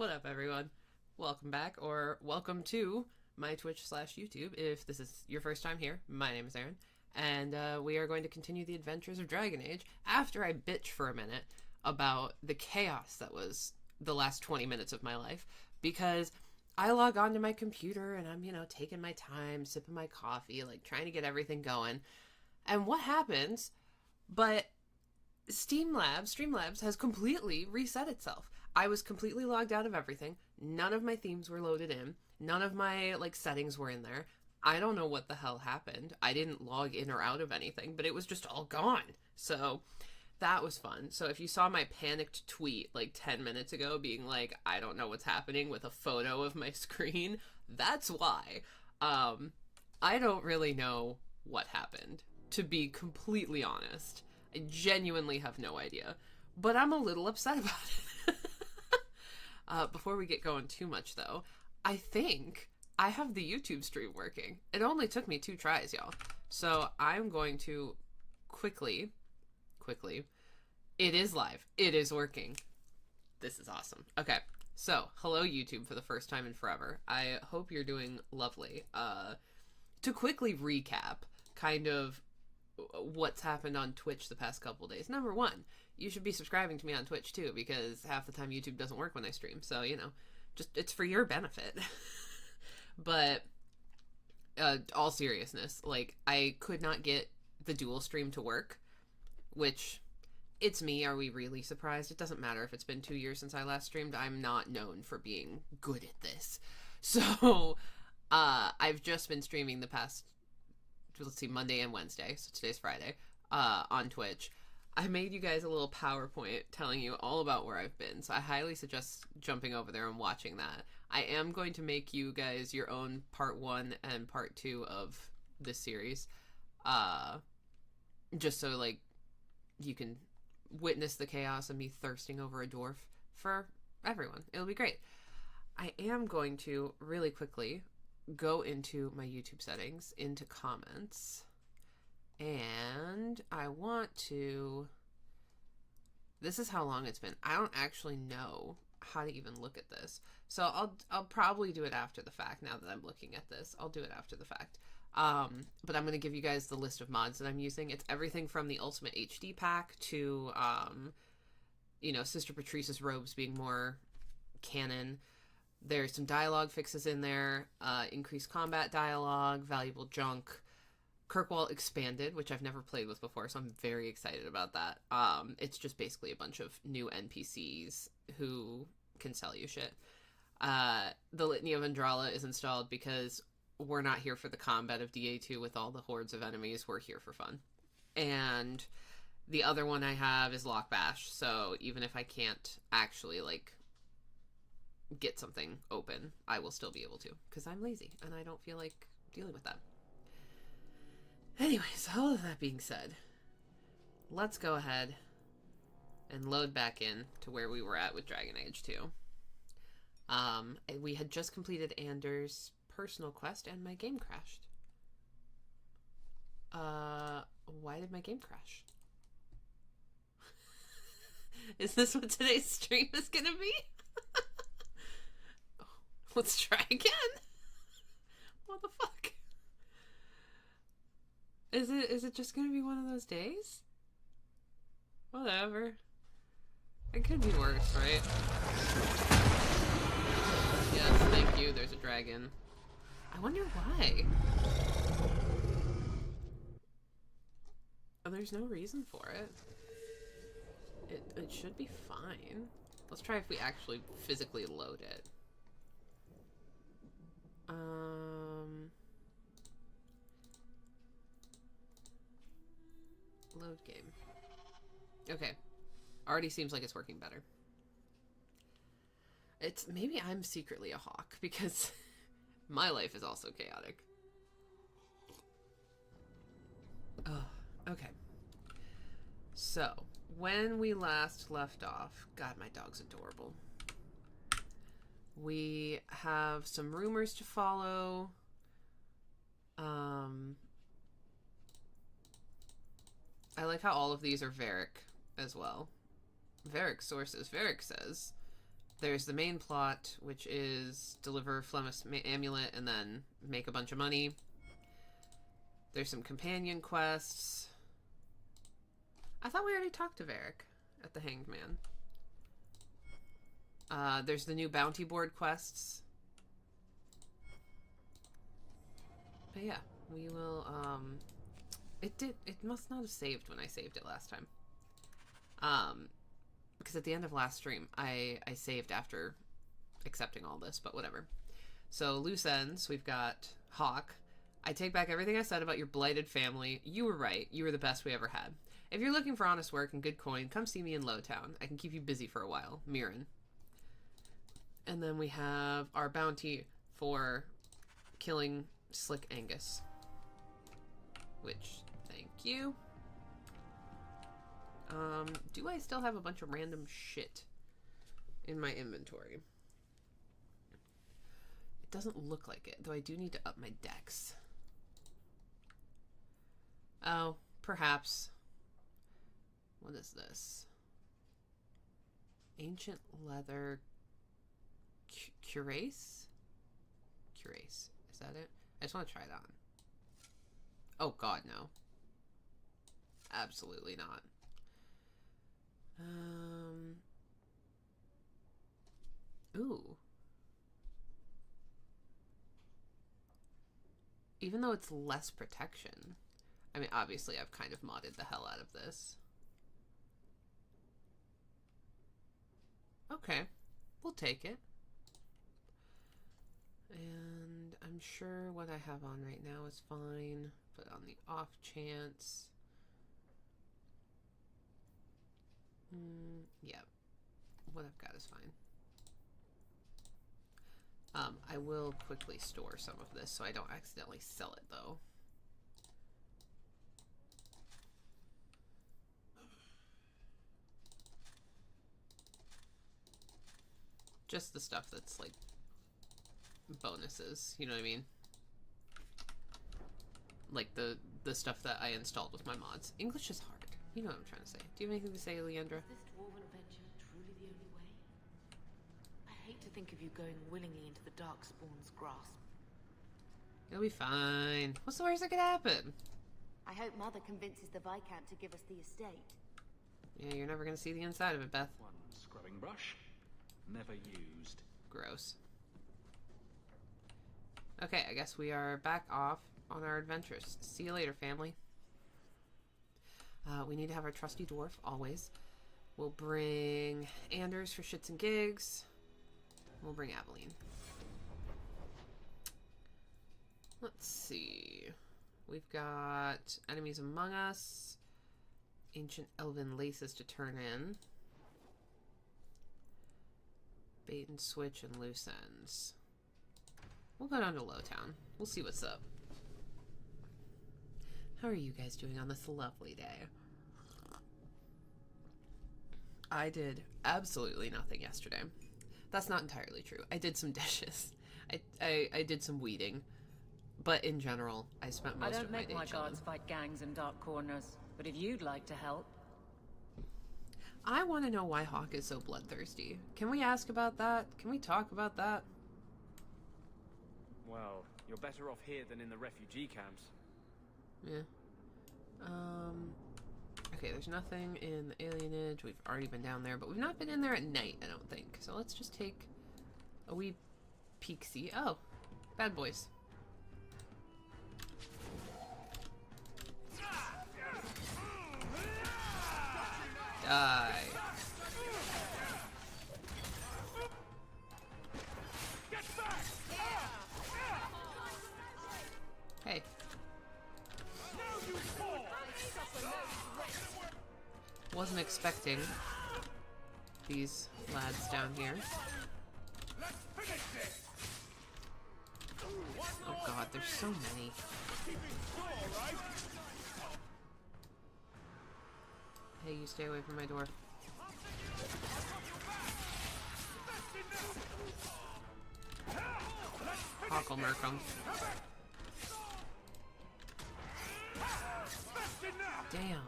What up, everyone? Welcome back, or welcome to my Twitch/YouTube. If this is your first time here, my name is Aaron, and we are going to continue the adventures of Dragon Age after I bitch for a minute about the chaos that was the last 20 minutes of my life, because I log onto my computer and I'm, taking my time, sipping my coffee, like trying to get everything going. And what happens? But Streamlabs has completely reset itself. I was completely logged out of everything. None of my themes were loaded in. None of my settings were in there. I don't know what the hell happened. I didn't log in or out of anything, but it was just all gone. So that was fun. So if you saw my panicked tweet 10 minutes ago being like, I don't know what's happening with a photo of my screen, that's why. I don't really know what happened, to be completely honest. I genuinely have no idea, but I'm a little upset about it. Before we get going too much, though, I think I have the YouTube stream working. It only took me 2 tries, y'all. So I'm going to quickly, it is live. It is working. This is awesome. Okay, so hello YouTube for the first time in forever. I hope you're doing lovely. To quickly recap, kind of what's happened on Twitch the past couple days. Number 1, you should be subscribing to me on Twitch too, because half the time YouTube doesn't work when I stream. So, just it's for your benefit. But all seriousness, I could not get the dual stream to work, which it's me. Are we really surprised? It doesn't matter if it's been 2 years since I last streamed. I'm not known for being good at this. So, I've just been streaming the past, let's see, Monday and Wednesday, so today's Friday, on Twitch. I made you guys a little PowerPoint telling you all about where I've been, so I highly suggest jumping over there and watching that. I am going to make you guys your own part 1 and part 2 of this series, just so, you can witness the chaos of me thirsting over a dwarf for everyone. It'll be great. I am going to, really quickly, go into my YouTube settings, into comments, and I want to, this is how long it's been. I don't actually know how to even look at this, so I'll probably do it after the fact. Now that I'm looking at this, I'll do it after the fact. But I'm going to give you guys the list of mods that I'm using. It's everything from the Ultimate HD pack to, Sister Patrice's robes being more canon. There's some dialogue fixes in there, increased combat dialogue, valuable junk, Kirkwall expanded, which I've never played with before, so I'm very excited about that. It's just basically a bunch of new NPCs who can sell you shit. The Litany of Andrala is installed because we're not here for the combat of DA2 with all the hordes of enemies. We're here for fun. And the other one I have is Lock Bash, so even if I can't actually, get something open, I will still be able to, because I'm lazy and I don't feel like dealing with that. Anyways, all of that being said, let's go ahead and load back in to where we were at with Dragon Age 2. We had just completed Anders' personal quest and my game crashed. Why did my game crash? Is this what today's stream is gonna be? Let's try again. What the fuck? Is it just gonna be one of those days? Whatever. It could be worse, right? Yes, thank you. There's a dragon. I wonder why. Oh, there's no reason for it. It should be fine. Let's try if we actually physically load it. Load game. Okay. Already seems like it's working better. Maybe I'm secretly a hawk, because my life is also chaotic. Okay. So, when we last left off, God, my dog's adorable. We have some rumors to follow. I like how all of these are Varric as well. Varric sources. Varric says, there's the main plot, which is deliver Flemeth's amulet and then make a bunch of money. There's some companion quests. I thought we already talked to Varric at the Hanged Man. There's the new bounty board quests. But yeah, we will, it must not have saved when I saved it last time. Because at the end of last stream, I saved after accepting all this, but whatever. So, loose ends, we've got Hawke. I take back everything I said about your blighted family. You were right. You were the best we ever had. If you're looking for honest work and good coin, come see me in Lowtown. I can keep you busy for a while. Mirren. And then we have our bounty for killing Slick Angus. Which, thank you. Do I still have a bunch of random shit in my inventory? It doesn't look like it, though I do need to up my dex. Oh, perhaps. What is this? Ancient leather cuirass? Cuirass. Is that it? I just want to try it on. Oh god, no. Absolutely not. Ooh. Even though it's less protection. I mean, obviously I've kind of modded the hell out of this. Okay. We'll take it. And I'm sure what I have on right now is fine, but on the off chance... yeah. What I've got is fine. I will quickly store some of this so I don't accidentally sell it, though. Just the stuff that's, like, bonuses, you know what I mean? Like, the stuff that I installed with my mods. English is hard. You know what I'm trying to say. Do you have anything to say, Leandra? Is this dwarven adventure truly the only way? I hate to think of you going willingly into the Darkspawn's grasp. It'll be fine. What's the worst that could happen? I hope Mother convinces the Viscount to give us the estate. Yeah, you're never gonna see the inside of it, Beth. One scrubbing brush, never used. Gross. Okay, I guess we are back off on our adventures. See you later, family. We need to have our trusty dwarf, always. We'll bring Anders for shits and gigs. We'll bring Aveline. Let's see. We've got enemies among us. Ancient elven laces to turn in. Bait and switch and loose ends. We'll go down to Lowtown. We'll see what's up. How are you guys doing on this lovely day? I did absolutely nothing yesterday. That's not entirely true. I did some dishes. I did some weeding. But in general, I spent most of my day chilling. I don't make my guards fight gangs in dark corners, but if you'd like to help... I want to know why Hawke is so bloodthirsty. Can we ask about that? Can we talk about that? Well, you're better off here than in the refugee camps. Yeah. Okay, there's nothing in the alienage. We've already been down there, but we've not been in there at night, I don't think. So let's just take a wee peek-see. Oh, bad boys. Die. Hey. Wasn't expecting these lads down here. Oh god, there's so many. Hey, you stay away from my door. Hawke will murk 'em. Damn.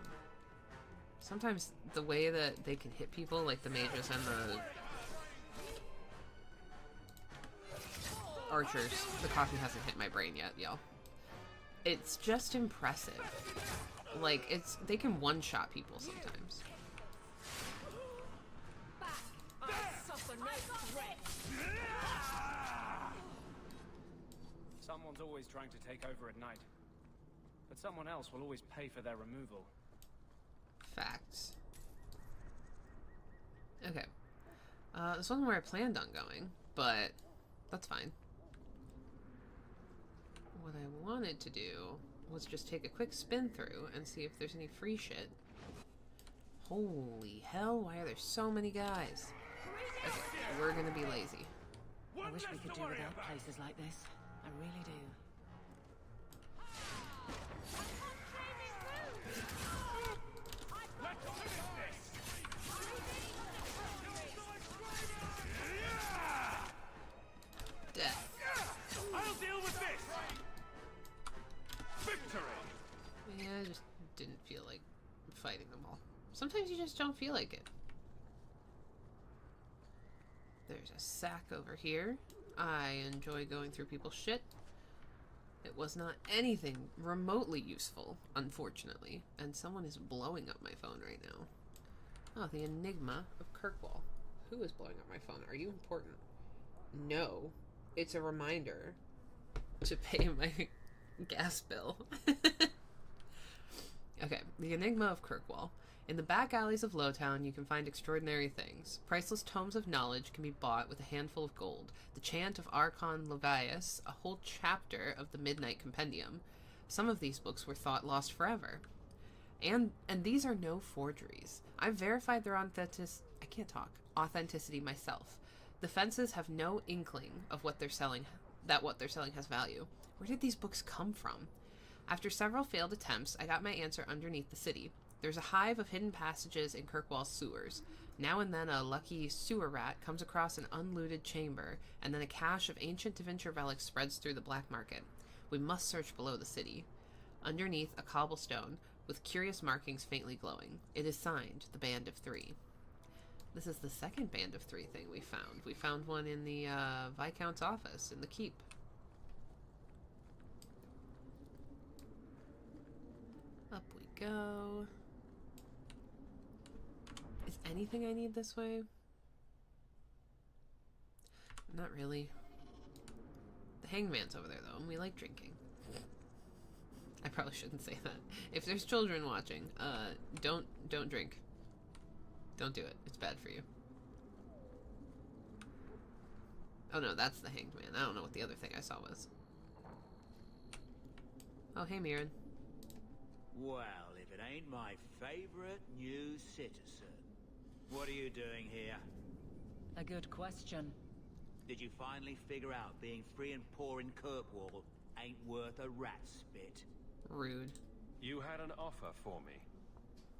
Sometimes the way that they can hit people, like the mages and archers. The coffee hasn't hit my brain yet, y'all. It's just impressive. Like, they can one-shot people sometimes. Someone's always trying to take over at night. But someone else will always pay for their removal. Facts. Okay. This wasn't where I planned on going, but that's fine. What I wanted to do was just take a quick spin through and see if there's any free shit. Holy hell, why are there so many guys? Okay, we're gonna be lazy. I wish we could do without places like this. I really do. Death. I'll deal with this. Victory. Yeah, I just didn't feel like fighting them all. Sometimes you just don't feel like it. There's a sack over here. I enjoy going through people's shit. It was not anything remotely useful, unfortunately. And someone is blowing up my phone right now. Oh, the Enigma of Kirkwall. Who is blowing up my phone? Are you important? No. It's a reminder to pay my gas bill. Okay, the Enigma of Kirkwall. In the back alleys of Lowtown, you can find extraordinary things. Priceless tomes of knowledge can be bought with a handful of gold. The chant of Archon Levias, a whole chapter of the Midnight Compendium. Some of these books were thought lost forever. And these are no forgeries. I've verified their authenticity myself. The fences have no inkling of what they're selling has value. Where did these books come from? After several failed attempts, I got my answer underneath the city. There's a hive of hidden passages in Kirkwall's sewers. Now and then a lucky sewer rat comes across an unlooted chamber, and then a cache of ancient Tevinter relics spreads through the black market. We must search below the city. Underneath, a cobblestone, with curious markings faintly glowing. It is signed, the Band of Three. This is the second Band of Three thing we found. We found one in the Viscount's office, in the keep. Up we go. Is anything I need this way? Not really. The hangman's over there, though, and we like drinking. I probably shouldn't say that. If there's children watching, don't drink. Don't do it. It's bad for you. Oh no, that's the hanged man. I don't know what the other thing I saw was. Oh, hey, Mirren. Well, if it ain't my favorite new citizen. What are you doing here? A good question. Did you finally figure out being free and poor in Kirkwall ain't worth a rat's spit? Rude. You had an offer for me.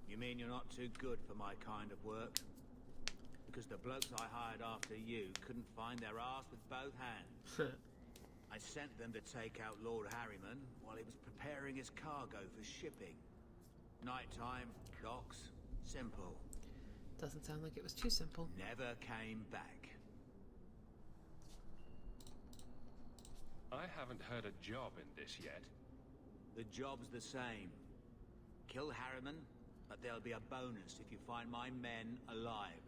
You mean you're not too good for my kind of work? Because the blokes I hired after you couldn't find their arse with both hands. I sent them to take out Lord Harriman while he was preparing his cargo for shipping. Nighttime, docks, simple. Doesn't sound like it was too simple. Never came back. I haven't heard a job in this yet. The job's the same. Kill Harriman, but there'll be a bonus if you find my men alive.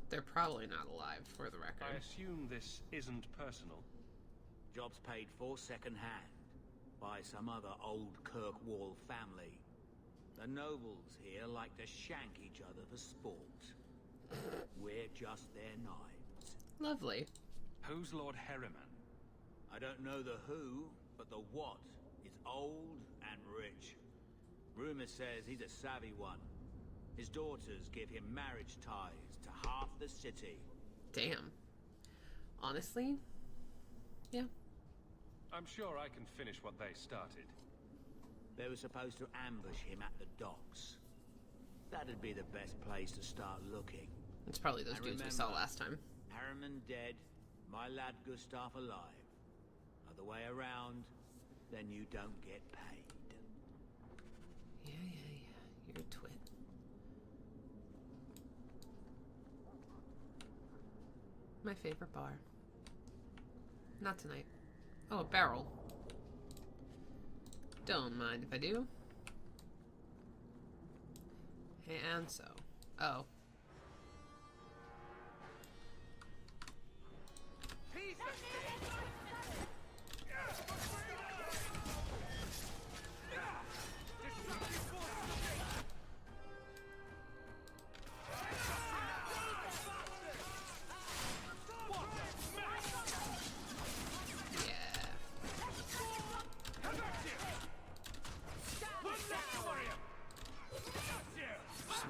They're probably not alive, for the record. I assume this isn't personal. Job's paid for second-hand by some other old Kirkwall family. The nobles here like to shank each other for sport. We're just their knives. Lovely. Who's Lord Harriman? I don't know the who, but the what is old and rich. Rumor says he's a savvy one. His daughters give him marriage ties to half the city. Damn. Honestly? Yeah. I'm sure I can finish what they started. They were supposed to ambush him at the docks. That'd be the best place to start looking. It's probably those And dudes we saw remember, last time. Harriman dead, my lad Gustav alive. Other way around, then you don't get paid. Yeah. You're a twit. My favorite bar. not tonight. Oh, a barrel. Don't mind if I do. And so. Oh.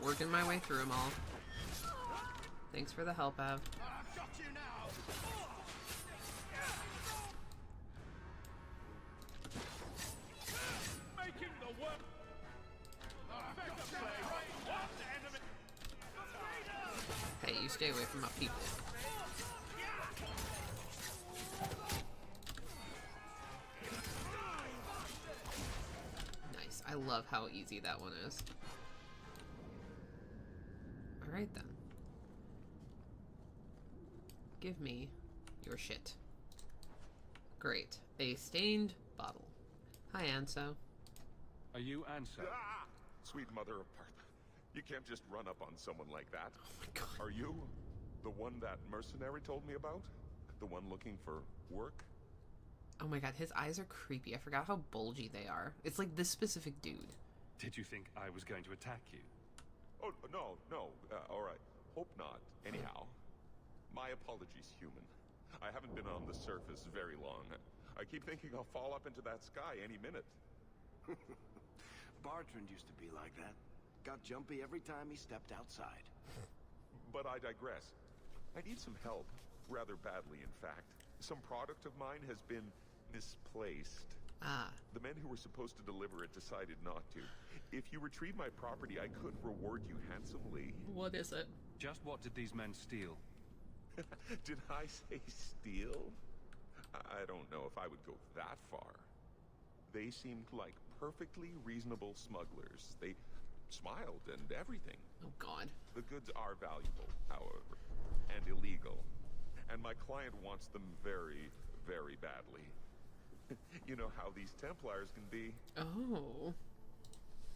Working my way through them all. Thanks for the help, Av. Hey, you stay away from my people. Nice. I love how easy that one is. Alright then. Give me your shit. Great. A stained bottle. Hi, Anso. Are you Anso? Ah! Sweet mother of Parth. You can't just run up on someone like that. Oh my god. Are you the one that mercenary told me about? The one looking for work? Oh my god, his eyes are creepy. I forgot how bulgy they are. It's like this specific dude. Did you think I was going to attack you? Oh, no. All right. Hope not. Anyhow, my apologies, human. I haven't been on the surface very long. I keep thinking I'll fall up into that sky any minute. Bartrand used to be like that. Got jumpy every time he stepped outside. But I digress. I need some help. Rather badly, in fact. Some product of mine has been misplaced. Ah. The men who were supposed to deliver it decided not to. If you retrieve my property, I could reward you handsomely. What is it? Just what did these men steal? Did I say steal? I don't know if I would go that far. They seemed like perfectly reasonable smugglers. They smiled and everything. Oh god. The goods are valuable, however, and illegal. And my client wants them very, very badly. You know how these Templars can be. Oh.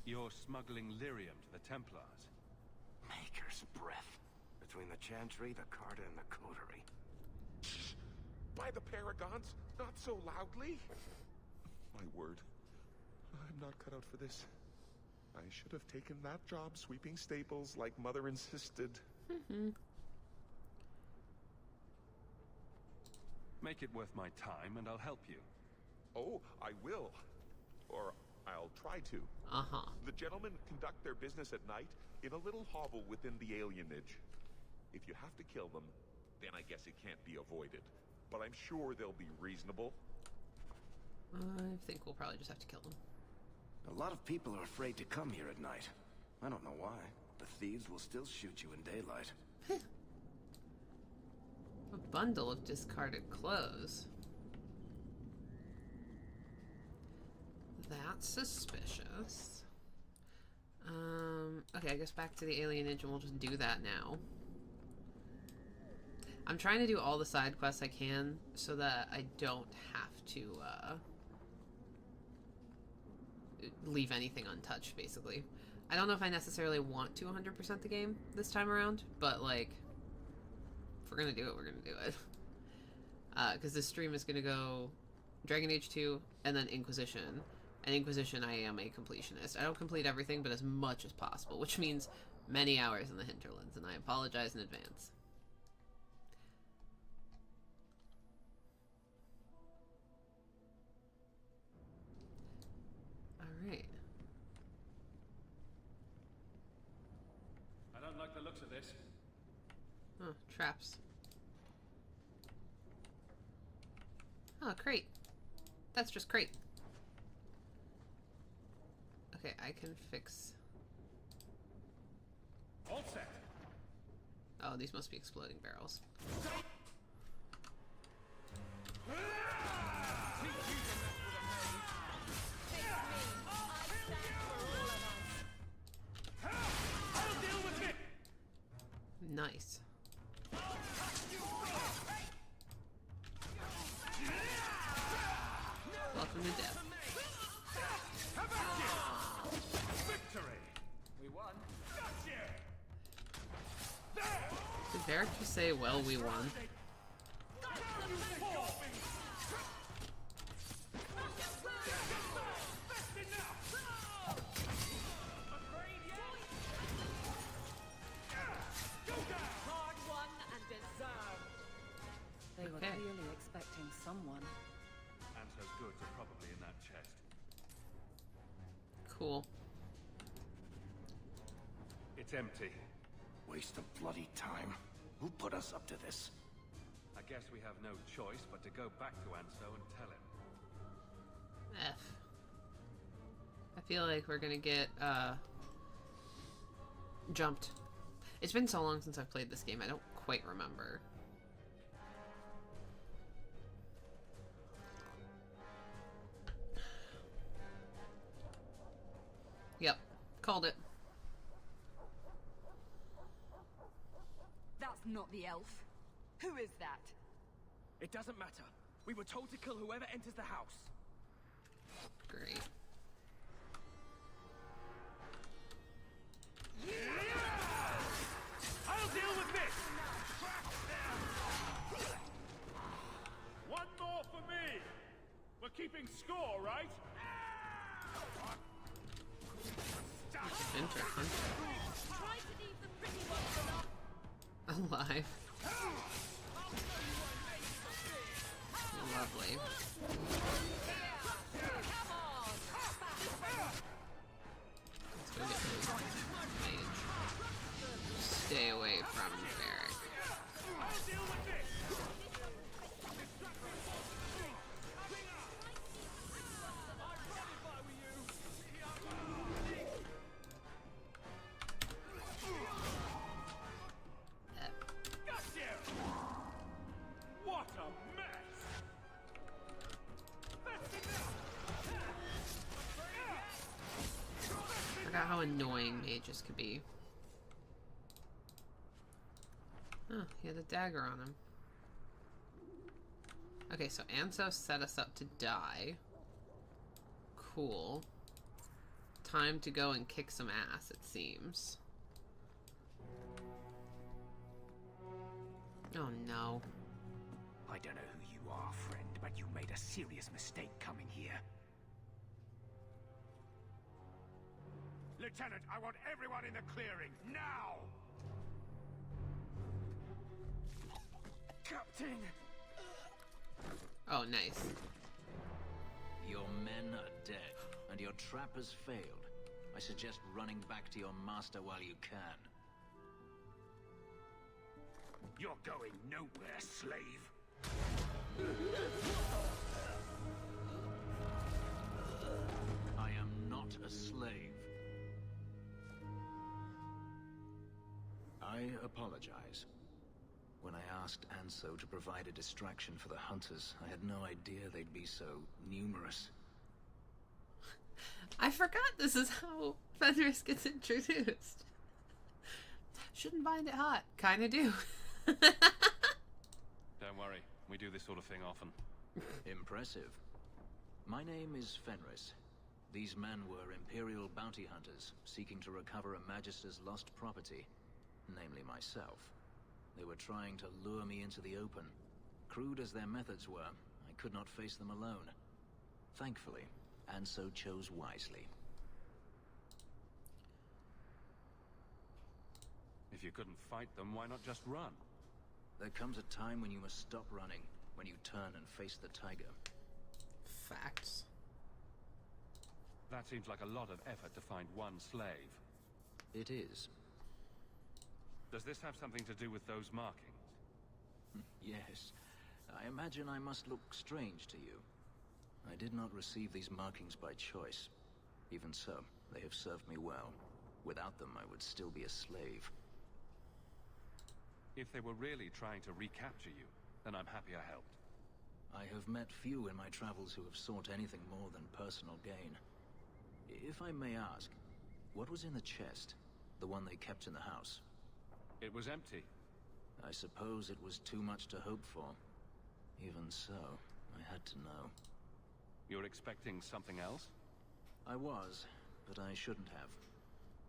You're smuggling lyrium to the Templars. Maker's breath. Between the Chantry, the Carta, and the Coterie. By the Paragons, not so loudly. My word. I'm not cut out for this. I should have taken that job sweeping stables like Mother insisted. Make it worth my time and I'll help you. Oh, I will. Or I'll try to. Uh-huh. The gentlemen conduct their business at night in a little hovel within the alienage. If you have to kill them, then I guess it can't be avoided. But I'm sure they'll be reasonable. I think we'll probably just have to kill them. A lot of people are afraid to come here at night. I don't know why. The thieves will still shoot you in daylight. A bundle of discarded clothes. That's suspicious. Okay, I guess back to the alienage and we'll just do that now. I'm trying to do all the side quests I can so that I don't have to leave anything untouched, basically. I don't know if I necessarily want to 100% the game this time around, but like, if we're gonna do it, we're gonna do it. Because this stream is gonna go Dragon Age 2 and then Inquisition. And Inquisition, I am a completionist. I don't complete everything, but as much as possible, which means many hours in the hinterlands, and I apologize in advance. Alright. I don't like the looks of this. Oh, traps. Oh, crate. That's just crate. Okay, I can fix... All set. Oh, these must be exploding barrels. I'll deal with it. Nice. Varric just say, well, we won? They were clearly expecting someone. Anso's goods are probably in that chest. Cool. It's empty. Waste of bloody time. Who put us up to this? I guess we have no choice but to go back to Anso and tell him. F. I feel like we're gonna get, jumped. It's been so long since I've played this game, I don't quite remember. Yep, called it. That's not the elf. Who is that? It doesn't matter. We were told to kill whoever enters the house. Great. I'll deal with this! One more for me! We're keeping score, right? Interesting. Alive. Lovely. Let's go get those mage. Stay away from Varric. What a mess! Forgot how annoying mages could be. Oh, he had a dagger on him. Okay, so Anso set us up to die. Cool. Time to go and kick some ass, it seems. Oh no. I don't know who you are, friend, but you made a serious mistake coming here. Lieutenant, I want everyone in the clearing, now! Captain! Oh, nice. Your men are dead, and your trap has failed. I suggest running back to your master while you can. You're going nowhere, slave. I am not a slave. I apologize. When I asked Anso to provide a distraction for the hunters, I had no idea they'd be so numerous. I forgot this is how Fenris gets introduced. Shouldn't find it hot. Kinda do. Don't worry, we do this sort of thing often. Impressive. My name is Fenris. These men were Imperial bounty hunters, seeking to recover a Magister's lost property, namely myself. They were trying to lure me into the open. Crude as their methods were, I could not face them alone. Thankfully, Anso chose wisely. If you couldn't fight them, why not just run? There comes a time when you must stop running, when you turn and face the tiger. Facts. That seems like a lot of effort to find one slave. It is. Does this have something to do with those markings? Yes. I imagine I must look strange to you. I did not receive these markings by choice. Even so, they have served me well. Without them, I would still be a slave. If they were really trying to recapture you, then I'm happy I helped. I have met few in my travels who have sought anything more than personal gain. If I may ask, what was in the chest? The one they kept in the house? It was empty. I suppose it was too much to hope for. Even so, I had to know. You're expecting something else? I was, but I shouldn't have.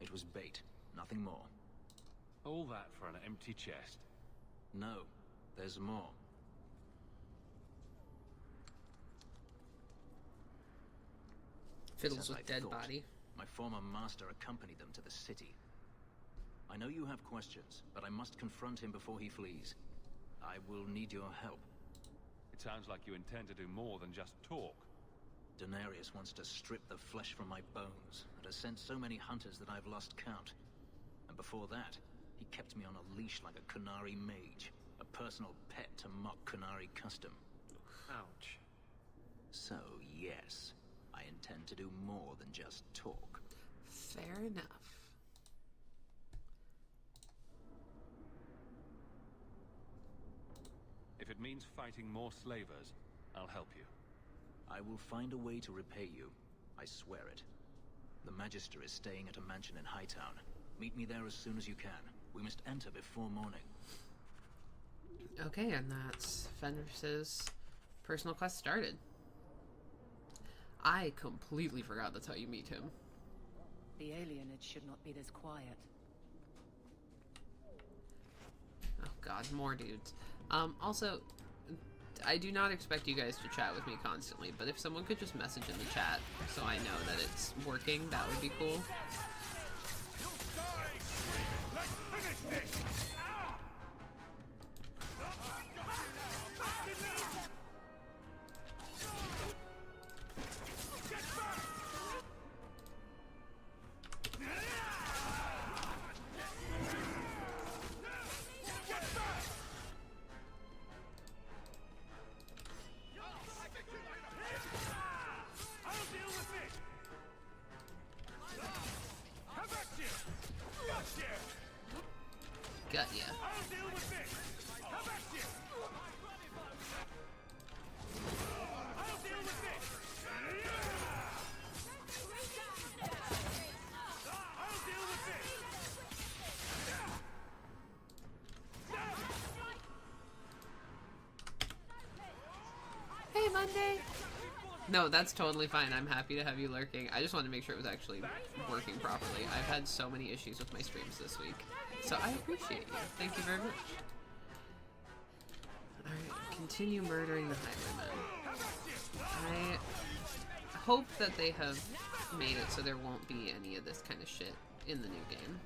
It was bait, nothing more. All that for an empty chest. No, there's more. Fiddles As with I dead thought, body. My former master accompanied them to the city. I know you have questions, but I must confront him before he flees. I will need your help. It sounds like you intend to do more than just talk. Denarius wants to strip the flesh from my bones, and has sent so many hunters that I've lost count. And before that, he kept me on a leash like a Qunari mage, a personal pet to mock Qunari custom. Ouch. So, yes, I intend to do more than just talk. Fair enough. If it means fighting more slavers, I'll help you. I will find a way to repay you. I swear it. The Magister is staying at a mansion in Hightown. Meet me there as soon as you can. We must enter before morning. Okay, and that's Fenris's personal quest started. I completely forgot that's how you meet him. The alienage should not be this quiet. Oh god, more dudes. Also, I do not expect you guys to chat with me constantly, but if someone could just message in the chat so I know that it's working, that would be cool. Got ya. Hey, Monday! No, that's totally fine. I'm happy to have you lurking. I just wanted to make sure it was actually working properly. I've had so many issues with my streams this week. So I appreciate you. Thank you very much. Alright, continue murdering the highwaymen. I hope that they have made it so there won't be any of this kind of shit in the new game.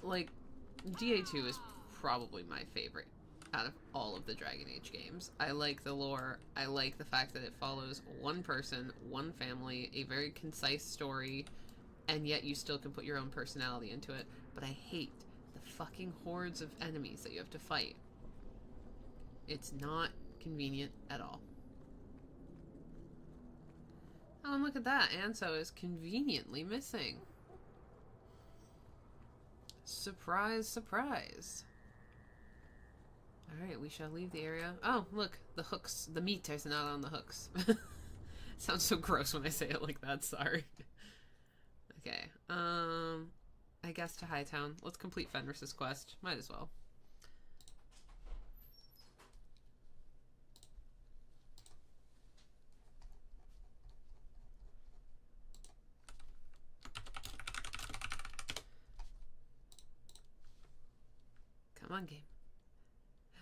Like, DA2 is probably my favorite out of all of the Dragon Age games. I like the lore. I like the fact that it follows one person, one family, a very concise story, and yet you still can put your own personality into it. But I hate the fucking hordes of enemies that you have to fight. It's not convenient at all. Oh, and look at that. Anso is conveniently missing. Surprise, surprise. Alright, we shall leave the area. Oh, look, the hooks. The meat is not on the hooks. Sounds so gross when I say it like that, sorry. Okay, I guess to Hightown. Let's complete Fenris's quest. Might as well. Come on, game.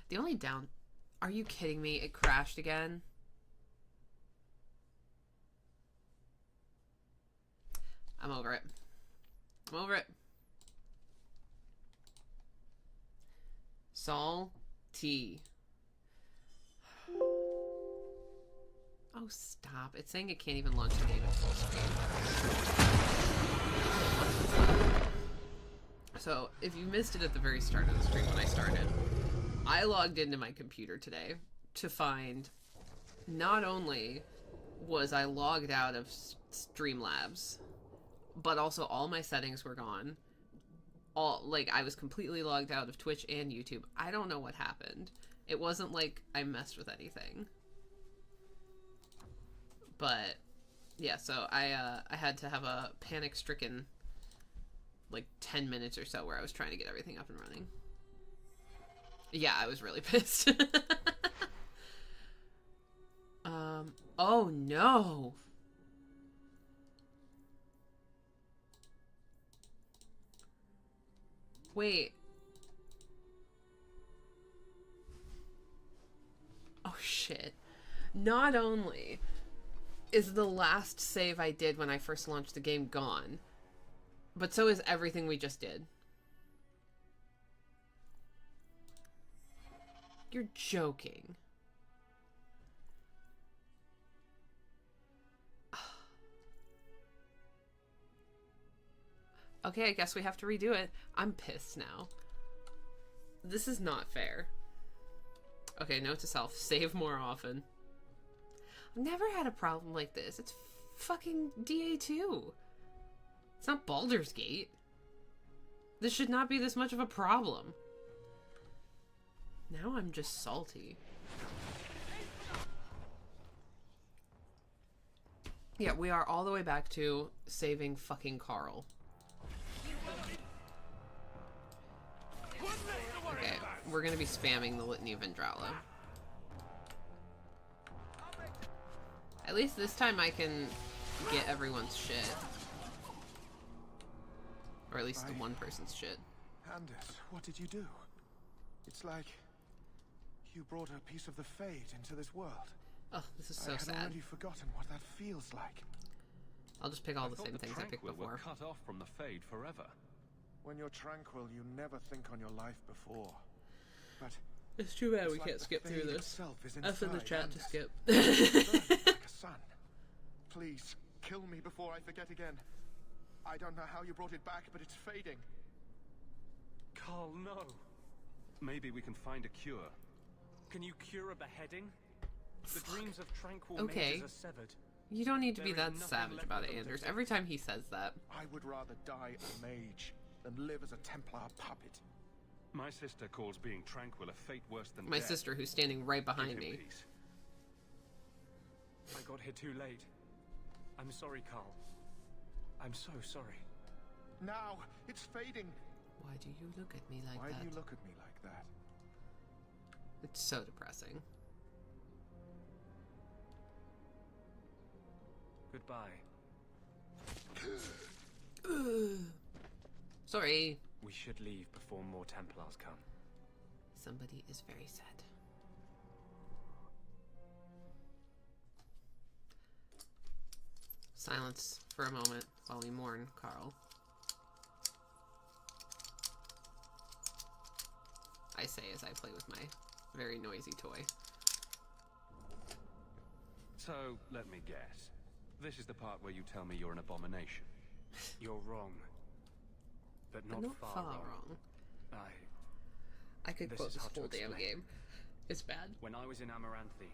The only down... Are you kidding me? It crashed again? I'm over it. I'm over it. Sol T. Oh, stop. It's saying it can't even launch the game at full screen. So, if you missed it at the very start of the stream when I started, I logged into my computer today to find not only was I logged out of Streamlabs, but also all my settings were gone. I was completely logged out of Twitch and YouTube. I don't know what happened. It wasn't like I messed with anything. But, yeah, so I had to have a panic-stricken, 10 minutes or so where I was trying to get everything up and running. Yeah, I was really pissed. Oh no! Wait. Oh shit. Not only is the last save I did when I first launched the game gone, but so is everything we just did. You're joking. Okay, I guess we have to redo it. I'm pissed now. This is not fair. Okay, note to self. Save more often. I've never had a problem like this. It's fucking DA2. It's not Baldur's Gate. This should not be this much of a problem. Now I'm just salty. Yeah, we are all the way back to saving fucking Carl. Okay, we're gonna be spamming the Litany of Vendrala. At least this time I can get everyone's shit. Or at least the one person's shit. Anders, what did you do? It's like you brought a piece of the Fade into this world. Oh, this is so sad. I had already forgotten what that feels like. I'll just pick all the same things I picked before. Were cut off from the Fade forever. When you're tranquil, you never think on your life before. But it's too bad we can't skip through this. F in the chat to skip. Like a son. Please, kill me before I forget again. I don't know how you brought it back, but it's fading. Carl, no. Maybe we can find a cure. Can you cure a beheading? The dreams of tranquil okay. mages are severed. You don't need to be There that is nothing savage left about of it, them Anders. to Every time he says that. I would rather die a mage than live as a Templar puppet. My sister calls being tranquil a fate worse than My death. sister, who's standing right behind me. Peace. I got here too late. I'm sorry, Carl. I'm so sorry. Now, it's fading. Why do you look at me like that? Why do you look at me like that? It's so depressing. Goodbye. Sorry. We should leave before more Templars come. Somebody is very sad. Silence for a moment while we mourn Carl. I say as I play with my very noisy toy. So, let me guess. This is the part where you tell me you're an abomination. You're wrong. But not, far wrong. I could quote this whole damn game. It's bad. When I was in Amaranthine,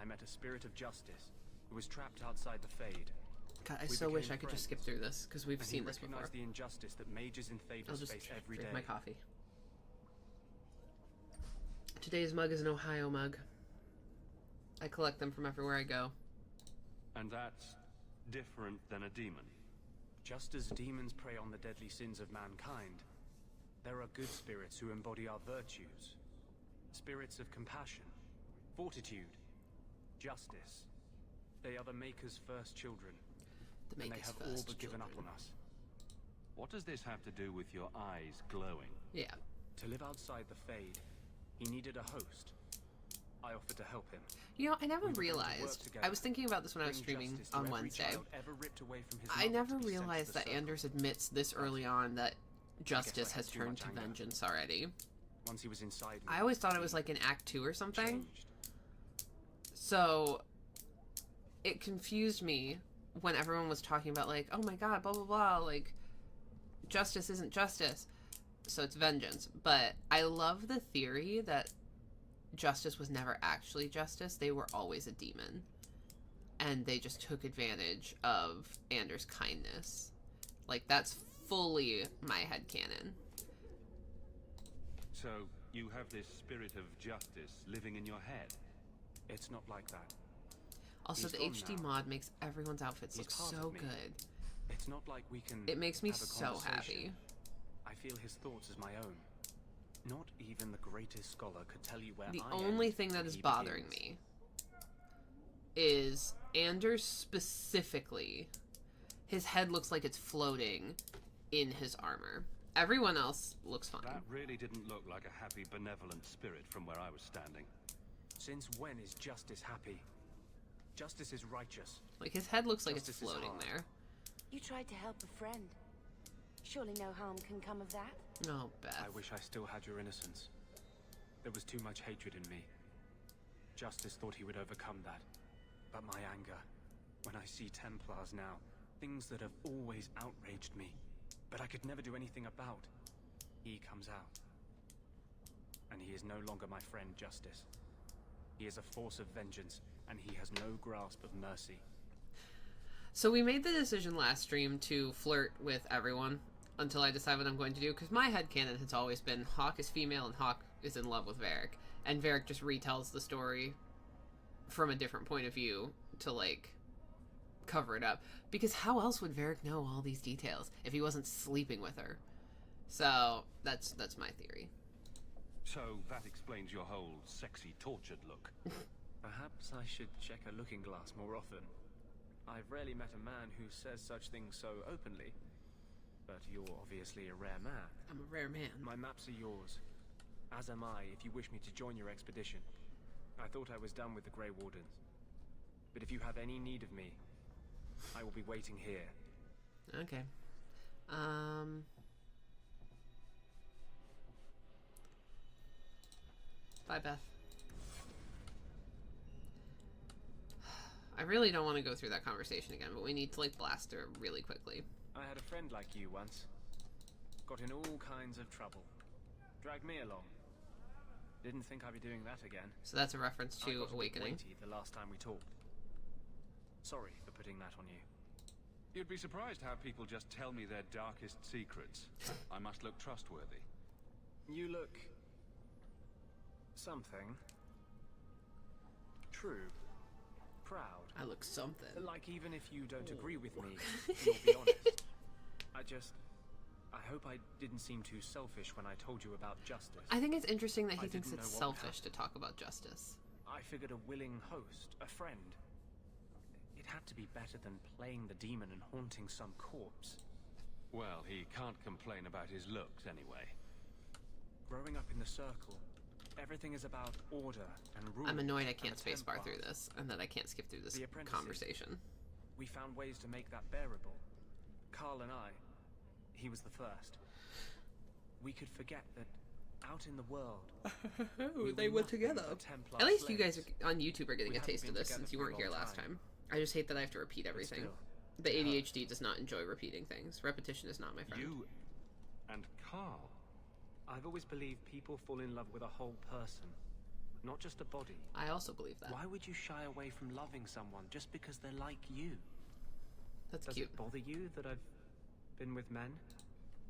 I met a spirit of justice who was trapped outside the Fade. God, I so wish I could just skip through this, because we've seen this before. He recognized the injustice that mages in Thedas face every day. Drink my coffee. Today's mug is an Ohio mug. I collect them from everywhere I go. And that's different than a demon. Just as demons prey on the deadly sins of mankind, there are good spirits who embody our virtues. Spirits of compassion, fortitude, justice. They are the Maker's first children. And they have all but given up on us. What does this have to do with your eyes glowing? Yeah. To live outside the Fade, he needed a host. I offered to help him. You know, I never realized. I was thinking about this when I was streaming on Wednesday. I never realized that Anders admits this early on that justice has turned to vengeance already. Once he was inside me, I always thought it was like in Act 2 or something. So it confused me when everyone was talking about like, oh my god, blah blah blah, like justice isn't justice, so it's vengeance. But I love the theory that justice was never actually justice. They were always a demon. And they just took advantage of Anders' kindness. Like, that's fully my headcanon. So, you have this spirit of justice living in your head? It's not like that. Also, the HD mod makes everyone's outfits look so good. It's not like we can. It makes me so happy. I feel his thoughts as my own. Not even the greatest scholar could tell you where the I only am thing that is he bothering begins. me is Anders specifically. His head looks like it's floating in his armor. Everyone else looks fine. That really didn't look like a happy, benevolent spirit from where I was standing. Since when is justice happy? Justice is righteous. Like, his head looks like Justice it's is floating hard. there. You tried to help a friend. Surely no harm can come of that. Oh, Beth. I wish I still had your innocence. There was too much hatred in me. Justice thought he would overcome that. But my anger, when I see Templars now, things that have always outraged me, but I could never do anything about, he comes out. And he is no longer my friend, Justice. He is a force of vengeance, and he has no grasp of mercy. So we made the decision last stream to flirt with everyone until I decide what I'm going to do, because my headcanon has always been Hawke is female and Hawke is in love with Varric, and Varric just retells the story from a different point of view to, like, cover it up. Because how else would Varric know all these details if he wasn't sleeping with her? So that's my theory. So that explains your whole sexy, tortured look. Perhaps I should check a looking glass more often. I've rarely met a man who says such things so openly. But you're obviously a rare man. I'm a rare man. My maps are yours. As am I, if you wish me to join your expedition. I thought I was done with the Grey Wardens. But if you have any need of me, I will be waiting here. Okay. Bye, Beth. I really don't want to go through that conversation again, but we need to, like, blast through it really quickly. I had a friend like you once. Got in all kinds of trouble. Dragged me along. Didn't think I'd be doing that again. So that's a reference I to got a bit Awakening. weighty the last time we talked. Sorry for putting that on you. You'd be surprised how people just tell me their darkest secrets. I must look trustworthy. You look... something. True. Proud. I look something. Like, even if you don't agree with me, you'll be honest. I hope I didn't seem too selfish when I told you about Justice. I think it's interesting that he I thinks didn't it's know what would selfish to talk about Justice. I figured a willing host, a friend. It had to be better than playing the demon and haunting some corpse. Well, he can't complain about his looks anyway. Growing up in the Circle, everything is about order and rule. I'm annoyed I and can't the spacebar Templars. through this, and that I can't skip through this The apprentices. conversation. We found ways to make that bearable. Carl and I, he was the first. We could forget that out in the world, they were together. Templar At least you guys slaves. on YouTube are getting We a haven't taste of been this together since you for a weren't here long last time. time. I just hate that I have to repeat everything. still, The ADHD does not enjoy repeating things. Repetition is not my friend. You and Carl. I've always believed people fall in love with a whole person, not just a body. I also believe that. Why would you shy away from loving someone just because they're like you? That's Does cute. it bother you that I've been with men?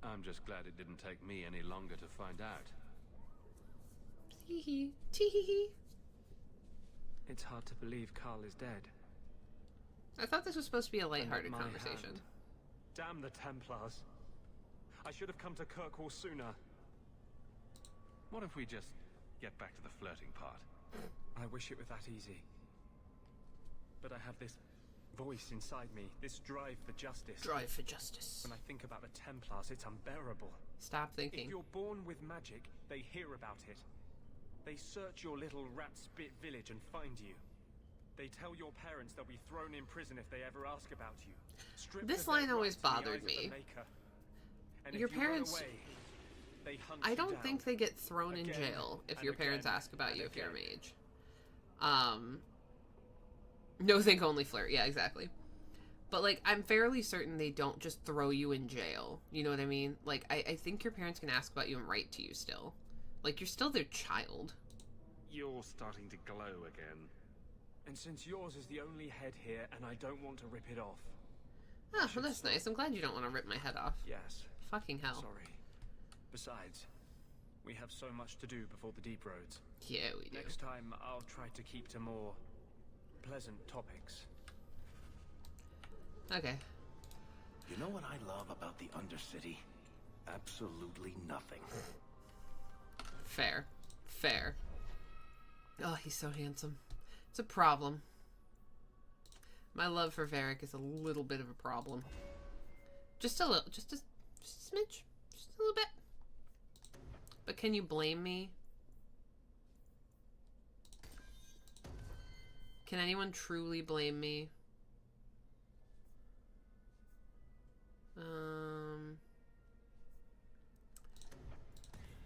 I'm just glad it didn't take me any longer to find out. Tee-hee. Tee-hee-hee. It's hard to believe Carl is dead. I thought this was supposed to be a And lighthearted my conversation. hand. Damn the Templars. I should have come to Kirkwall sooner. What if we just get back to the flirting part? I wish it were that easy. But I have this voice inside me, this drive for justice. Drive for justice. When I think about the Templars, it's unbearable. Stop If thinking. you're born with magic, they hear about it. They search your little rat spit village and find you. They tell your parents they'll be thrown in prison if they ever ask about you. Stripped This of their line always rights in the bothered eyes of the me. Maker. And Your if you run parents- away, they hunt I you don't down. think they get thrown in Again jail if and your parents again ask about and you if you're a again. mage. No think only flirt. Yeah, exactly. But, like, I'm fairly certain they don't just throw you in jail. You know what I mean? Like, I think your parents can ask about you and write to you still. Like, you're still their child. You're starting to glow again. And since yours is the only head here, and I don't want to rip it off. Oh, well, that's nice. I'm glad you don't want to rip my head off. Yes. Fucking hell. Sorry. Besides, we have so much to do before the Deep Roads. Yeah, we do. Next time, I'll try to keep to more pleasant topics. Okay. You know what I love about the Undercity? Absolutely nothing. Fair. Fair. Oh, he's so handsome. It's a problem. My love for Varric is a little bit of a problem. Just a little, just a smidge. Just Just a little bit. But can you blame me? Can anyone truly blame me?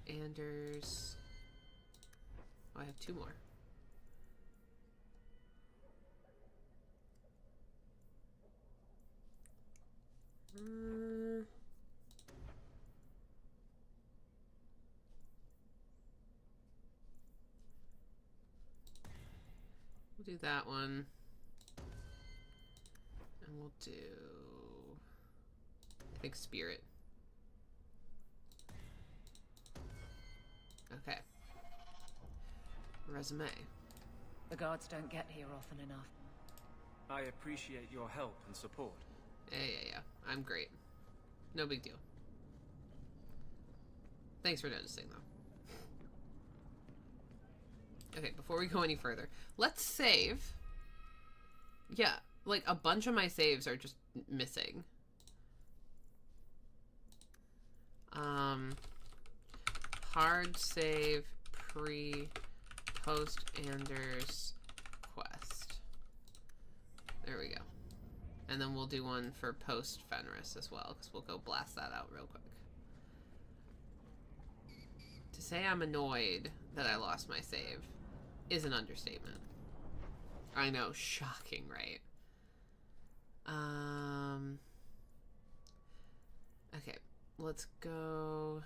Anders. Oh, I have 2 more. We'll do that one. And we'll do, I think, Spirit. Okay. Resume. The guards don't get here often enough. I appreciate your help and support. Yeah. I'm great. No big deal. Thanks for noticing, though. Okay, before we go any further, let's save. Yeah, like a bunch of my saves are just missing. Hard save post Anders quest. There we go. And then we'll do one for post Fenris as well, because we'll go blast that out real quick. To say I'm annoyed that I lost my save is an understatement. I know, shocking, right? Okay, let's go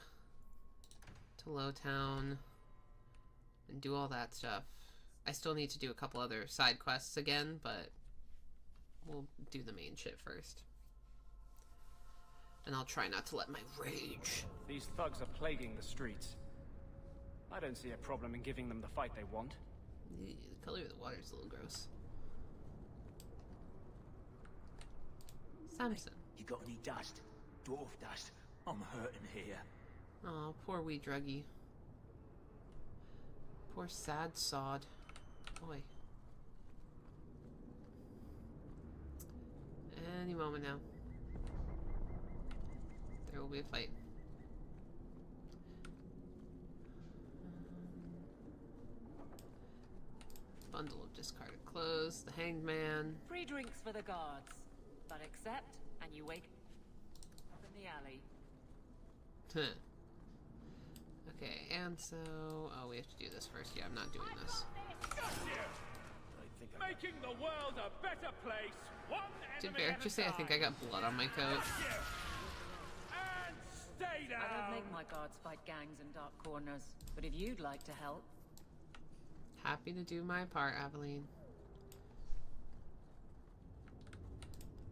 to Lowtown and do all that stuff. I still need to do a couple other side quests again, but we'll do the main shit first. And I'll try not to let my rage. These thugs are plaguing the streets. I don't see a problem in giving them the fight they want. The color of the water is a little gross. Samson. You got any dust? Dwarf dust? I'm hurting here. Oh, poor wee druggy. Poor sad sod. Boy. Any moment now. There will be a fight. Bundle of discarded clothes. The Hanged Man. Free drinks for the guards. But accept, and you wake up in the alley. Okay, and so... Oh, we have to do this first. Yeah, I'm not doing this. Making the world a better place. One Did Varric just say I think I got blood on my coat? And stay down. I don't make my guards fight gangs in dark corners, but if you'd like to help... Happy to do my part, Aveline.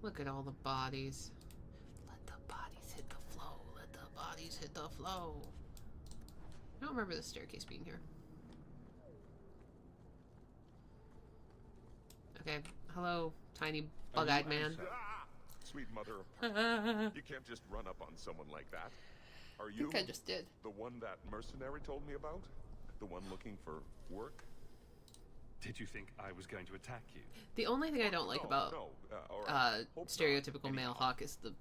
Look at all the bodies. Let the bodies hit the flow. Let the bodies hit the flow. I don't remember the staircase being here. Okay. Hello, tiny bug-eyed man. Sweet mother of pearl. You can't just run up on someone like that. Are you I think I just did. The one that mercenary told me about? The one looking for work? Did you think I was going to attack you? The only thing I don't like about stereotypical male hawk is the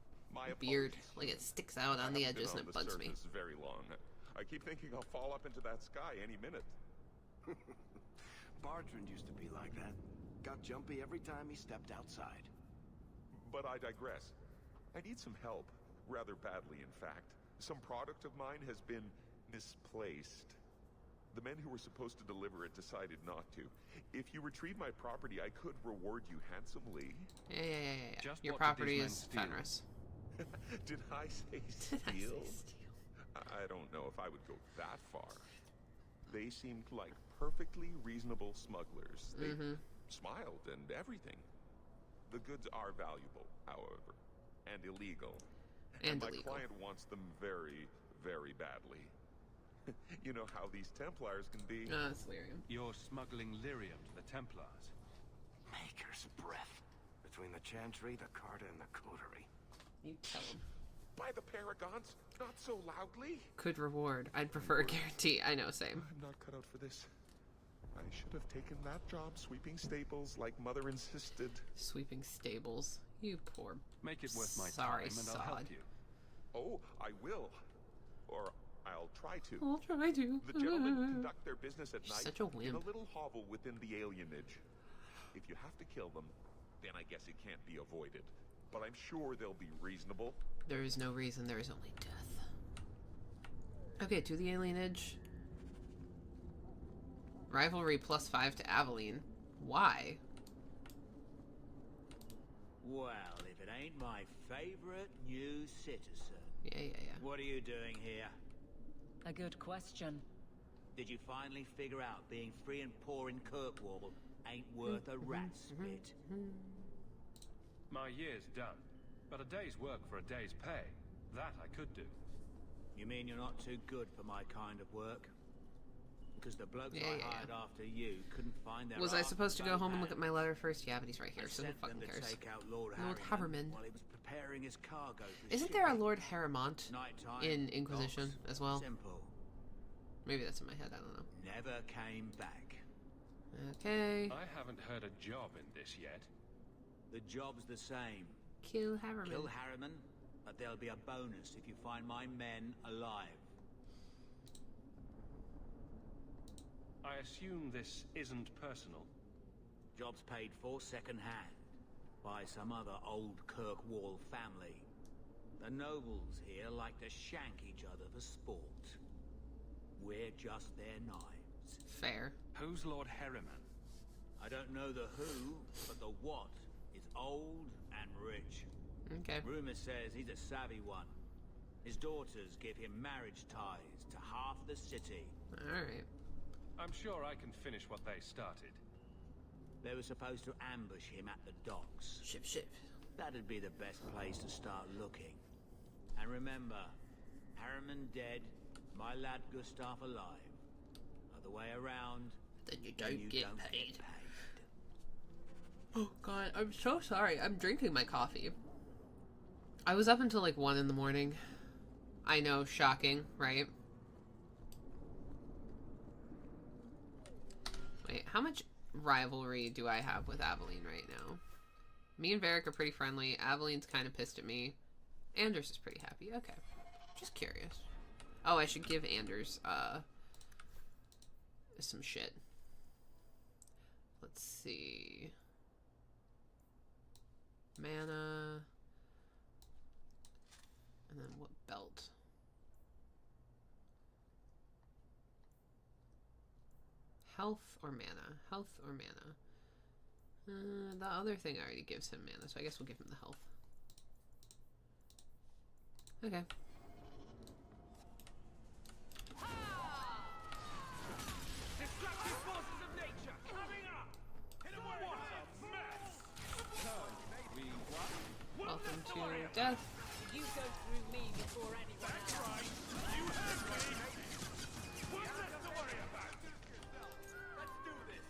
beard. Like, it sticks out on the edges and it bugs me. Very long. I keep thinking I'll fall up into that sky any minute. Bartrand used to be like that. Got jumpy every time he stepped outside. But I digress. I need some help. Rather badly, in fact. Some product of mine has been misplaced. The men who were supposed to deliver it decided not to. If you retrieve my property, I could reward you handsomely. Yeah. Just your property is Fenris. Did I say steal? I don't know if I would go that far. They seemed like perfectly reasonable smugglers. They smiled and everything. The goods are valuable, however, and illegal. And my client wants them very, very badly. You know how these Templars can be. It's lyrium. You're smuggling lyrium to the Templars. Maker's breath. Between the Chantry, the Carta, and the Coterie. You tell him. By the Paragons, not so loudly. Could reward. I'd prefer a guarantee. I know, same. I'm not cut out for this. I should have taken that job sweeping stables like Mother insisted. Sweeping stables? You poor... Make it worth my sorry time and sod. I'll help you. Oh, I will. Or I'll try to. I'll try to. The gentlemen conduct their business at night Such a in a wimp. little hovel within the alienage. If you have to kill them, then I guess it can't be avoided. But I'm sure they'll be reasonable. There is no reason, there is only death. Okay, to the alienage. Rivalry +5 to Aveline. Why? Well, if it ain't my favorite new citizen. Yeah. What are you doing here? A good question. Did you finally figure out being free and poor in Kirkwall ain't worth a rat's spit? My year's done, but a day's work for a day's pay. That I could do. You mean you're not too good for my kind of work? Because the blokes Yeah. I hired after you couldn't find their Was I arse supposed to with go both home and look at hands. my letter first? Yeah, but he's right I here, so who sent them fucking to cares? take out Lord Lord Harriman Haverman. while he was preparing his cargo for Isn't there a shipping. Lord Harrimont Nighttime, in Inquisition docks, as well? Simple. Maybe that's in my head, I don't know. Never came back. Okay. I haven't heard a job in this yet. The job's the same. Kill Harriman. Kill Harriman, but there'll be a bonus if you find my men alive. I assume this isn't personal. Job's paid for second-hand by some other old Kirkwall family. The nobles here like to shank each other for sport. We're just their knives. Fair. Who's Lord Harriman? I don't know the who, but the what is old and rich. Okay. Rumor says he's a savvy one. His daughters give him marriage ties to half the city. Alright. I'm sure I can finish what they started. They were supposed to ambush him at the docks. Ship. That'd be the best place to start looking. And remember, Harriman dead, my lad Gustav alive. Other way around, Then you then don't you get don't paid. get paid. Oh god, I'm so sorry. I'm drinking my coffee. I was up until like 1 in the morning. I know, shocking, right? Wait, how much rivalry do I have with Aveline right now? Me and Varric are pretty friendly. Aveline's kind of pissed at me. Anders is pretty happy. Okay. Just curious. Oh, I should give Anders, some shit. Let's see. Mana. And then what belt? Health or mana? Health or mana? The other thing already gives him mana, so I guess we'll give him the health. Okay. Destructive forces of nature coming up! In a what a mess! Welcome to death. You go through me before anyone else. That's right! You heard me! What's left to worry about? Let's do this!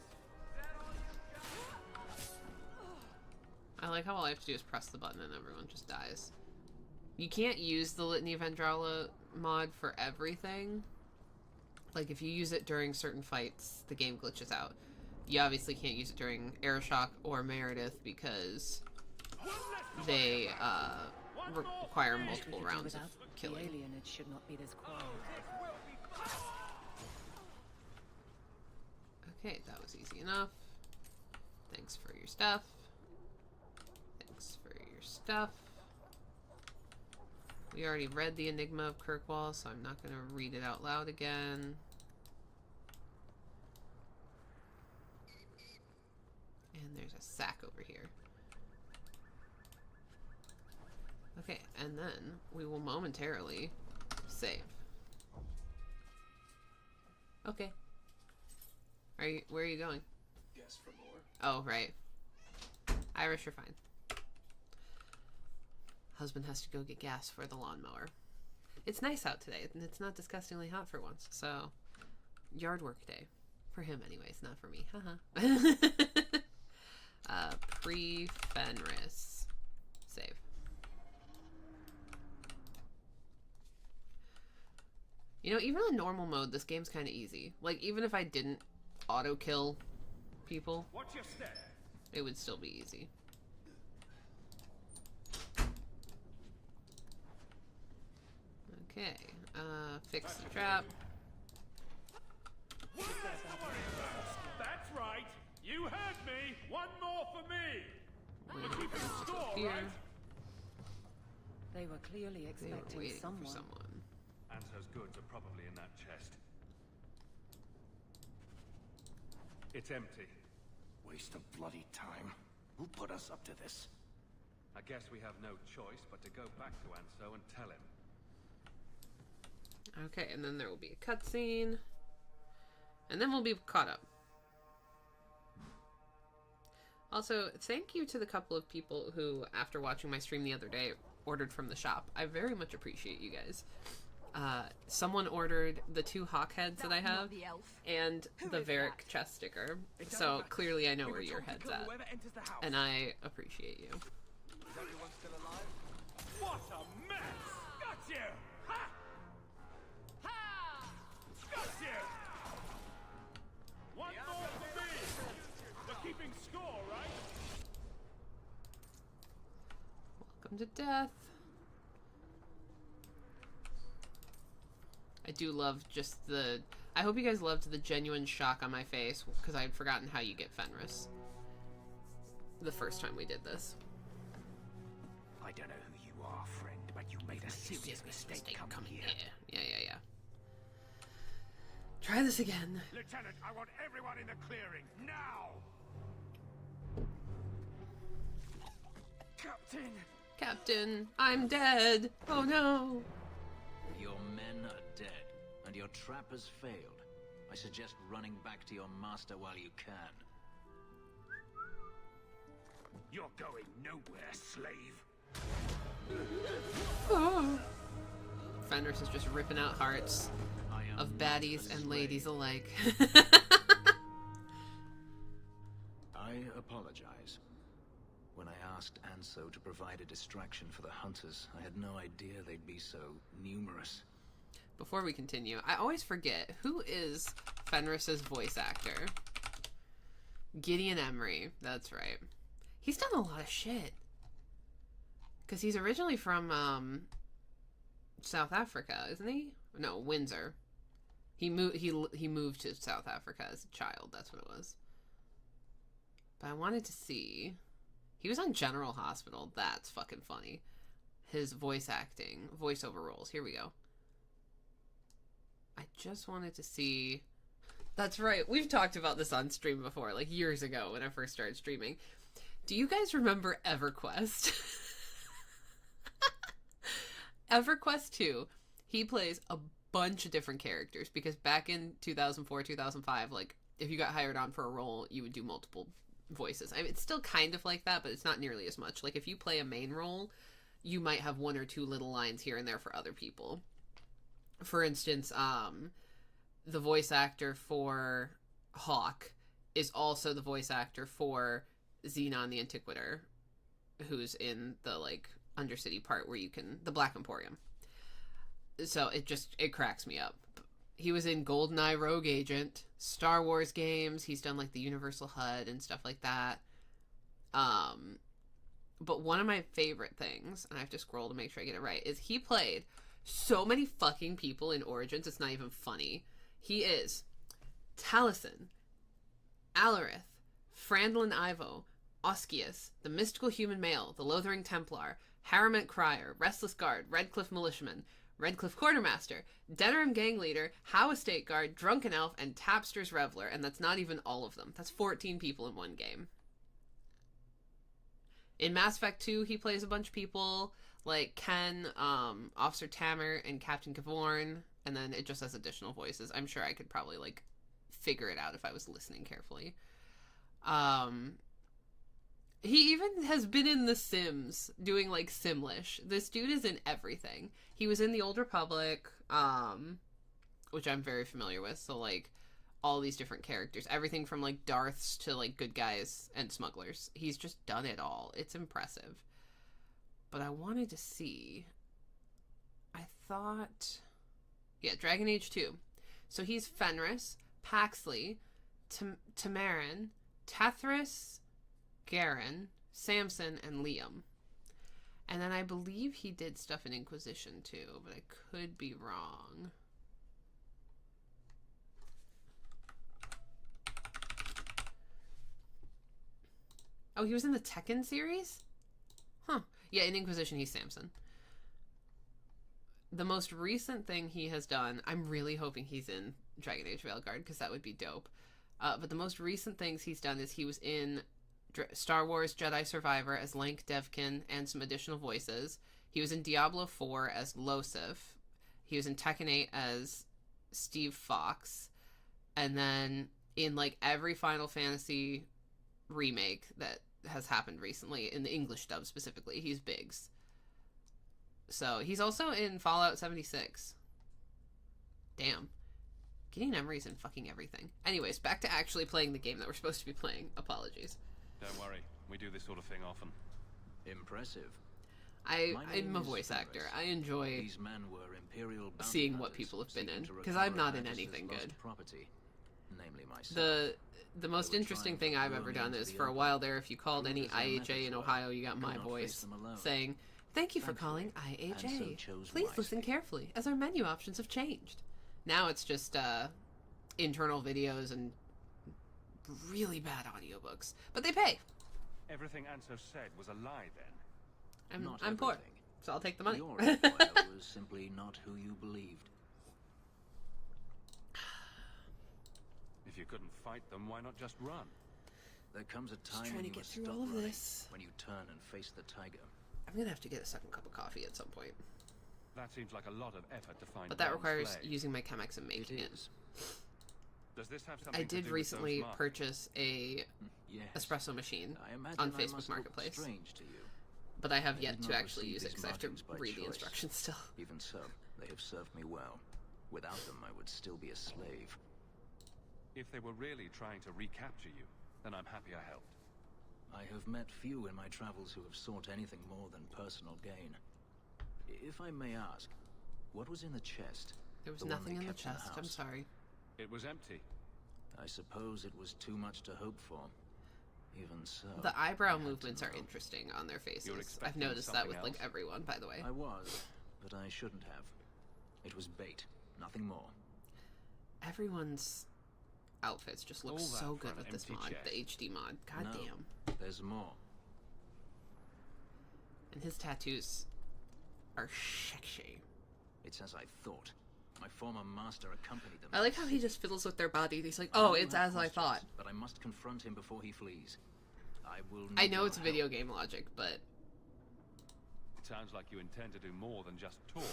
I like how all I have to do is press the button and everyone just dies. You can't use the Litany of Andrala mod for everything. Like, if you use it during certain fights, the game glitches out. You obviously can't use it during Aeroshock or Meredith because they require multiple rounds of killing. The alienage should not be this quiet. Okay, that was easy enough. Thanks for your stuff. Thanks for your stuff. We already read the Enigma of Kirkwall, so I'm not going to read it out loud again. And there's a sack over here. Okay, and then we will momentarily save. Okay. Where are you going? Guess for more. Oh, right. Irish, you're fine. Husband has to go get gas for the lawnmower. It's nice out today, and it's not disgustingly hot for once, so yard work day. For him anyways, not for me. Haha. Pre-Fenris. Save. You know, even on normal mode, this game's kind of easy. Like, even if I didn't auto-kill people, Watch your step. it would still be easy. Okay, Fix the trap. That's right. You heard me. One more for me. We're keeping score, Here. right? They were clearly They were expecting waiting someone. for someone. Anso's goods are probably in that chest. It's empty. Waste of bloody time. Who put us up to this? I guess we have no choice but to go back to Anso and tell him. Okay, and then there will be a cutscene. And then we'll be caught up. Also, thank you to the couple of people who, after watching my stream the other day, ordered from the shop. I very much appreciate you guys. Someone ordered the 2 hawk heads that I have and the Varric chest sticker. So clearly I know where your head's at. And I appreciate you. Is everyone still alive? What a mess! Got you! Ha! Ha! Got you! One more for me! We're keeping score, right? Welcome to death. I do love just the... I hope you guys loved the genuine shock on my face, because I had forgotten how you get Fenris. The first time we did this. I don't know who you are, friend, but you made a serious mistake coming here. Yeah. Try this again. Lieutenant, I want everyone in the clearing, now! Captain, I'm dead. Oh no. Your men are dead, and your trap has failed. I suggest running back to your master while you can. You're going nowhere, slave. Oh. Fenris is just ripping out hearts of baddies and ladies alike. I apologize. When I asked Anso to provide a distraction for the hunters, I had no idea they'd be so numerous. Before we continue, I always forget, who is Fenris's voice actor? Gideon Emery, that's right. He's done a lot of shit. Because he's originally from, South Africa, isn't he? No, Windsor. He moved to South Africa as a child, that's what it was. But I wanted to see... He was on General Hospital, that's fucking funny. His voice acting, voiceover roles, here we go. I just wanted to see... That's right, we've talked about this on stream before, like years ago when I first started streaming. Do you guys remember EverQuest? EverQuest 2, he plays a bunch of different characters, because back in 2004, 2005, like, if you got hired on for a role, you would do multiple voices. I mean, it's still kind of like that, but it's not nearly as much. Like, if you play a main role, you might have 1 or 2 little lines here and there for other people. For instance, the voice actor for Hawk is also the voice actor for Xenon the Antiquator, who's in the, like, Undercity part where you can... the Black Emporium. So it cracks me up. He was in GoldenEye Rogue Agent, Star Wars games, he's done, like, the Universal HUD and stuff like that. But one of my favorite things, and I have to scroll to make sure I get it right, is he played so many fucking people in Origins, it's not even funny. He is Taliesin, Alarith, Frandlin Ivo, Oscius, the Mystical Human Male, the Lothering Templar, Harriman Crier, Restless Guard, Redcliffe Militiaman, Redcliffe Quartermaster, Denerim Gang Leader, Howe Estate Guard, Drunken Elf, and Tapster's Reveler, and that's not even all of them. That's 14 people in one game. In Mass Effect 2, he plays a bunch of people, like Ken, Officer Tammer, and Captain Kavorn, and then it just has additional voices. I'm sure I could probably, like, figure it out if I was listening carefully. He even has been in The Sims, doing, like, Simlish. This dude is in everything. He was in The Old Republic, which I'm very familiar with, so, like, all these different characters. Everything from, like, Darths to, like, good guys and smugglers. He's just done it all. It's impressive. But I wanted to see... I thought... Yeah, Dragon Age 2. So he's Fenris, Paxley, Tamarin, Tethris, Garen, Samson, and Liam. And then I believe he did stuff in Inquisition too, but I could be wrong. Oh, he was in the Tekken series? Huh. Yeah, in Inquisition, he's Samson. The most recent thing he has done, I'm really hoping he's in Dragon Age Veilguard, because that would be dope. But the most recent things he's done is he was in Star Wars Jedi Survivor as Lank Devkin and some additional voices. He was in Diablo 4 as Losif. He was in Tekken 8 as Steve Fox. And then in like every Final Fantasy remake that has happened recently, in the English dub specifically, he's Biggs. So he's also in Fallout 76. Damn. Gideon Emery's in fucking everything. Anyways, back to actually playing the game that we're supposed to be playing. Apologies. Don't worry, we do this sort of thing often. Impressive. I'm a voice actor. I enjoy These men were Imperial seeing what people have been in, because I'm not in anything good. Property, namely myself. The most interesting thing I've ever done is, for a while there, if you called any IHA in Ohio, you got my voice saying, "Thank you for calling IHA. Please listen carefully, as our menu options have changed." Now it's just internal videos and really bad audiobooks, but they pay. Everything Anso said was a lie then. I'm poor, so I'll take the money. Your empire was simply not who you believed. If you couldn't fight them, why not just run? There comes a time trying when to you get must through stop all of running, this. when you turn and face the tiger. I'm gonna have to get a second cup of coffee at some point. That seems like a lot of effort to find. But that one requires slave. using my Chemex and making it. Does this have something I to did do recently with those marks? purchase a Yes. espresso machine I imagine on I Facebook must look Marketplace. strange to you. But I have I yet did to not actually receive use it these because I have to markings by read the choice. instructions still. Even so, they have served me well. Without them, I would still be a slave. If they were really trying to recapture you, then I'm happy I helped. I have met few in my travels who have sought anything more than personal gain. If I may ask, what was in the chest? There was The one nothing they in the kept chest. I'm house? sorry. It was empty. I suppose it was too much to hope for. Even so. The eyebrow movements are interesting on their faces. I've expecting noticed that something with like else? everyone, by the way. I was, but I shouldn't have. It was bait, nothing more. Everyone's outfits just look All that so for good an with this empty mod, the chest. HD mod. God No, damn. There's more. And his tattoos are sexy. It's as I thought. My former master accompanied them. I like how he just fiddles with their body. He's like, oh, it's as I thought. But I must confront him before he flees. I will. I need know your it's help. video game logic, but It sounds like you intend to do more than just talk.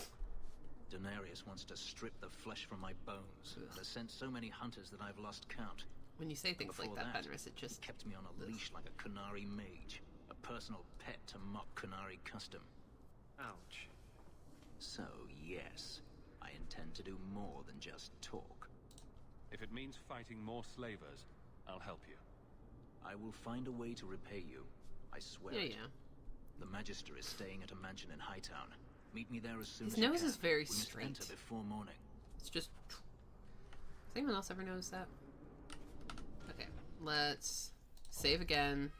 Denarius wants to strip the flesh from my bones. And has sent so many hunters that I've lost count. when you say things like Before that, Fenris, it just... He kept me on a leash like a Qunari mage. A personal pet to mock Qunari custom. Ouch. So, yes, I intend to do more than just talk. If it means fighting more slavers, I'll help you. I will find a way to repay you. I swear Yeah, it. yeah. The Magister is staying at a mansion in Hightown. Meet me there as soon His as you nose can. is very We must straight. enter before morning. It's just... Does anyone else ever notice that? Okay, let's save again.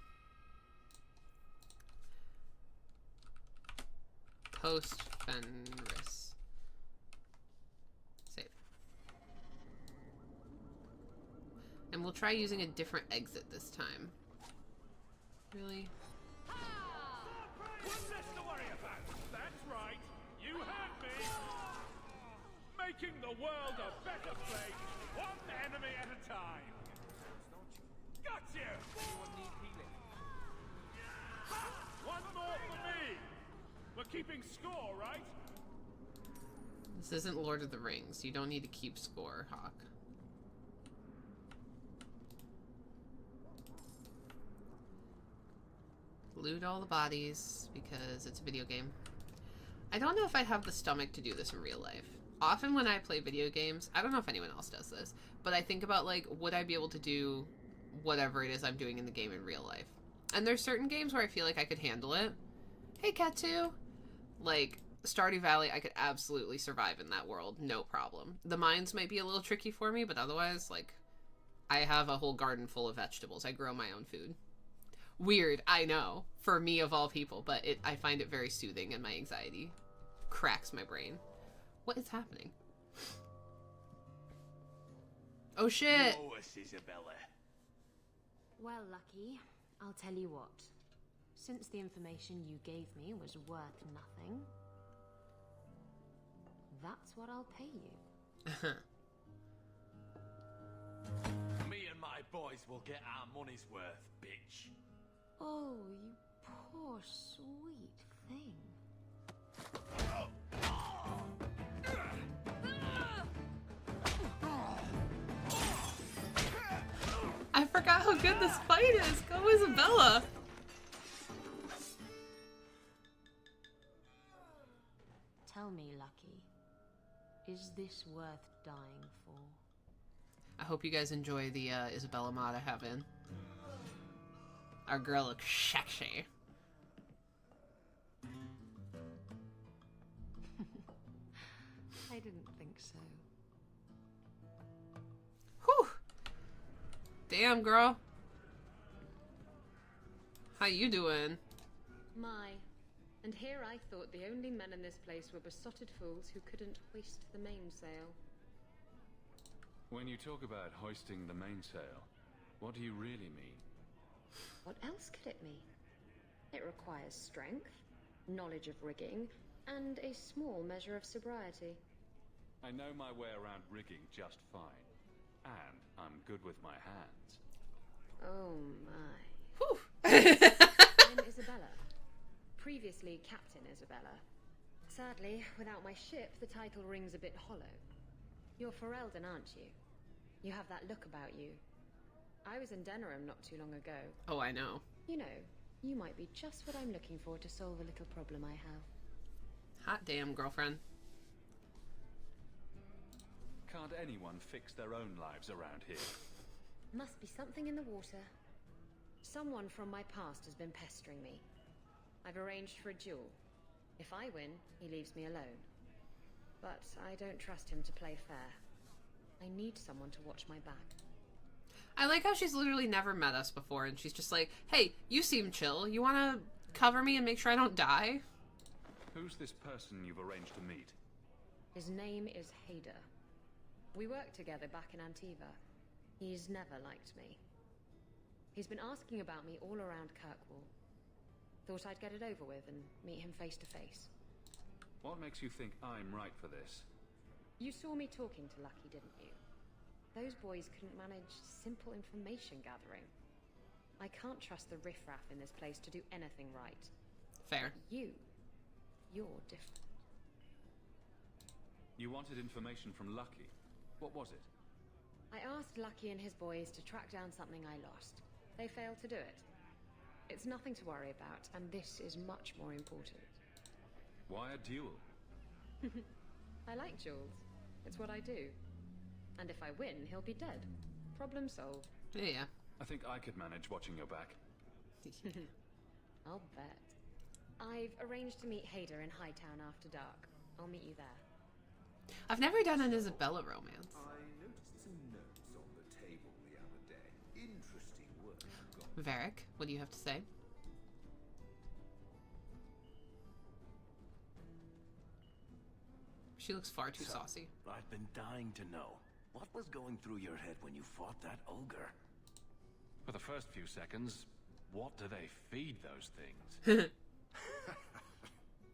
Post Fenris. Save. And we'll try using a different exit this time. Really? What's this to worry about? That's right. You heard me. Making the world a better place, one enemy at a time. Got you. Anyone need healing? Ha! One more for me. We're keeping score, right? This isn't Lord of the Rings. You don't need to keep score, Hawk. Loot all the bodies because it's a video game. I don't know if I'd have the stomach to do this in real life. Often when I play video games, I don't know if anyone else does this, but I think about, like, would I be able to do whatever it is I'm doing in the game in real life? And there's certain games where I feel like I could handle it. Hey, Cat2! Like, Stardew Valley, I could absolutely survive in that world, no problem. The mines might be a little tricky for me, but otherwise, like, I have a whole garden full of vegetables. I grow my own food. Weird, I know, for me of all people, but I find it very soothing, and my anxiety cracks my brain. What is happening? Oh shit! Yours, Isabella. Well, Lucky, I'll tell you what. Since the information you gave me was worth nothing, that's what I'll pay you. Me and my boys will get our money's worth, bitch. Oh, you poor sweet thing. I forgot how good this fight is. Go, Isabella. Tell me, Lucky, is this worth dying for? I hope you guys enjoy the Isabella mod I have in. Our girl looks sexy. I didn't think so. Whew. Damn, girl. How you doing? My. And here I thought the only men in this place were besotted fools who couldn't hoist the mainsail. When you talk about hoisting the mainsail, what do you really mean? What else could it mean? It requires strength, knowledge of rigging, and a small measure of sobriety. I know my way around rigging just fine. And I'm good with my hands. Oh my. Whew. I'm Isabella. Previously Captain Isabella. Sadly, without my ship, the title rings a bit hollow. You're Ferelden, aren't you? You have that look about you. I was in Denerim not too long ago. Oh, I know. You know, you might be just what I'm looking for to solve a little problem I have. Hot damn, girlfriend. Can't anyone fix their own lives around here? Must be something in the water. Someone from my past has been pestering me. I've arranged for a duel. If I win, he leaves me alone. But I don't trust him to play fair. I need someone to watch my back. I like how she's literally never met us before, and she's just like, hey, you seem chill. You want to cover me and make sure I don't die? Who's this person you've arranged to meet? His name is Hader. We worked together back in Antiva. He's never liked me. He's been asking about me all around Kirkwall. Thought I'd get it over with and meet him face to face. What makes you think I'm right for this? You saw me talking to Lucky, didn't you? Those boys couldn't manage simple information gathering. I can't trust the riffraff in this place to do anything right. Fair. You're different. You wanted information from Lucky. What was it? I asked Lucky and his boys to track down something I lost. They failed to do it. It's nothing to worry about, and this is much more important. Why a duel? I like duels. It's what I do. And if I win, he'll be dead. Problem solved. Yeah. I think I could manage watching your back. I'll bet. I've arranged to meet Hader in Hightown after dark. I'll meet you there. I've never done an Isabella romance. I noticed some notes on the table the other day. Interesting work you got. Varric, what do you have to say? She looks far too saucy. I've been dying to know. What was going through your head when you fought that ogre? For the first few seconds, what do they feed those things?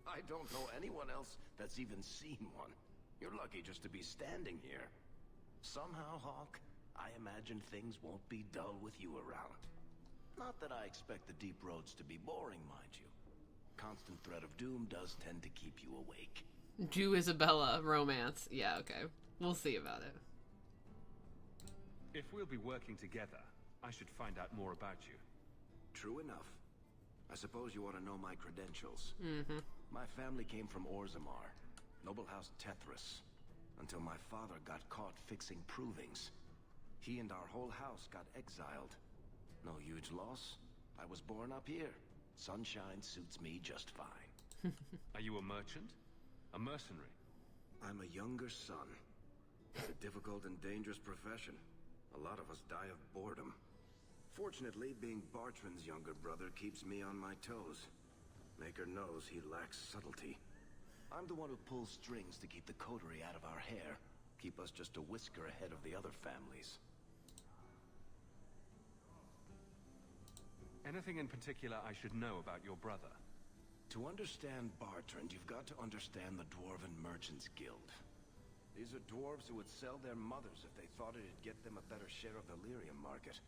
I don't know anyone else that's even seen one. You're lucky just to be standing here. Somehow, Hawk, I imagine things won't be dull with you around. Not that I expect the deep roads to be boring, mind you. Constant threat of doom does tend to keep you awake. Do Isabella romance. Yeah, okay. We'll see about it. If we'll be working together, I should find out more about you. True enough. I suppose you want to know my credentials. Mm-hmm. My family came from Orzammar, noble house Tethras, until my father got caught fixing provings. He and our whole house got exiled. No huge loss. I was born up here. Sunshine suits me just fine. Are you a merchant? A mercenary? I'm a younger son. It's a difficult and dangerous profession. A lot of us die of boredom. Fortunately, being Bartrand's younger brother keeps me on my toes. Maker knows he lacks subtlety. I'm the one who pulls strings to keep the coterie out of our hair. Keep us just a whisker ahead of the other families. Anything in particular I should know about your brother? To understand Bartrand, you've got to understand the Dwarven Merchants Guild. These are dwarves who would sell their mothers if they thought it'd get them a better share of the lyrium market.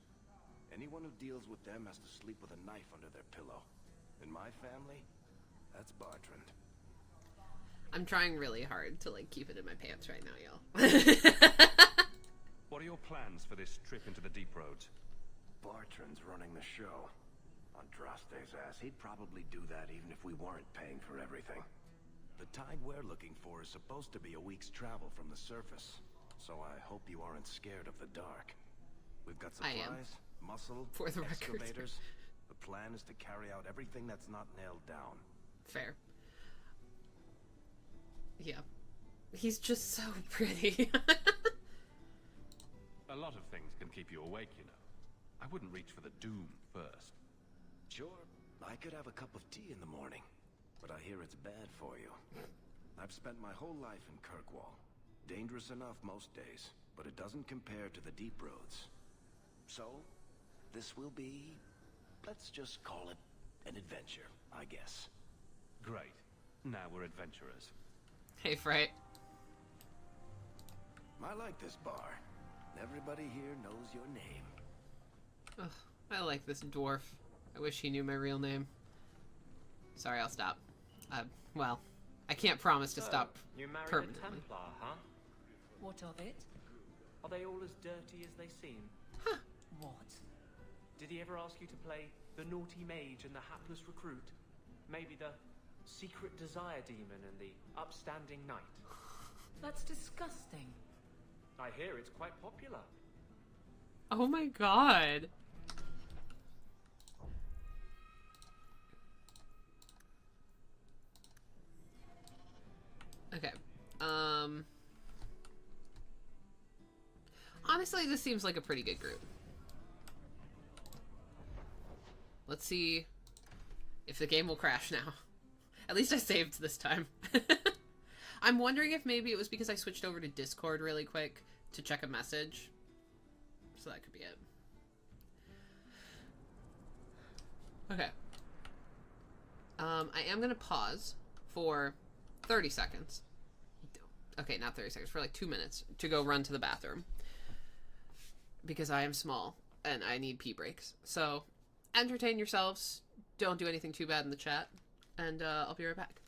Anyone who deals with them has to sleep with a knife under their pillow. In my family, that's Bartrand. I'm trying really hard to, like, keep it in my pants right now, y'all. What are your plans for this trip into the Deep Roads? Bartrand's running the show. Andraste's ass, he'd probably do that even if we weren't paying for everything. The tide we're looking for is supposed to be a week's travel from the surface, so I hope you aren't scared of the dark. We've got supplies, muscle, for the excavators. The plan is to carry out everything that's not nailed down. Fair. Yeah. He's just so pretty. A lot of things can keep you awake, you know. I wouldn't reach for the doom first. Sure, I could have a cup of tea in the morning, but I hear it's bad for you. I've spent my whole life in Kirkwall. Dangerous enough most days, but it doesn't compare to the Deep Roads. So, this will be, let's just call it an adventure, I guess. Great. Now we're adventurers. Hey, Fright. I like this bar. Everybody here knows your name. Ugh, I like this dwarf. I wish he knew my real name. Sorry, I'll stop. Well, I can't promise to stop You married permanently. a Templar, huh? What of it? Are they all as dirty as they seem? Huh. What? Did he ever ask you to play the naughty mage and the hapless recruit? Maybe the secret desire demon and the upstanding knight? That's disgusting. I hear it's quite popular. Oh my god. Okay. Honestly, this seems like a pretty good group. Let's see if the game will crash now. At least I saved this time. I'm wondering if maybe it was because I switched over to Discord really quick to check a message. So that could be it. Okay. I am gonna pause for 30 seconds. Okay, not 30 seconds, for like 2 minutes to go run to the bathroom. Because I am small and I need pee breaks. So, entertain yourselves. Don't do anything too bad in the chat. And I'll be right back.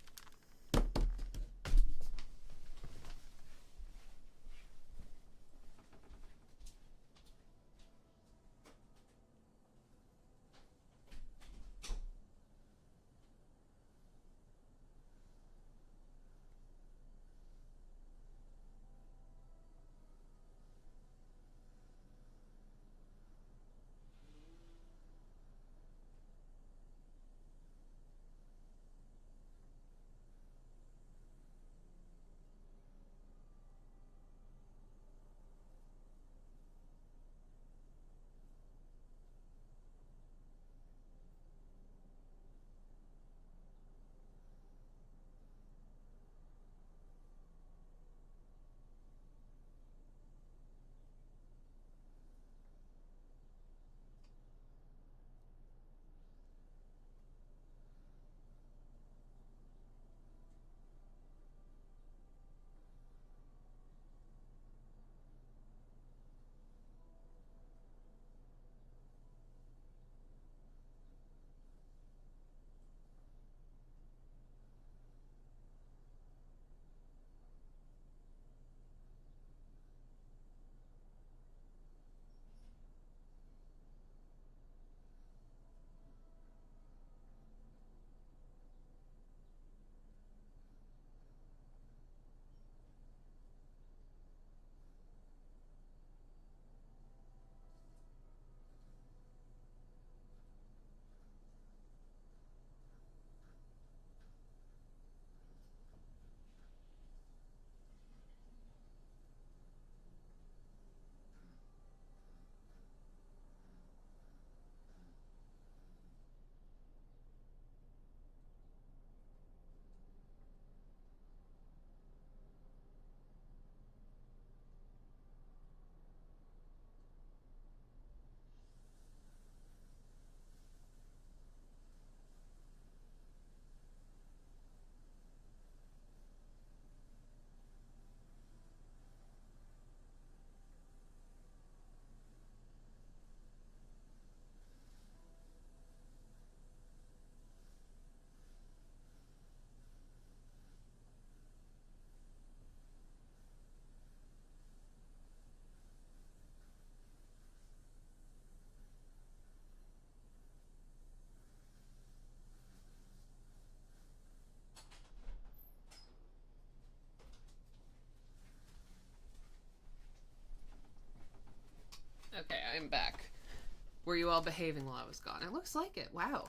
you all behaving while I was gone? It looks like it. Wow.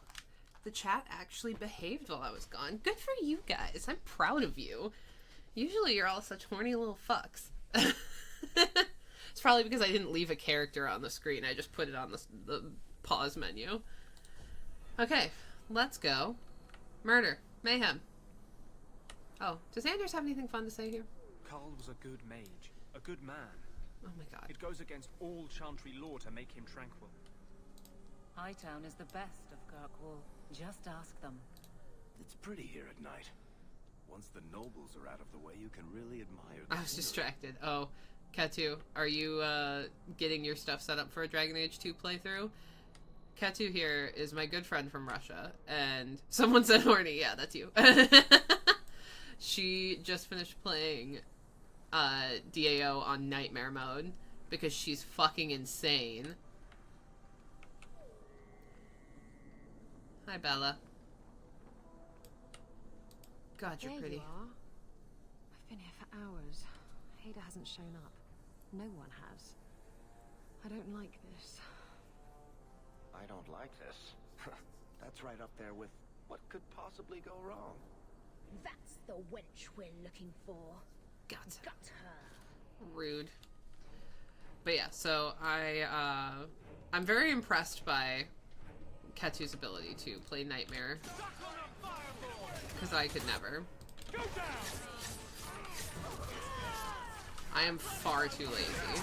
The chat actually behaved while I was gone. Good for you guys. I'm proud of you. Usually you're all such horny little fucks. It's probably because I didn't leave a character on the screen. I just put it on the pause menu. Okay, let's go. Murder. Mayhem. Oh, does Anders have anything fun to say here? Carl was a good mage, a good man. Oh my god. It goes against all Chantry law to make him tranquil. Hightown is the best of Kirkwall. Just ask them. It's pretty here at night. Once the nobles are out of the way, you can really admire the I was distracted. Oh, Katu, are you getting your stuff set up for a Dragon Age 2 playthrough? Katu here is my good friend from Russia, and someone said horny. Yeah, that's you. She just finished playing DAO on Nightmare mode because she's fucking insane. Hi, Bella. God, you're there pretty. You are. I've been here for hours. Ada hasn't shown up. No one has. I don't like this. I don't like this. That's right up there with what could possibly go wrong. That's the wench we're looking for. Got her. Rude. But yeah, so I'm very impressed by Katu's ability to play Nightmare. Because I could never. I am far too lazy.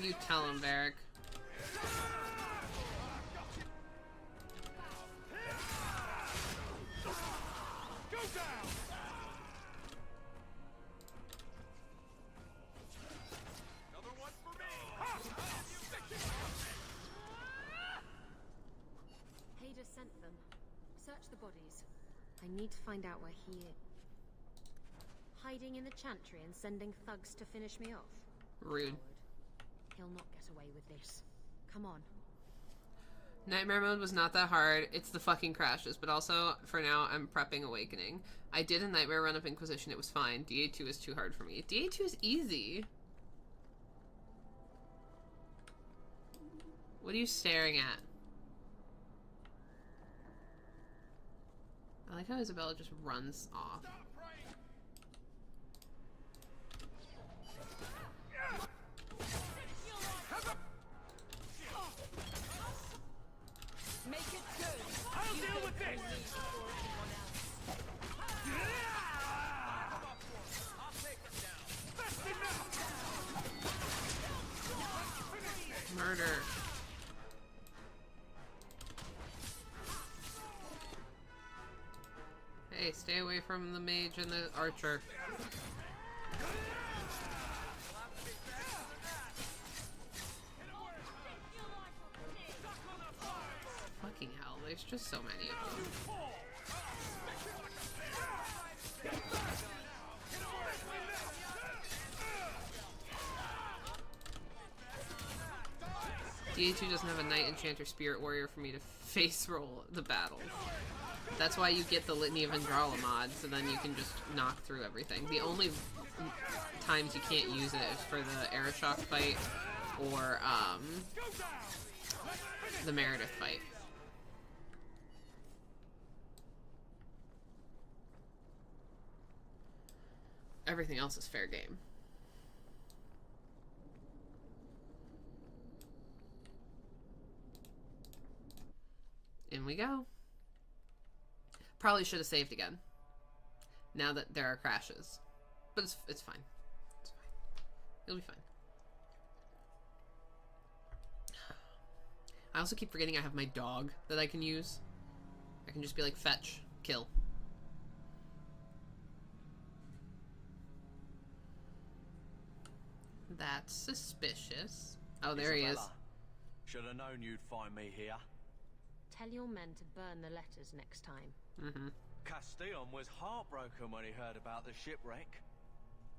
You tell him, Varric. Go down. Another one for me. Ada sent them. Search the bodies. I need to find out where he is. Hiding in the Chantry and sending thugs to finish me off. Rude. He'll not get away with this. Come on. Nightmare mode was not that hard. It's the fucking crashes. But also, for now, I'm prepping Awakening. I did a Nightmare run of Inquisition. It was fine. DA2 is too hard for me. DA2 is easy. What are you staring at? I like how Isabella just runs off. Make it good. I'll deal with this. Murder. Hey, stay away from the mage and the archer. Fucking hell, there's just so many of them. DA2 doesn't have a Knight Enchanter Spirit Warrior for me to face roll the battle. That's why you get the Litany of Andrala mod, so then you can just knock through everything. The only times you can't use it is for the Arashock fight or the Meredith fight. Everything else is fair game. In we go. Probably should have saved again. Now that there are crashes. But it's fine. It's fine. It'll be fine. I also keep forgetting I have my dog that I can use. I can just be like, fetch, kill. That's suspicious. Oh, there he is. Should have known you'd find me here. Tell your men to burn the letters next time. Mm-hmm. Castillon was heartbroken when he heard about the shipwreck.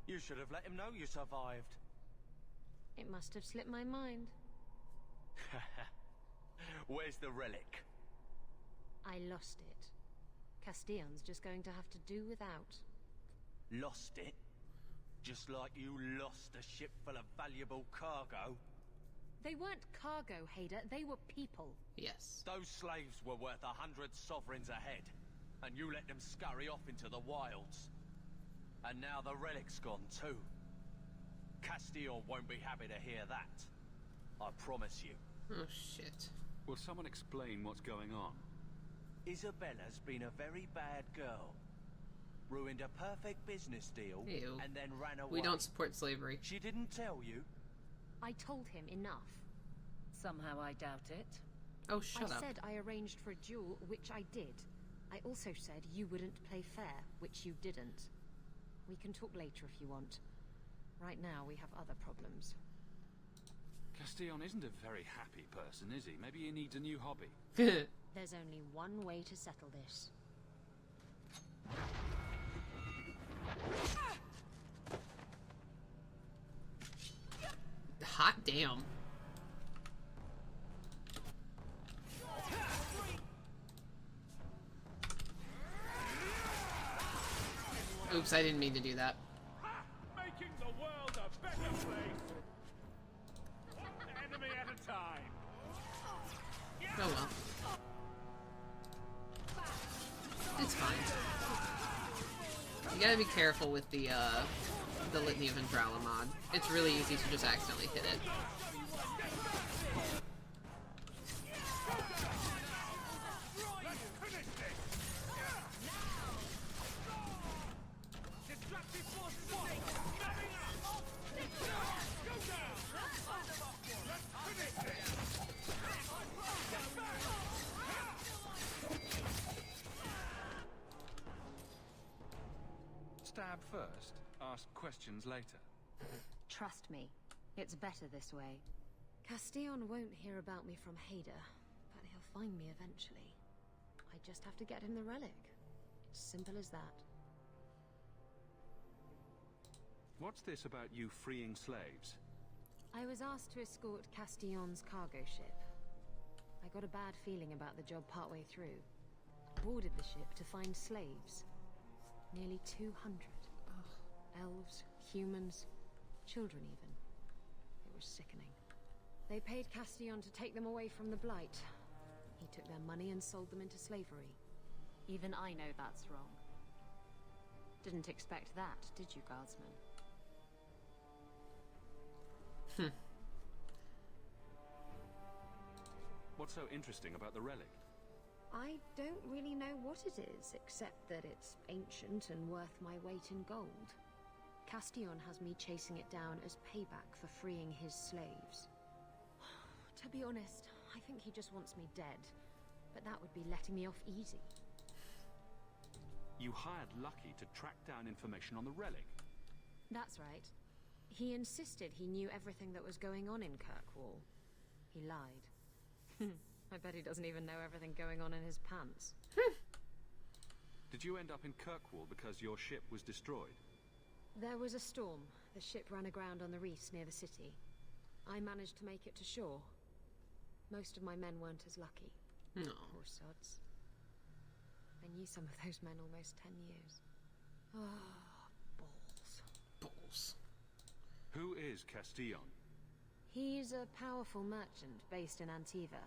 You should have let him know you survived. It must have slipped my mind. Where's the relic? I lost it. Castillon's just going to have to do without. Lost it? Just like you lost a ship full of valuable cargo? They weren't cargo, Hader. They were people. Yes. Those slaves were worth 100 sovereigns a head, and you let them scurry off into the wilds. And now the relic's gone too. Castillon won't be happy to hear that. I promise you. Oh, shit. Will someone explain what's going on? Isabella's been a very bad girl. Ruined a perfect business deal, Ew. and then ran away. We don't support slavery. She didn't tell you? I told him enough. Somehow I doubt it. Oh, shut up. I said I arranged for a duel, which I did. I also said you wouldn't play fair, which you didn't. We can talk later if you want. Right now, we have other problems. Castillon isn't a very happy person, is he? Maybe he needs a new hobby. There's only one way to settle this. Hot damn. Oops, I didn't mean to do that. Making the world a better place. One enemy at a time. Oh well. It's fine. You gotta be careful with the Litany of Vendrala mod. It's really easy to just accidentally hit it. Stab first, ask questions later. Trust me, it's better this way. Castillon won't hear about me from Hader, but he'll find me eventually. I just have to get him the relic. It's simple as that. What's this about you freeing slaves? I was asked to escort Castillon's cargo ship. I got a bad feeling about the job partway through. Boarded the ship to find slaves. Nearly 200. Elves, humans, children even. It was sickening. They paid Castillon to take them away from the Blight. He took their money and sold them into slavery. Even I know that's wrong. Didn't expect that, did you, Guardsman? What's so interesting about the relic? I don't really know what it is, except that it's ancient and worth my weight in gold. Castillon has me chasing it down as payback for freeing his slaves. To be honest, I think he just wants me dead. But that would be letting me off easy. You hired Lucky to track down information on the relic? That's right. He insisted he knew everything that was going on in Kirkwall. He lied. I bet he doesn't even know everything going on in his pants. Did you end up in Kirkwall because your ship was destroyed? There was a storm. The ship ran aground on the reefs near the city. I managed to make it to shore. Most of my men weren't as lucky. No. Poor sods. I knew some of those men almost 10 years. Oh, balls. Balls. Who is Castillon? He's a powerful merchant based in Antiva.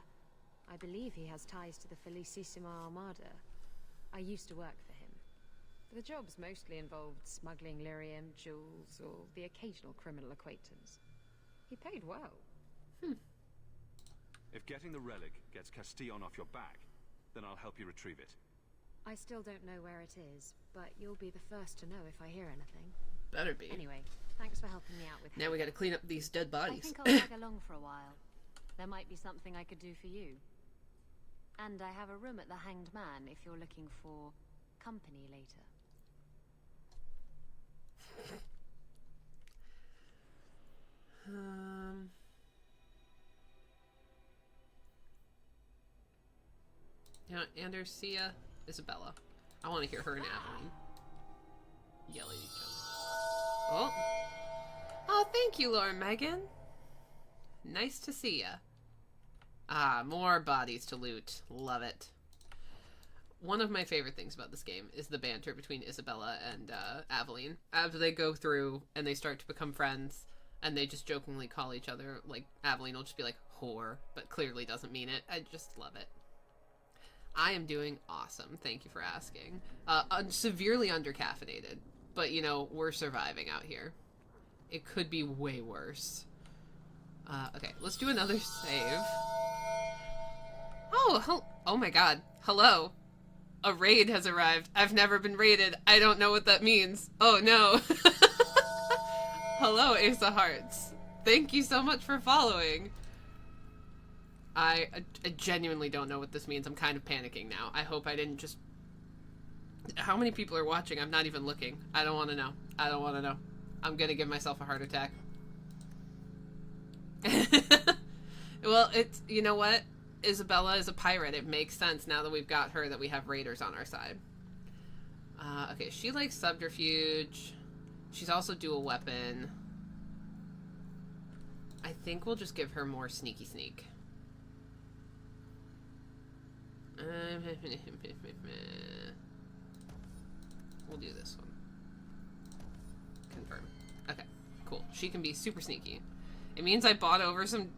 I believe he has ties to the Felicissima Armada. I used to work for him. The jobs mostly involved smuggling lyrium, jewels, or the occasional criminal acquaintance. He paid well. If getting the relic gets Castillon off your back, then I'll help you retrieve it. I still don't know where it is, but you'll be the first to know if I hear anything. Better be. Anyway, thanks for helping me out with Now we gotta clean up these dead bodies. I think I'll tag along for a while. There might be something I could do for you. And I have a room at the Hanged Man if you're looking for company later. Yeah, Andercia, Isabella. I want to hear her and Aveline yell at each other. Oh. Oh, thank you, Lord Megan. Nice to see ya. Ah, more bodies to loot. Love it. one of my favorite things about this game is the banter between Isabella and Aveline. As they go through and they start to become friends, and they just jokingly call each other, like, Aveline will just be like, whore, but clearly doesn't mean it. I just love it. I am doing awesome. Thank you for asking. Severely undercaffeinated, but, you know, we're surviving out here. It could be way worse. Okay, let's do another save. Oh my god. Hello. A raid has arrived. I've never been raided. I don't know what that means. Oh no. Hello, Ace of Hearts. Thank you so much for following. I genuinely don't know what this means. I'm kind of panicking now. I hope I didn't just... How many people are watching? I'm not even looking. I don't want to know. I don't want to know. I'm gonna give myself a heart attack. Well, it's... You know what? Isabella is a pirate. It makes sense now that we've got her that we have raiders on our side. Okay, she likes subterfuge. She's also dual weapon. I think we'll just give her more sneaky sneak. We'll do this one. Confirm. Okay, cool. She can be super sneaky. It means I brought over some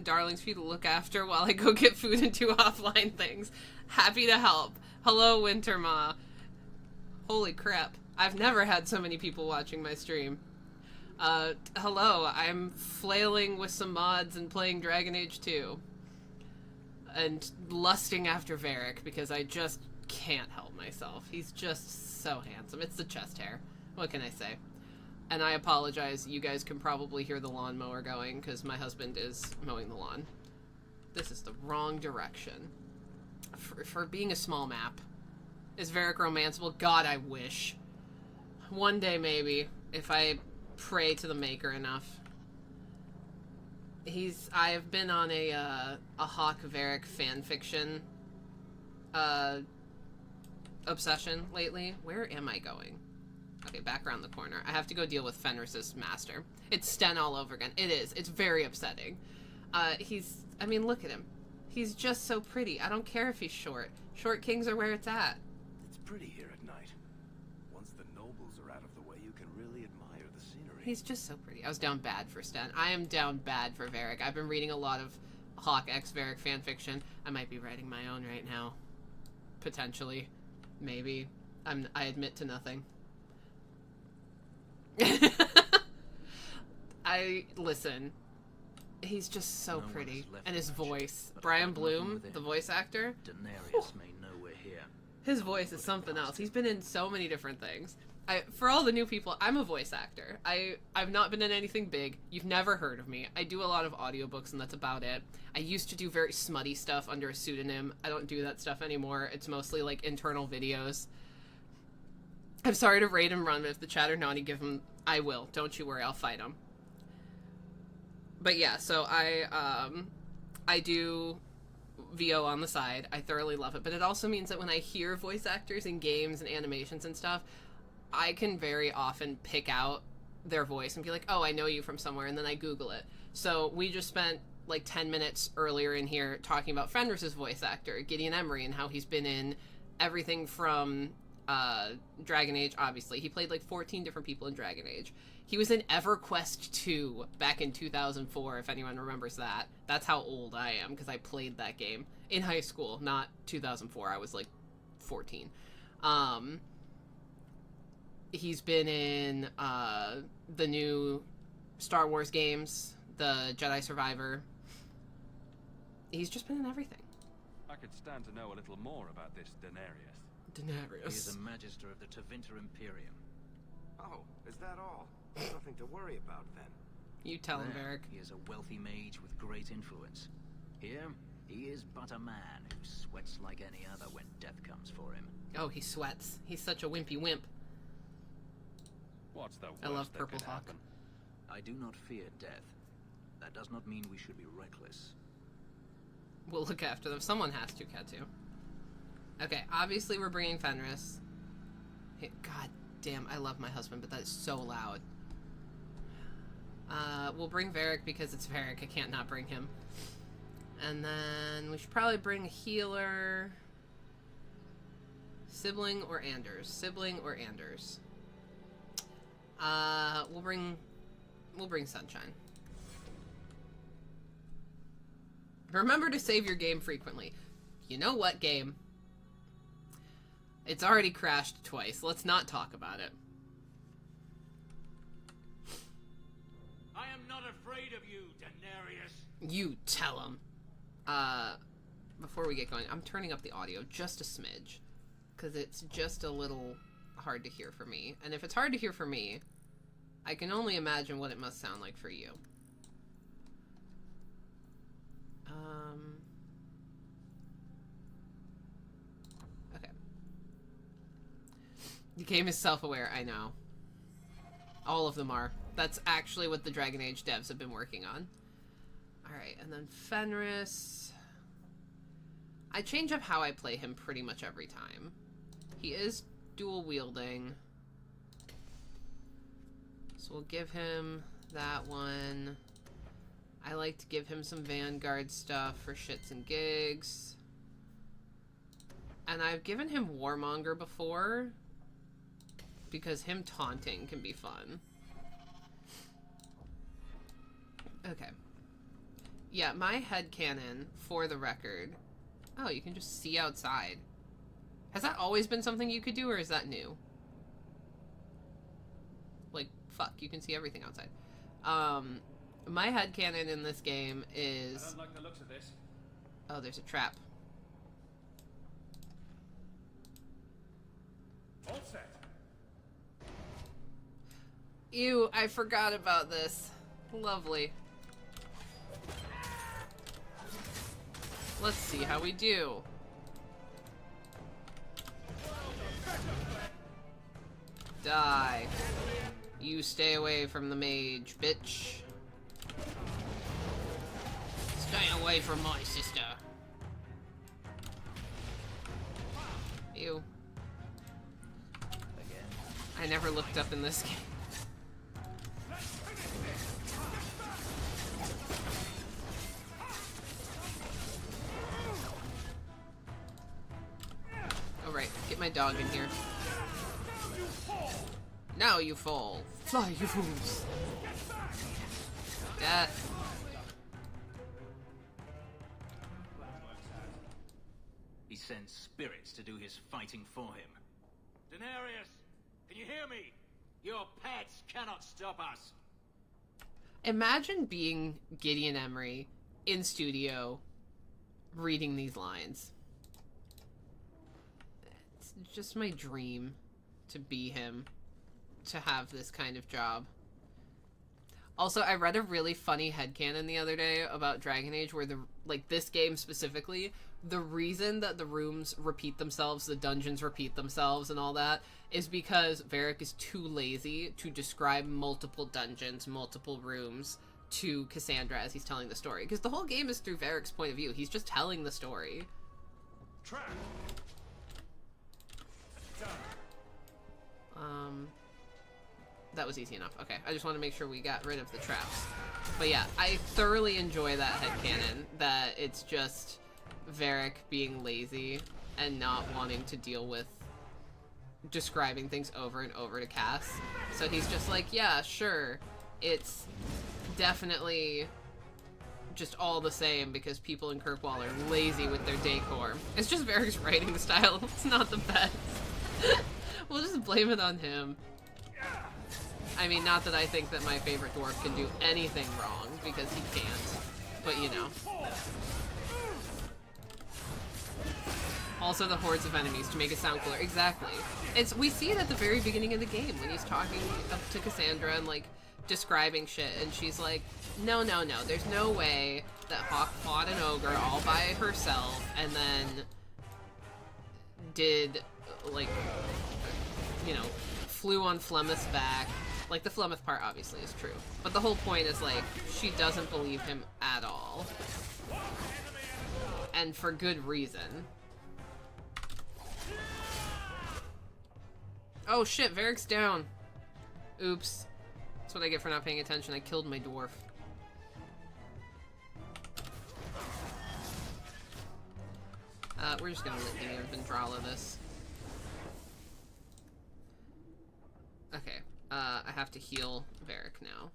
darlings for you to look after while I go get food and do offline things. Happy to help. Hello, Winterma. Holy crap. I've never had so many people watching my stream. Hello, I'm flailing with some mods and playing Dragon Age 2. And lusting after Varric because I just can't help myself. He's just so handsome. It's the chest hair. What can I say? And I apologize, you guys can probably hear the lawnmower going because my husband is mowing the lawn. This is the wrong direction. For being a small map. Is Varric romanceable? God, I wish. One day, maybe, if I pray to the Maker enough. I have been on a Hawk Varric fanfiction obsession lately. Where am I going? Okay, back around the corner. I have to go deal with Fenris's master. It's Sten all over again. It is. It's very upsetting. I mean, look at him. He's just so pretty. I don't care if he's short. Short kings are where it's at. It's pretty here at night. Once the nobles are out of the way, you can really admire the scenery. He's just so pretty. I was down bad for Sten. I am down bad for Varric. I've been reading a lot of Hawk x Varric fanfiction. I might be writing my own right now. Potentially. Maybe. I admit to nothing. Listen. He's just so pretty. And his voice. Brian Bloom, the voice actor. Daenerys may know we're here. His voice is something else. He's been in so many different things. For all the new people, I'm a voice actor. I've not been in anything big. You've never heard of me. I do a lot of audiobooks and that's about it. I used to do very smutty stuff under a pseudonym. I don't do that stuff anymore. It's mostly like internal videos. I'm sorry to raid and run, but if the chat are naughty, give them... I will. Don't you worry. I'll fight them. But yeah, so I do VO on the side. I thoroughly love it. But it also means that when I hear voice actors in games and animations and stuff, I can very often pick out their voice and be like, oh, I know you from somewhere, and then I Google it. So we just spent like 10 minutes earlier in here talking about Fenris's voice actor, Gideon Emery, and how he's been in everything from Dragon Age, obviously. He played like 14 different people in Dragon Age. He was in EverQuest 2 back in 2004, if anyone remembers that. That's how old I am, because I played that game in high school, not 2004. I was like 14. He's been in the new Star Wars games, the Jedi Survivor. He's just been in everything. I could stand to know a little more about this Daenerys. He is a Magister of the Tevinter Imperium. Oh, is that all? Nothing to worry about then. You tell him, Varric. He is a wealthy mage with great influence. Here, he is but a man who sweats like any other when death comes for him. Oh, he sweats. He's such a wimpy wimp. What's the worst I love that Purple could Hawk. happen? I do not fear death. That does not mean we should be reckless. We'll look after them. Someone has to, Katu. Okay, obviously we're bringing Fenris. Hey, God damn, I love my husband, but that is so loud. We'll bring Varric because it's Varric. I can't not bring him. And then we should probably bring a healer. Sibling or Anders? Sibling or Anders? We'll bring Sunshine. Remember to save your game frequently. You know what, game? It's already crashed twice. Let's not talk about it. I am not afraid of you, Daenerys. You tell him. Before we get going, I'm turning up the audio just a smidge. Because it's just a little hard to hear for me. And if it's hard to hear for me, I can only imagine what it must sound like for you. Okay. The game is self-aware, I know. All of them are. That's actually what the Dragon Age devs have been working on. Alright, and then Fenris. I change up how I play him pretty much every time. He is dual wielding. So we'll give him that one. I like to give him some Vanguard stuff for shits and gigs. And I've given him Warmonger before, because him taunting can be fun. Okay. Yeah, my headcanon, for the record... Oh, you can just see outside. Has that always been something you could do, or is that new? Like, fuck, you can see everything outside. My headcanon in this game is... I don't like the looks of this. Oh, there's a trap. All set. Ew, I forgot about this. Lovely. Let's see how we do. Die. You stay away from the mage, bitch. Stay away from my sister. Ew. I never looked up in this game. Alright, get my dog in here. Now you fall. Fly, you fools. Death. He sends spirits to do his fighting for him. Daenerys, can you hear me? Your pets cannot stop us. Imagine being Gideon Emery in studio reading these lines. It's just my dream to be him, to have this kind of job. Also, I read a really funny headcanon the other day about Dragon Age where this game specifically, the reason that the rooms repeat themselves, the dungeons repeat themselves and all that, is because Varric is too lazy to describe multiple dungeons, multiple rooms to Cassandra as he's telling the story. Because the whole game is through Varric's point of view. He's just telling the story. Trap. That was easy enough. Okay, I just want to make sure we got rid of the traps. But yeah, I thoroughly enjoy that headcanon, that it's just Varric being lazy and not wanting to deal with describing things over and over to Cass. So he's just like, yeah, sure, it's definitely just all the same because people in Kirkwall are lazy with their decor. It's just Varric's writing style. It's not the best. We'll just blame it on him. I mean, not that I think that my favorite dwarf can do anything wrong, because he can't. But, you know. Also the hordes of enemies to make it sound cooler. Exactly. We see it at the very beginning of the game when he's talking to Cassandra and, like, describing shit, and she's like, no, there's no way that Hawke fought an ogre all by herself and then did, like, you know, flew on Flemeth's back. Like, the Flemeth part obviously is true. But the whole point is, like, she doesn't believe him at all. And for good reason. Oh shit, Varric's down. Oops. That's what I get for not paying attention. I killed my dwarf. We're just gonna let Vendrala this. Okay. I have to heal Varric now.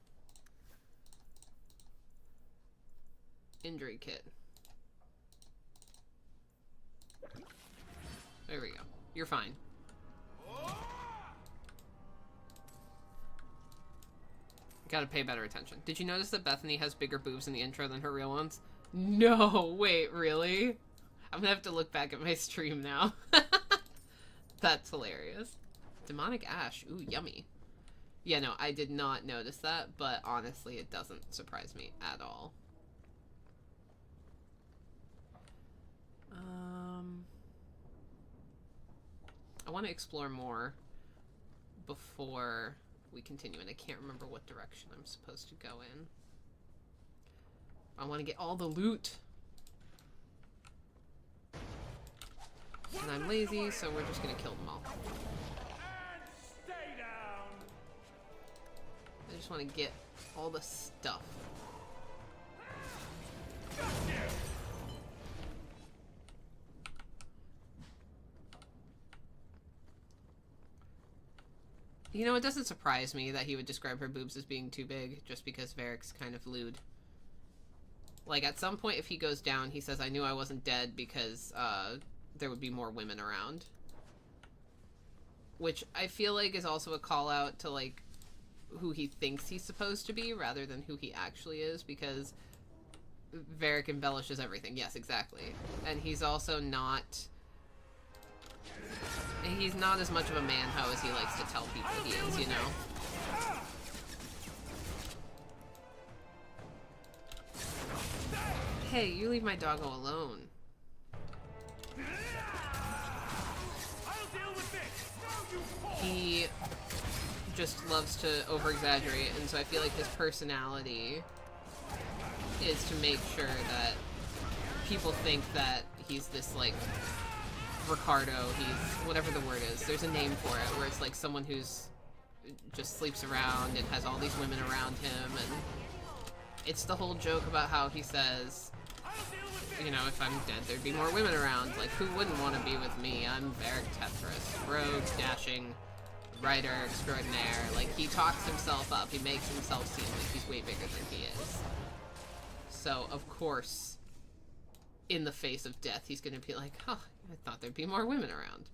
Injury kit. There we go. You're fine. Gotta pay better attention. Did you notice that Bethany has bigger boobs in the intro than her real ones? No! Wait, really? I'm gonna have to look back at my stream now. That's hilarious. Demonic Ash. Ooh, yummy. Yeah, no, I did not notice that, but honestly, it doesn't surprise me at all. I want to explore more before we continue, and I can't remember what direction I'm supposed to go in. I want to get all the loot. And I'm lazy, so we're just gonna kill them all. I just want to get all the stuff. You know, it doesn't surprise me that he would describe her boobs as being too big, just because Varric's kind of lewd. Like, at some point, if he goes down, he says, I knew I wasn't dead because, there would be more women around. Which I feel like is also a call-out to, like, who he thinks he's supposed to be, rather than who he actually is, because Varric embellishes everything. Yes, exactly. And he's also not... He's not as much of a man-ho as he likes to tell people he is, you know? Hey, you leave my doggo alone. He just loves to over-exaggerate, and so I feel like his personality is to make sure that people think that he's this, like, Ricardo, he's whatever the word is. There's a name for it, where it's like someone who's just sleeps around and has all these women around him, and it's the whole joke about how he says, you know, if I'm dead, there'd be more women around. Like, who wouldn't want to be with me? I'm Varric Tethras, rogue, dashing, writer extraordinaire. Like, he talks himself up. He makes himself seem like he's way bigger than he is. So, of course, in the face of death, he's gonna be like, huh, I thought there'd be more women around.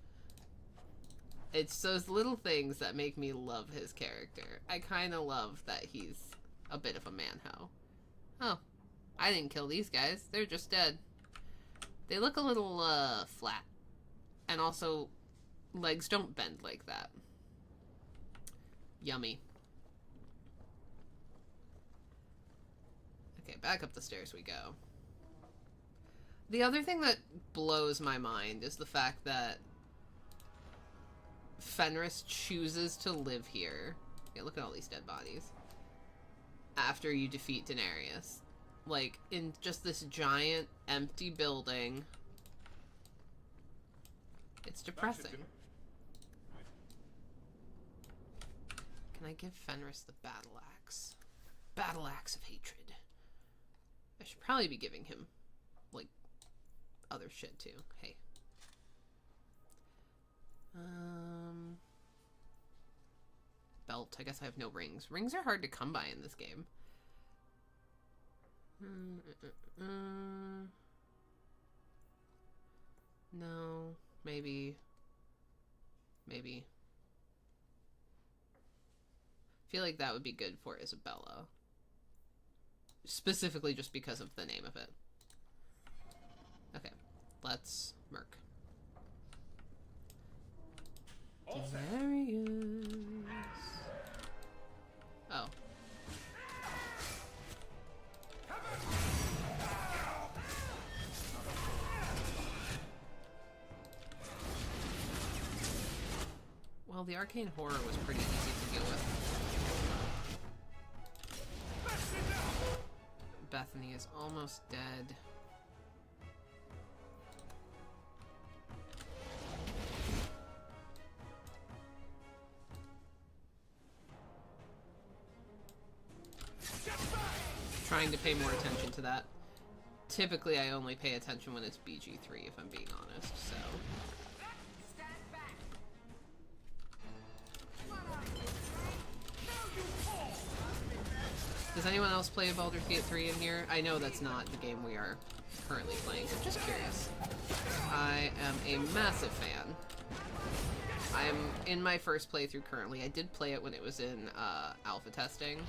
It's those little things that make me love his character. I kind of love that he's a bit of a man-ho. Oh, I didn't kill these guys. They're just dead. They look a little, flat. And also, legs don't bend like that. Yummy. Okay, back up the stairs we go. The other thing that blows my mind is the fact that Fenris chooses to live here. Yeah, look at all these dead bodies. After you defeat Daenerys. Like, in just this giant, empty building. It's depressing. Can I give Fenris the battle axe? Battle axe of hatred. I should probably be giving him, like, other shit too. Hey. Belt. I guess I have no rings. Rings are hard to come by in this game. No. Maybe. Maybe. I feel like that would be good for Isabella. Specifically just because of the name of it. Okay. Let's merc. Daenerys. Oh. Well, the arcane horror was pretty easy to deal with. Bethany is almost dead. Trying to pay more attention to that. Typically, I only pay attention when it's BG3, if I'm being honest, so... Does anyone else play Baldur's Gate 3 in here? I know that's not the game we are currently playing, so just curious. I am a massive fan. I'm in my first playthrough currently. I did play it when it was in alpha testing.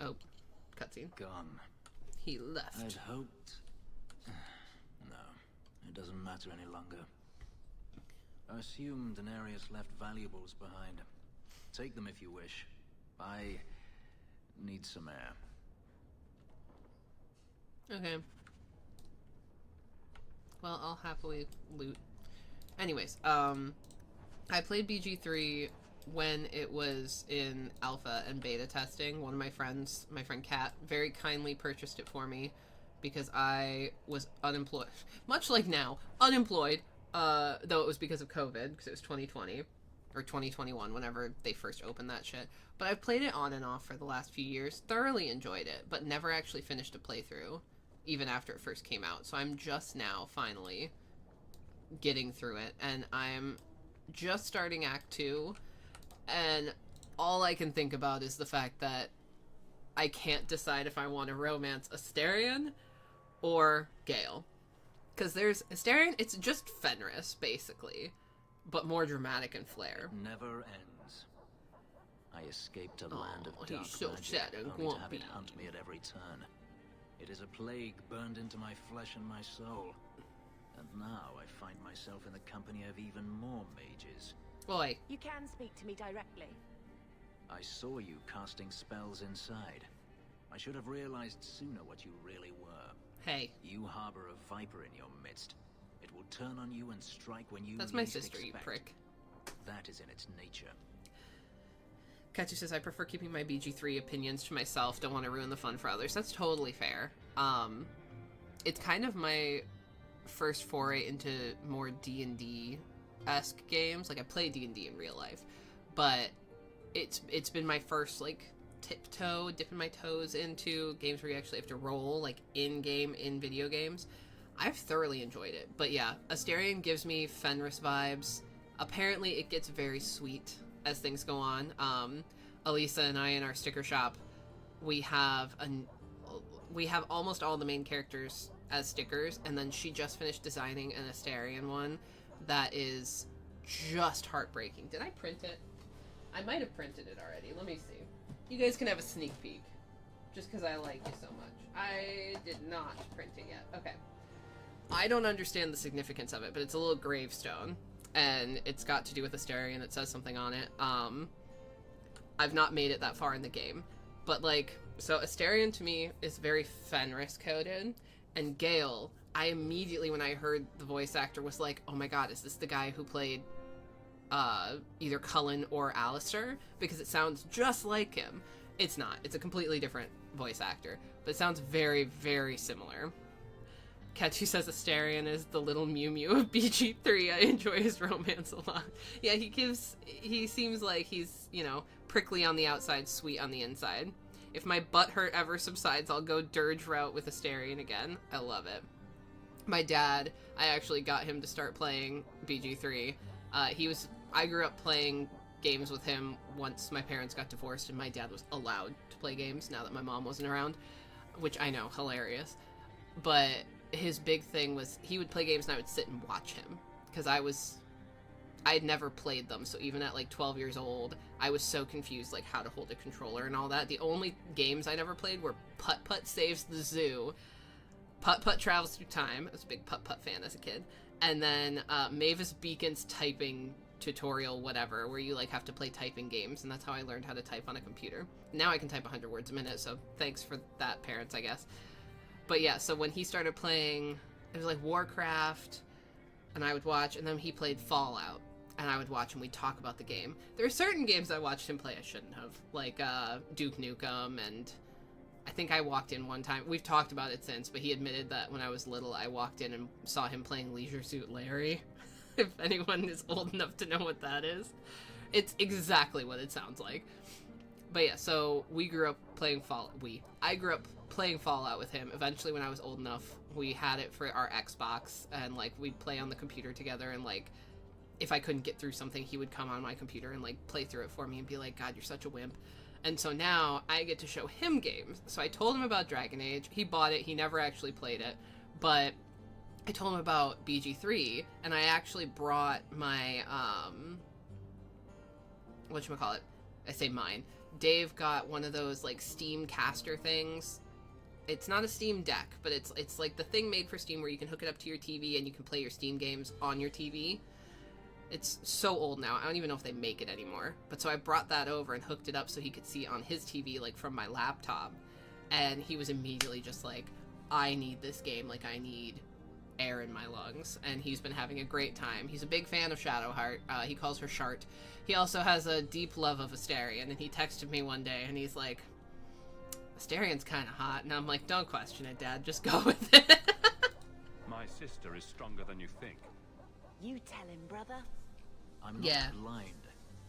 Oh, cutscene. Gone. He left. I'd hoped... No, it doesn't matter any longer. I assume Daenerys left valuables behind. Take them if you wish. I need some air. Okay. Well, I'll happily loot. Anyways, I played BG3 when it was in alpha and beta testing. One of my friends, my friend Kat, very kindly purchased it for me because I was unemployed. Much like now, unemployed, though it was because of COVID, because it was 2020. Or 2021, whenever they first opened that shit. But I've played it on and off for the last few years, thoroughly enjoyed it, but never actually finished a playthrough, even after it first came out. So I'm just now, finally, getting through it, and I'm just starting Act 2, and all I can think about is the fact that I can't decide if I want to romance Astarion or Gale. Because there's Astarion, it's just Fenris, basically. But more dramatic and flair. Never ends. I escaped a land of dark he's so magic, sad and only to have grumpy. it hunt me at every turn. It is a plague burned into my flesh and my soul. And now I find myself in the company of even more mages. Oi. You can speak to me directly. I saw you casting spells inside. I should have realized sooner what you really were. Hey. You harbor a viper in your midst. It will turn on you and strike when you That's my least sister, expect. you prick. That is in its nature. Katsu says, I prefer keeping my BG3 opinions to myself. Don't want to ruin the fun for others. That's totally fair. It's kind of my first foray into more D&D-esque games. Like, I play D&D in real life. But it's been my first, like, dipping my toes into games where you actually have to roll, like, in-game, in video games. I've thoroughly enjoyed it. But yeah, Astarion gives me Fenris vibes. Apparently it gets very sweet as things go on. Elisa and I in our sticker shop, we have almost all the main characters as stickers, and then she just finished designing an Astarion one that is just heartbreaking. Did I print it? I might have printed it already. Let me see. You guys can have a sneak peek, just because I like you so much. I did not print it yet. Okay. I don't understand the significance of it, but it's a little gravestone, and it's got to do with Astarion. It says something on it. I've not made it that far in the game, but like, so Astarion to me is very Fenris coded, and Gale, I immediately, when I heard the voice actor, was like, oh my god, is this the guy who played either Cullen or Alistair? Because it sounds just like him. It's not. It's a completely different voice actor, but it sounds very, very similar. Ketchy says Astarion is the little Mew Mew of BG3. I enjoy his romance a lot. Yeah, he seems like he's, you know, prickly on the outside, sweet on the inside. If my butt hurt ever subsides, I'll go dirge route with Astarion again. I love it. My dad, I actually got him to start playing BG3. I grew up playing games with him once my parents got divorced and my dad was allowed to play games now that my mom wasn't around, which I know, hilarious. But his big thing was he would play games and I would sit and watch him because I had never played them. So even at like 12 years old, I was so confused like how to hold a controller and all that. The only games I never played were Putt Putt Saves the Zoo, Putt Putt Travels Through Time. I was a big Putt Putt fan as a kid. And then Mavis Beacon's typing tutorial, whatever, where you like have to play typing games, and that's how I learned how to type on a computer. Now I can type 100 words a minute, so thanks for that, parents, I guess. But yeah, so when he started playing, it was like Warcraft, and I would watch, and then he played Fallout, and I would watch, and we'd talk about the game. There are certain games I watched him play I shouldn't have, like Duke Nukem, and I think I walked in one time, we've talked about it since, but he admitted that when I was little, I walked in and saw him playing Leisure Suit Larry. If anyone is old enough to know what that is. It's exactly what it sounds like. But yeah, so we grew up playing Fallout. I grew up playing Fallout with him. Eventually, when I was old enough, we had it for our Xbox, and like we'd play on the computer together, and like if I couldn't get through something, he would come on my computer and like play through it for me and be like, God, you're such a wimp. And so now I get to show him games. So I told him about Dragon Age. He bought it. He never actually played it. But I told him about BG3, and I actually brought my, whatchamacallit? I say mine. Dave got one of those, like, Steam caster things. It's not a Steam Deck, but it's like the thing made for Steam where you can hook it up to your TV and you can play your Steam games on your TV. It's so old now. I don't even know if they make it anymore. But so I brought that over and hooked it up so he could see on his TV, like, from my laptop. And he was immediately just like, I need this game. Like, I need air in my lungs. And he's been having a great time. He's a big fan of Shadowheart. He calls her Shart. He also has a deep love of Astarion. And he texted me one day and he's like, Astarion's kind of hot. And I'm like, don't question it, Dad. Just go with it. My sister is stronger than you think. You tell him, brother. I'm not blind.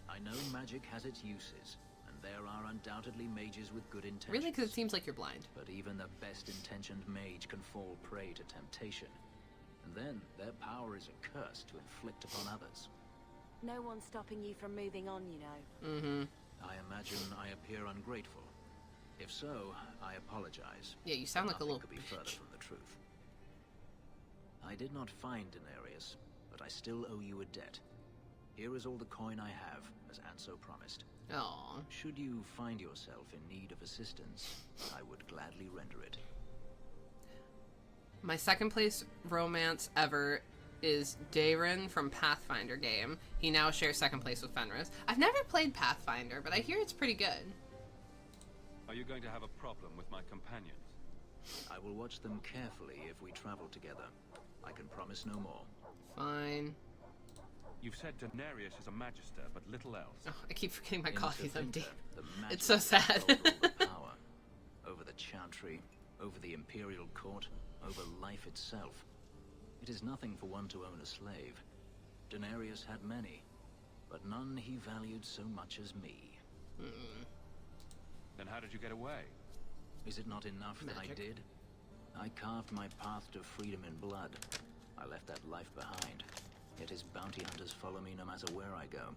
I know magic has its uses, and there are undoubtedly mages with good intentions. Really? Because it seems like you're blind. But even the best-intentioned mage can fall prey to temptation. And then their power is a curse to inflict upon others. No one's stopping you from moving on, you know. Mm-hmm. I imagine I appear ungrateful. If so, I apologize. Yeah, you sound like a little could be further from the truth. I did not find Daenerys, but I still owe you a debt. Here is all the coin I have, as Anso promised. Aww. Should you find yourself in need of assistance, I would gladly render it. My second place romance ever is Daeron from Pathfinder game. He now shares second place with Fenris. I've never played Pathfinder, but I hear it's pretty good. Are you going to have a problem with my companions? I will watch them carefully if we travel together. I can promise no more. Fine. You've said Daenerys is a magister, but little else. Oh, I keep forgetting my coffee's empty. It's so sad. Power. Over the Chantry, over the Imperial Court, over life itself. It is nothing for one to own a slave. Daenerys had many, but none he valued so much as me. Then how did you get away? Is it not enough that I did? I carved my path to freedom in blood. I left that life behind. Yet his bounty hunters follow me no matter where I go.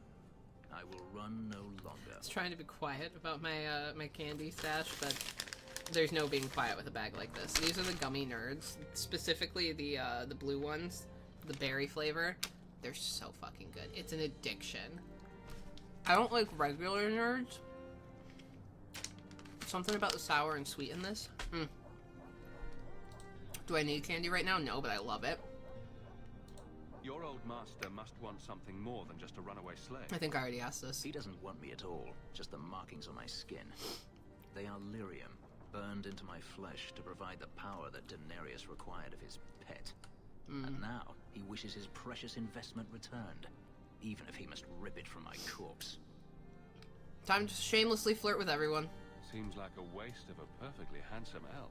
I will run no longer. I was trying to be quiet about my my candy stash, but there's no being quiet with a bag like this. These are the gummy nerds, specifically the blue ones, the berry flavor. They're so fucking good. It's an addiction. I don't like regular nerds. Something about the sour and sweet in this. Do I need candy right now? No, but I love it. Your old master must want something more than just a runaway slave. I think I already asked this. He doesn't want me at all, just the markings on my skin. They are lyrium, burned into my flesh to provide the power that Daenerys required of his pet. And now, he wishes his precious investment returned, even if he must rip it from my corpse. Time to shamelessly flirt with everyone. Seems like a waste of a perfectly handsome elf.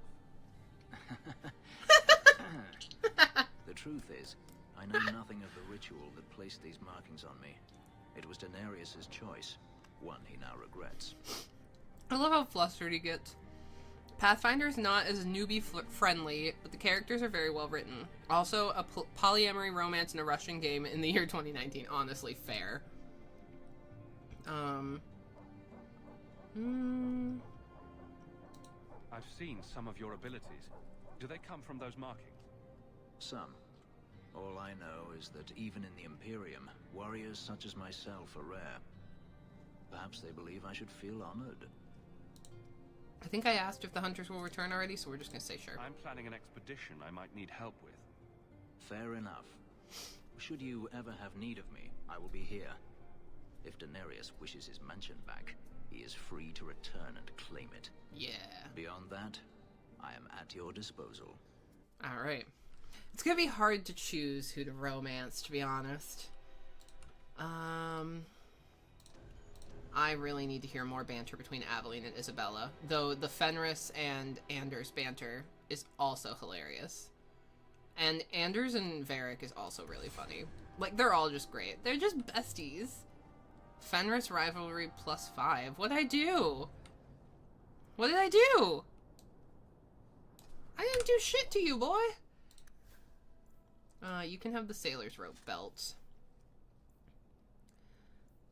The truth is, I know nothing of the ritual that placed these markings on me. It was Daenerys' choice, one he now regrets. I love how flustered he gets. Pathfinder is not as newbie friendly, but the characters are very well written. Also, a polyamory romance in a Russian game in the year 2019. Honestly, fair. I've seen some of your abilities. Do they come from those markings? Some. All I know is that even in the Imperium, warriors such as myself are rare. Perhaps they believe I should feel honored. I think I asked if the hunters will return already, so we're just gonna say sure. I'm planning an expedition I might need help with. Fair enough. Should you ever have need of me, I will be here. If Daenerys wishes his mansion back, he is free to return and claim it. Yeah. Beyond that, I am at your disposal. Alright. It's gonna be hard to choose who to romance, to be honest. I really need to hear more banter between Aveline and Isabella, though the Fenris and Anders banter is also hilarious. And Anders and Varric is also really funny. Like, they're all just great. They're just besties. Fenris rivalry +5. What'd I do? What did I do? I didn't do shit to you, boy. You can have the sailor's rope belt.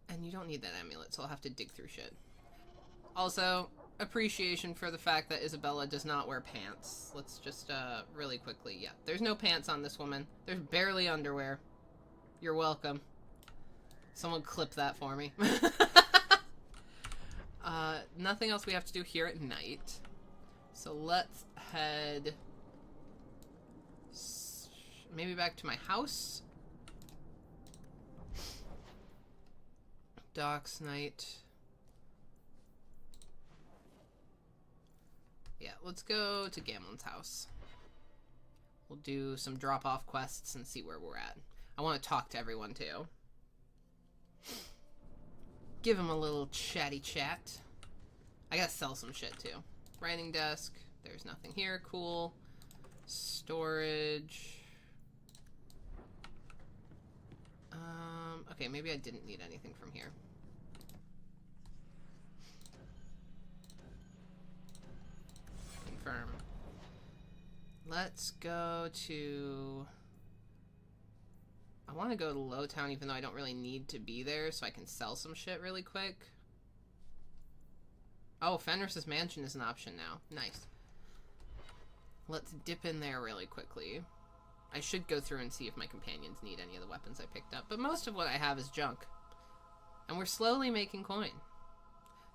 And you don't need that amulet, so I'll have to dig through shit. Also, appreciation for the fact that Isabella does not wear pants. Let's just, really quickly, yeah. There's no pants on this woman. There's barely underwear. You're welcome. Someone clip that for me. Nothing else we have to do here at night. So let's head... maybe back to my house. Docks night. Yeah, let's go to Gamlen's house. We'll do some drop-off quests and see where we're at. I want to talk to everyone, too. Give him a little chatty chat. I gotta sell some shit, too. Writing desk. There's nothing here. Cool. Storage. Okay, maybe I didn't need anything from here. Confirm. Let's go to... I want to go to Lowtown even though I don't really need to be there so I can sell some shit really quick. Oh, Fenris's mansion is an option now. Nice. Let's dip in there really quickly. I should go through and see if my companions need any of the weapons I picked up, but most of what I have is junk. And we're slowly making coin.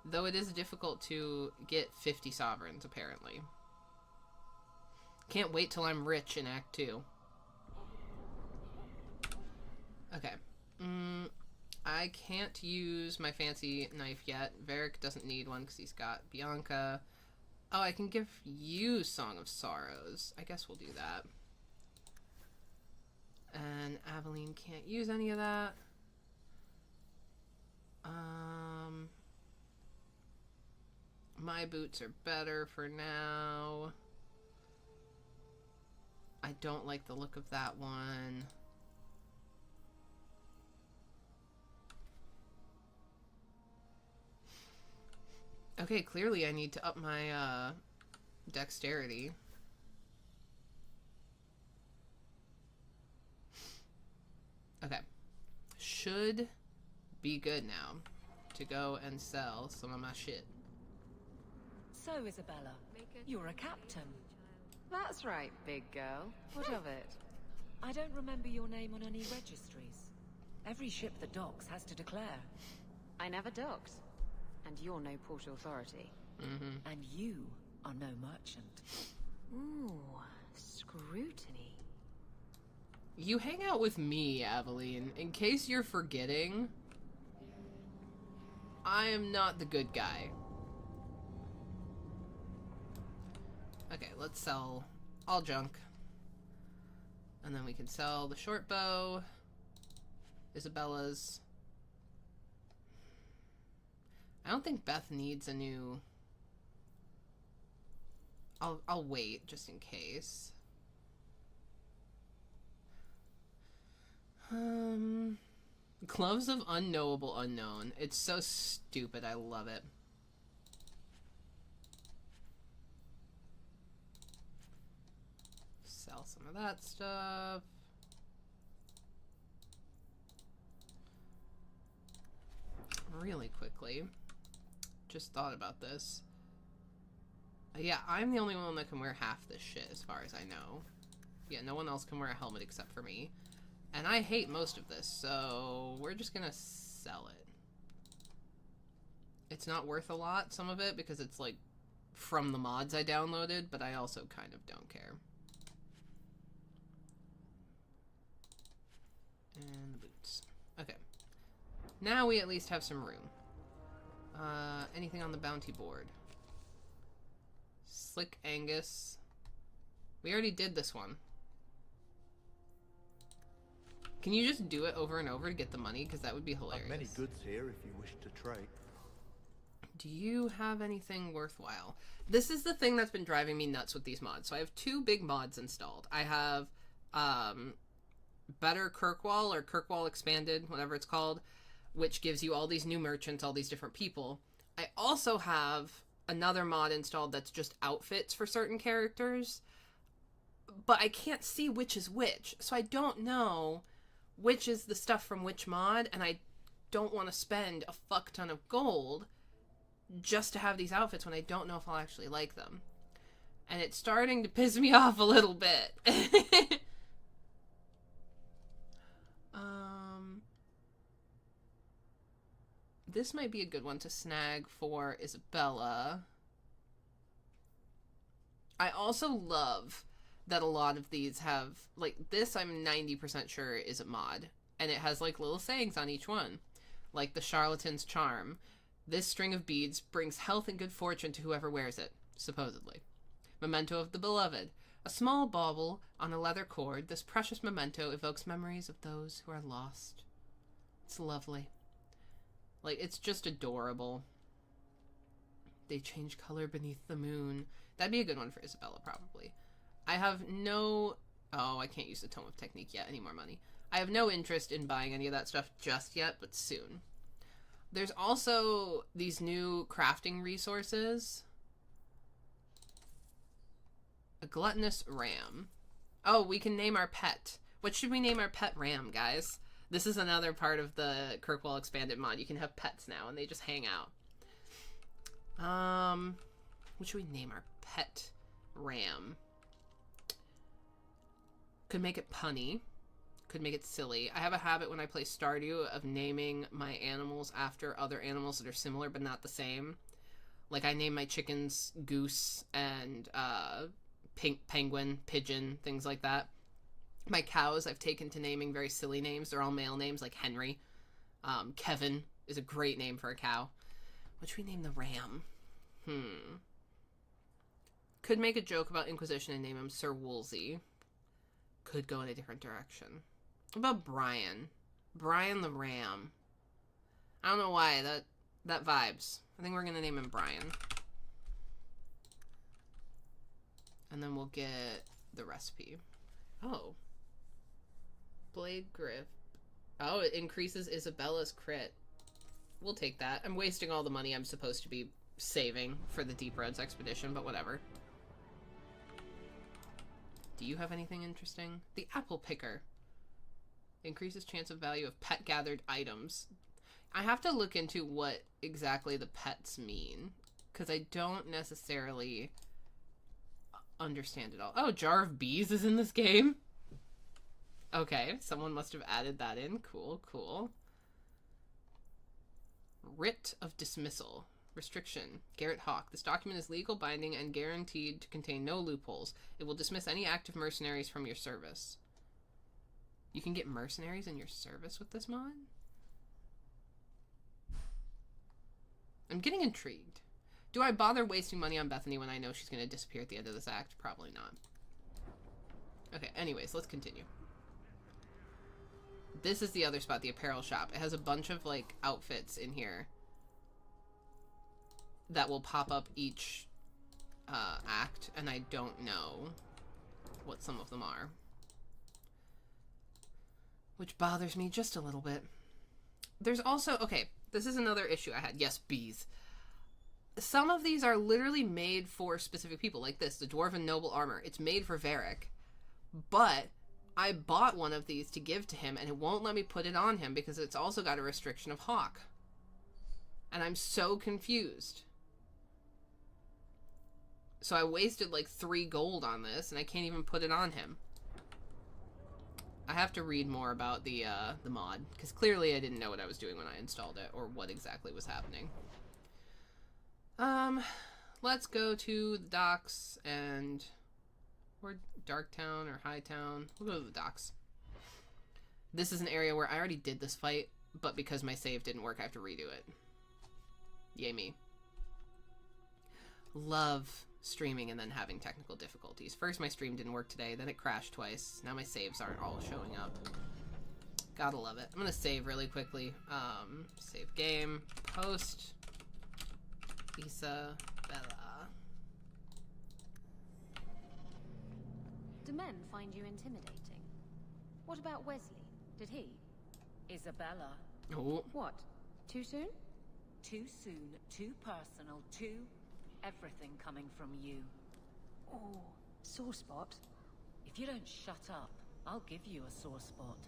Though it is difficult to get 50 sovereigns, apparently. Can't wait till I'm rich in Act 2. Okay. I can't use my fancy knife yet. Varric doesn't need one because he's got Bianca. Oh, I can give you Song of Sorrows. I guess we'll do that. And Aveline can't use any of that. My boots are better for now. I don't like the look of that one. Okay, clearly I need to up my dexterity. Okay. Should be good now to go and sell some of my shit. So, Isabella, you're a captain. That's right, big girl. What of it? I don't remember your name on any registries. Every ship that docks has to declare. I never docked. And you're no port authority. And you are no merchant. Ooh, scrutiny. You hang out with me, Aveline. In case you're forgetting, I am not the good guy. Okay, let's sell all junk. And then we can sell the short bow. Isabella's. I don't think Beth needs a new... I'll wait just in case. Gloves of Unknowable Unknown. It's so stupid. I love it. Sell some of that stuff. Really quickly. Just thought about this. Yeah, I'm the only one that can wear half this shit as far as I know. Yeah, no one else can wear a helmet except for me. And I hate most of this, so we're just gonna sell it. It's not worth a lot, some of it, because it's like from the mods I downloaded, but I also kind of don't care. And the boots. Okay. Now we at least have some room. Anything on the bounty board? Slick Angus. We already did this one. Can you just do it over and over to get the money? Because that would be hilarious. Many goods here if you wish to trade. Do you have anything worthwhile? This is the thing that's been driving me nuts with these mods. So I have two big mods installed. I have Better Kirkwall or Kirkwall Expanded, whatever it's called, which gives you all these new merchants, all these different people. I also have another mod installed that's just outfits for certain characters, but I can't see which is which, so I don't know which is the stuff from which mod, and I don't want to spend a fuck ton of gold just to have these outfits when I don't know if I'll actually like them. And it's starting to piss me off a little bit. This might be a good one to snag for Isabella. I also love that a lot of these have, like, this I'm 90% sure is a mod. And it has, like, little sayings on each one. Like the Charlatan's Charm. This string of beads brings health and good fortune to whoever wears it, supposedly. Memento of the Beloved. A small bauble on a leather cord, this precious memento evokes memories of those who are lost. It's lovely. Like, it's just adorable. They change color beneath the moon. That'd be a good one for Isabella, probably. I have no... Oh, I can't use the Tome of Technique yet. I need more money. I have no interest in buying any of that stuff just yet, but soon. There's also these new crafting resources. A gluttonous ram. Oh, we can name our pet. What should we name our pet ram, guys? This is another part of the Kirkwall Expanded mod. You can have pets now, and they just hang out. What should we name our pet ram? Could make it punny. Could make it silly. I have a habit when I play Stardew of naming my animals after other animals that are similar but not the same. Like, I name my chickens Goose and Penguin, Pigeon, things like that. My cows I've taken to naming very silly names. They're all male names, like Henry. Kevin is a great name for a cow. What should we name the ram? Could make a joke about Inquisition and name him Sir Woolsey. Could go in a different direction. What about Brian? Brian the Ram. I don't know why. That vibes. I think we're going to name him Brian. And then we'll get the recipe. Oh. Blade grip. Oh, it increases Isabella's crit. We'll take that. I'm wasting all the money I'm supposed to be saving for the Deep Roads expedition, but whatever. Do you have anything interesting? The apple picker. Increases chance of value of pet gathered items. I have to look into what exactly the pets mean, because I don't necessarily understand it all. Oh, Jar of Bees is in this game? Okay, someone must have added that in. Cool, cool. Writ of Dismissal. Restriction. Garrett Hawk. This document is legal, binding, and guaranteed to contain no loopholes. It will dismiss any active mercenaries from your service. You can get mercenaries in your service with this mod? I'm getting intrigued. Do I bother wasting money on Bethany when I know she's going to disappear at the end of this act? Probably not. Okay, anyways, let's continue. This is the other spot, the apparel shop. It has a bunch of, like, outfits in here that will pop up each act, and I don't know what some of them are. Which bothers me just a little bit. There's also... Okay, this is another issue I had. Yes, bees. Some of these are literally made for specific people, like this, the Dwarven Noble Armor. It's made for Varric. But I bought one of these to give to him, and it won't let me put it on him because it's also got a restriction of Hawk. And I'm so confused. So I wasted like 3 gold on this, and I can't even put it on him. I have to read more about the mod, because clearly I didn't know what I was doing when I installed it, or what exactly was happening. Let's go to the docks and... Or Darktown or Hightown. We'll go to the docks. This is an area where I already did this fight, but because my save didn't work, I have to redo it. Yay me. Love streaming and then having technical difficulties. First my stream didn't work today, then it crashed twice. Now my saves aren't all showing up. Gotta love it. I'm gonna save really quickly. Save game. Post. Isabella. Do men find you intimidating? What about Wesley? Did he? Isabella. Oh. What? Too soon? Too soon, too personal, too... everything coming from you. Oh, sore spot. If you don't shut up, I'll give you a sore spot.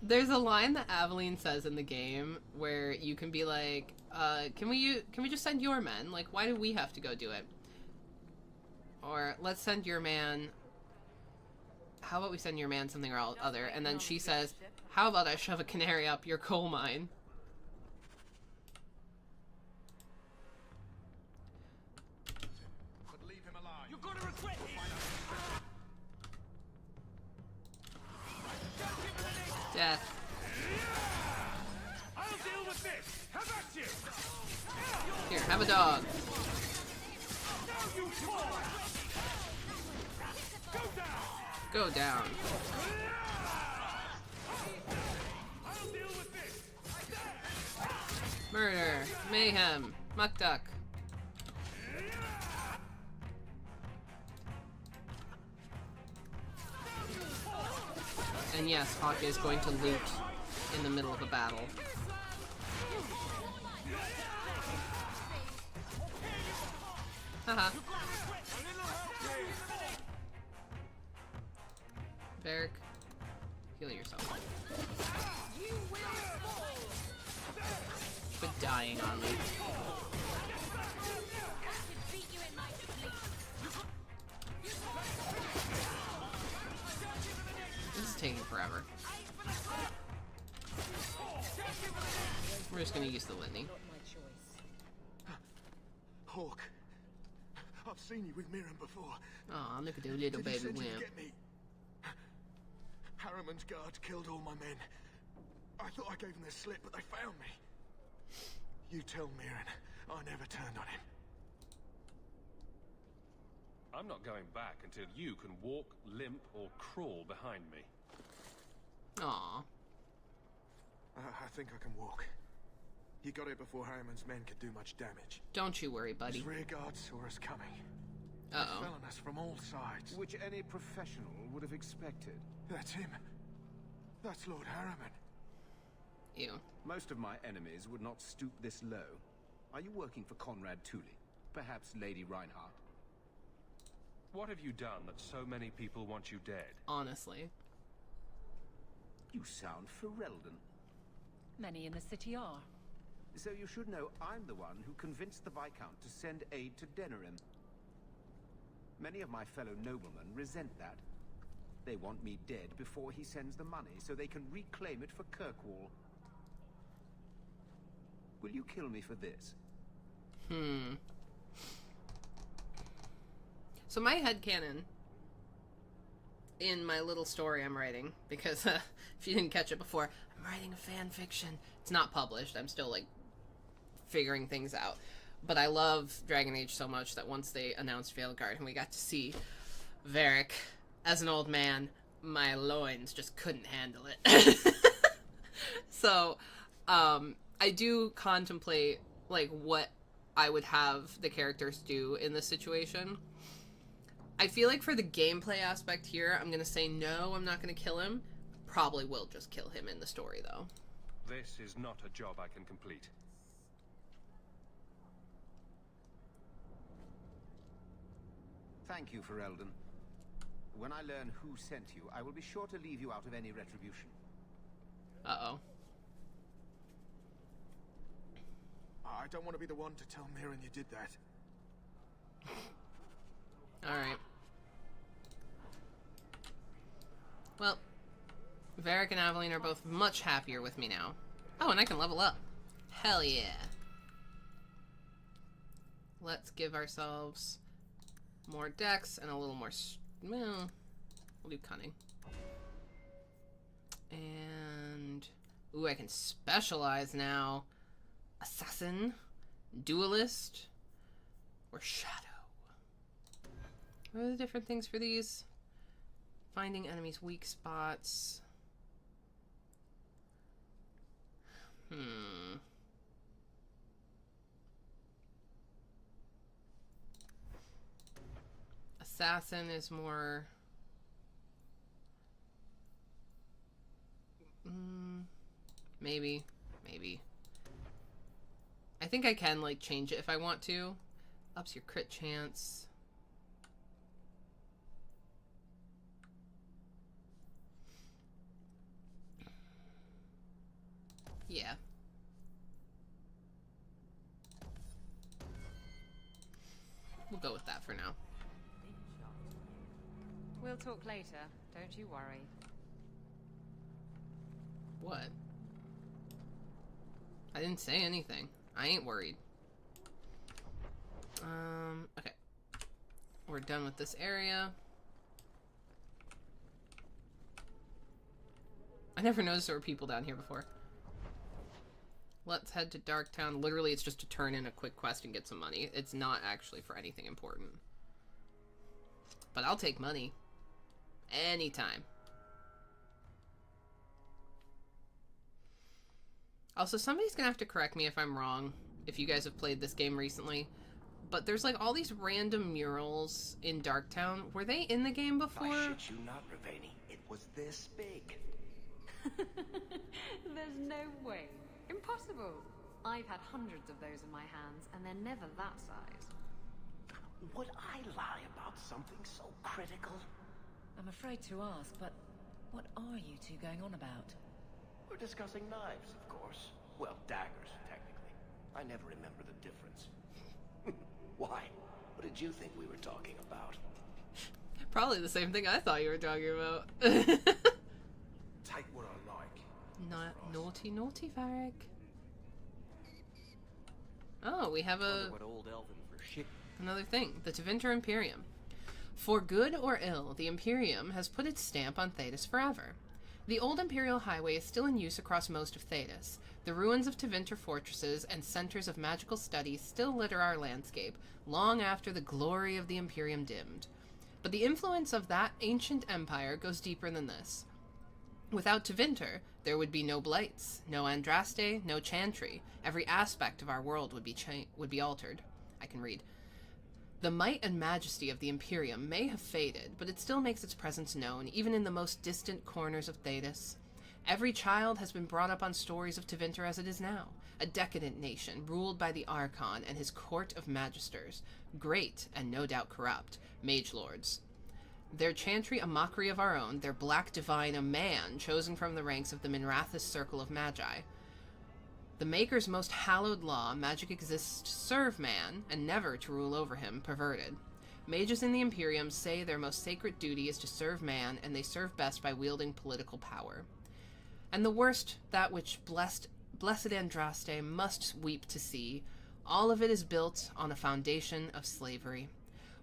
There's a line that Aveline says in the game where you can be like, can we just send your men? Like, why do we have to go do it? Or, let's send your man... How about we send your man something or other? And then she says, how about I shove a canary up your coal mine? But leave him alive. You're gonna regret it! Death. I'll deal with this! How about you? Here, have a dog. Now you fall! Go down! Go down. I'll deal with this! Murder. Mayhem. Muck duck. And yes, Hawk is going to loot in the middle of a battle. Haha. Varric, heal yourself. Quit dying on me. This is taking forever. We're just gonna use the litany. Hawk, I've seen you with Mirren before. Aw, look at the little Did you baby send you to wimp. get me? Harriman's guards killed all my men. I thought I gave them the slip, but they found me. You tell Mirren I never turned on him. I'm not going back until you can walk, limp, or crawl behind me. Aw. I think I can walk. He got it before Harriman's men could do much damage. Don't you worry, buddy. His rear guard saw us coming. Uh-oh. They fell on us from all sides. Which any professional would have expected. That's him. That's Lord Harriman. Ew. Most of my enemies would not stoop this low. Are you working for Conrad Tully? Perhaps Lady Reinhardt? What have you done that so many people want you dead? Honestly. You sound Ferelden. Many in the city are. So you should know I'm the one who convinced the Viscount to send aid to Denerim. Many of my fellow noblemen resent that. They want me dead before he sends the money, so they can reclaim it for Kirkwall. Will you kill me for this? So my headcanon in my little story I'm writing, because if you didn't catch it before, I'm writing a fan fiction. It's not published. I'm still, like, figuring things out. But I love Dragon Age so much that once they announced Veilguard and we got to see Varric as an old man, my loins just couldn't handle it. So, I do contemplate, like, what I would have the characters do in this situation. I feel like for the gameplay aspect here, I'm gonna say no, I'm not gonna kill him. Probably will just kill him in the story, though. This is not a job I can complete. Thank you, Ferelden. When I learn who sent you, I will be sure to leave you out of any retribution. Uh-oh. I don't want to be the one to tell Mirren you did that. Alright. Well, Varric and Aveline are both much happier with me now. Oh, and I can level up. Hell yeah. Let's give ourselves more dex and a little more... well, we'll do cunning. And... ooh, I can specialize now. Assassin, duelist, or shadow. What are the different things for these? Finding enemies' weak spots. Assassin is more... maybe. I think I can, like, change it if I want to. Ups your crit chance. Yeah. We'll go with that for now. We'll talk later. Don't you worry. What? I didn't say anything. I ain't worried. Okay. We're done with this area. I never noticed there were people down here before. Let's head to Darktown. Literally, it's just to turn in a quick quest and get some money. It's not actually for anything important. But I'll take money. Anytime. Also, somebody's gonna have to correct me if I'm wrong, if you guys have played this game recently. But there's like all these random murals in Darktown. Were they in the game before? I shit you not, Ravani. It was this big. There's no way. Impossible. I've had hundreds of those in my hands, and they're never that size. Would I lie about something so critical? I'm afraid to ask, but what are you two going on about? We're discussing knives, of course. Well, daggers, technically. I never remember the difference. Why? What did you think we were talking about? Probably the same thing I thought you were talking about. Take what I like. Not naughty, naughty, Varric. Oh, we have another thing. The Tevinter Imperium. For good or ill, the Imperium has put its stamp on Thedas forever. The old Imperial Highway is still in use across most of Thedas. The ruins of Tevinter fortresses and centers of magical studies still litter our landscape, long after the glory of the Imperium dimmed. But the influence of that ancient empire goes deeper than this. Without Tevinter, there would be no Blights, no Andraste, no Chantry. Every aspect of our world would be altered. I can read. The might and majesty of the Imperium may have faded, but it still makes its presence known, even in the most distant corners of Thedas. Every child has been brought up on stories of Tevinter as it is now, a decadent nation ruled by the Archon and his court of magisters, great and no doubt corrupt, mage lords. Their Chantry a mockery of our own, their Black Divine a man chosen from the ranks of the Minrathous Circle of Magi. The Maker's most hallowed law, magic exists to serve man, and never to rule over him, perverted. Mages in the Imperium say their most sacred duty is to serve man, and they serve best by wielding political power. And the worst, that which blessed Andraste must weep to see, all of it is built on a foundation of slavery.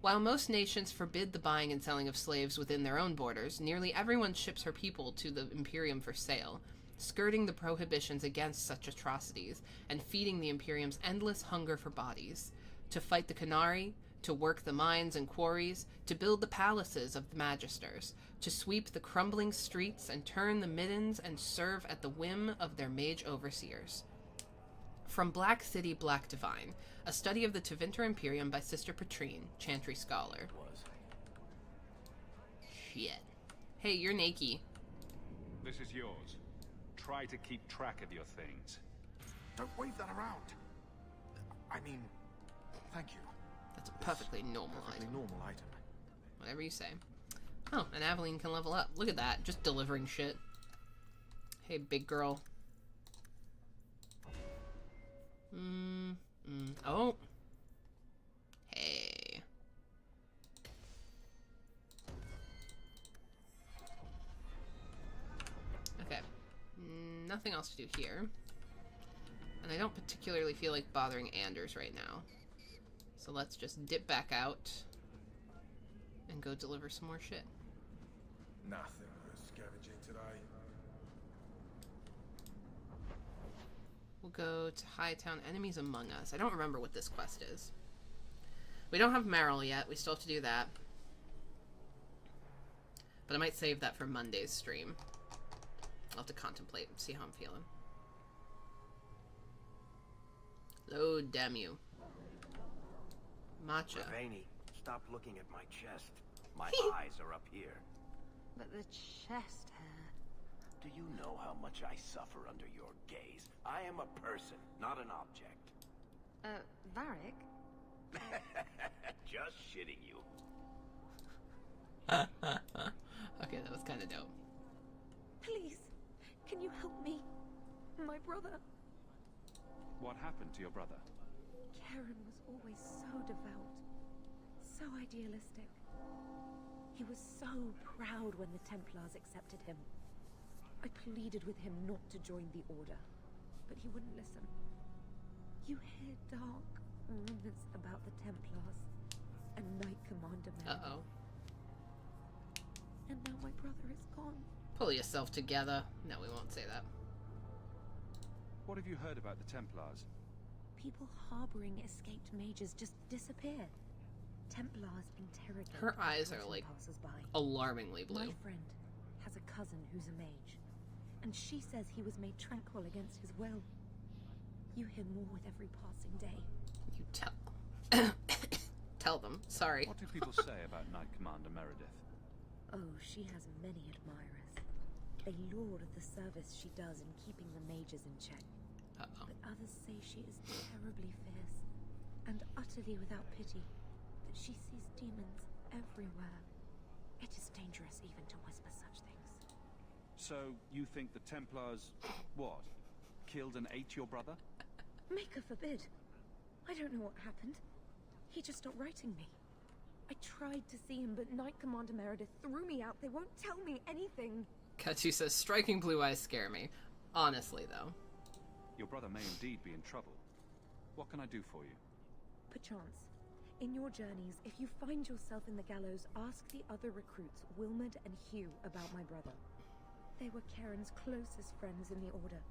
While most nations forbid the buying and selling of slaves within their own borders, nearly everyone ships her people to the Imperium for sale, skirting the prohibitions against such atrocities and feeding the Imperium's endless hunger for bodies. To fight the Qunari, to work the mines and quarries, to build the palaces of the Magisters, to sweep the crumbling streets and turn the middens and serve at the whim of their mage overseers. From Black City, Black Divine, a study of the Tevinter Imperium by Sister Petrine, Chantry scholar. Shit. Hey, you're Naki. This is yours. Try to keep track of your things. Don't wave that around. I mean, thank you. That's a perfectly normal item. Whatever you say. Oh, and Aveline can level up. Look at that. Just delivering shit. Hey, big girl. Oh. Hey. Okay. Nothing else to do here. And I don't particularly feel like bothering Anders right now. So let's just dip back out and go deliver some more shit. Nothing worth scavenging today. We'll go to Hightown, Enemies Among Us. I don't remember what this quest is. We don't have Merrill yet. We still have to do that. But I might save that for Monday's stream. I'll have to contemplate and see how I'm feeling. Load, damn you. Matcha. Ravani, stop looking at my chest. My eyes are up here. But the chest hair... Do you know how much I suffer under your gaze? I am a person, not an object. Varric? Just shitting you. Okay, that was kind of dope. Please, can you help me? My brother. What happened to your brother? Karen was always so devout, so idealistic. He was so proud when the Templars accepted him. I pleaded with him not to join the Order, but he wouldn't listen. You hear dark rumors about the Templars and Knight Commander Meredith. Uh-oh. And now my brother is gone. Pull yourself together. No, we won't say that. What have you heard about the Templars? People harboring escaped mages just disappear. Templars interrogate. Her eyes are like alarmingly blue. My friend has a cousin who's a mage, and she says he was made tranquil against his will. You hear more with every passing day. You tell tell them. Sorry. What do people say about Knight Commander Meredith? Oh, she has many admirers. They laud at the service she does in keeping the mages in check. Uh-oh. But others say she is terribly fierce and utterly without pity. That she sees demons everywhere. It is dangerous even to whisper such things. So, you think the Templars, what? Killed and ate your brother? Maker forbid. I don't know what happened. He just stopped writing me. I tried to see him, but Knight Commander Meredith threw me out. They won't tell me anything. Katsu says, striking blue eyes scare me. Honestly, though. Your brother may indeed be in trouble. What can I do for you? Perchance. In your journeys, if you find yourself in the gallows, ask the other recruits, Wilmerd and Hugh, about my brother. They were Karen's closest friends in the Order.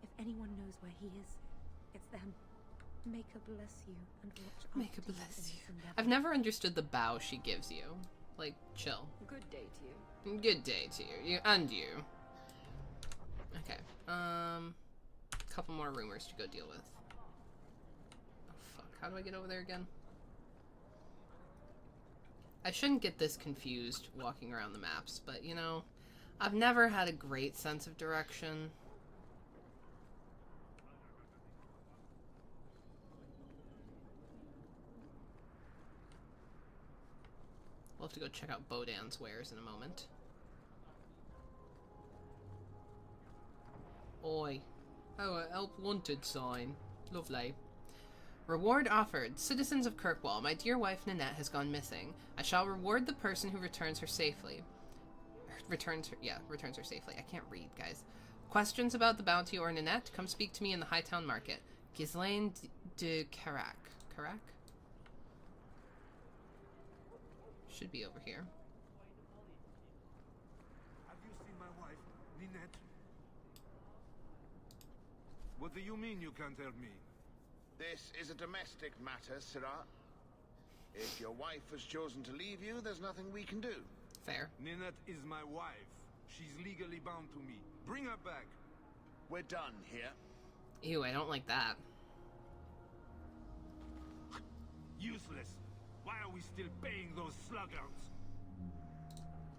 If anyone knows where he is, it's them. Maker bless you and watch after Maker you bless in you. this endeavor. I've never understood the bow she gives you. Like, chill. Good day to you. Good day to you. And you. Okay. Couple more rumors to go deal with. Oh, fuck. How do I get over there again? I shouldn't get this confused walking around the maps, but, you know, I've never had a great sense of direction. We'll have to go check out Bodan's wares in a moment. Oi. Oh, a help wanted sign. Lovely. Reward offered. Citizens of Kirkwall, my dear wife Ninette has gone missing. I shall reward the person who returns her safely. Returns her safely. I can't read, guys. Questions about the bounty or Ninette? Come speak to me in the Hightown Market. Ghislaine de Carac. Carac? Should be over here. Have you seen my wife, Ninette? What do you mean you can't help me? This is a domestic matter, Sirrah. If your wife has chosen to leave you, there's nothing we can do. Fair. Ninette is my wife. She's legally bound to me. Bring her back. We're done here. Ew, I don't like that. Useless. Why are we still paying those sluggards?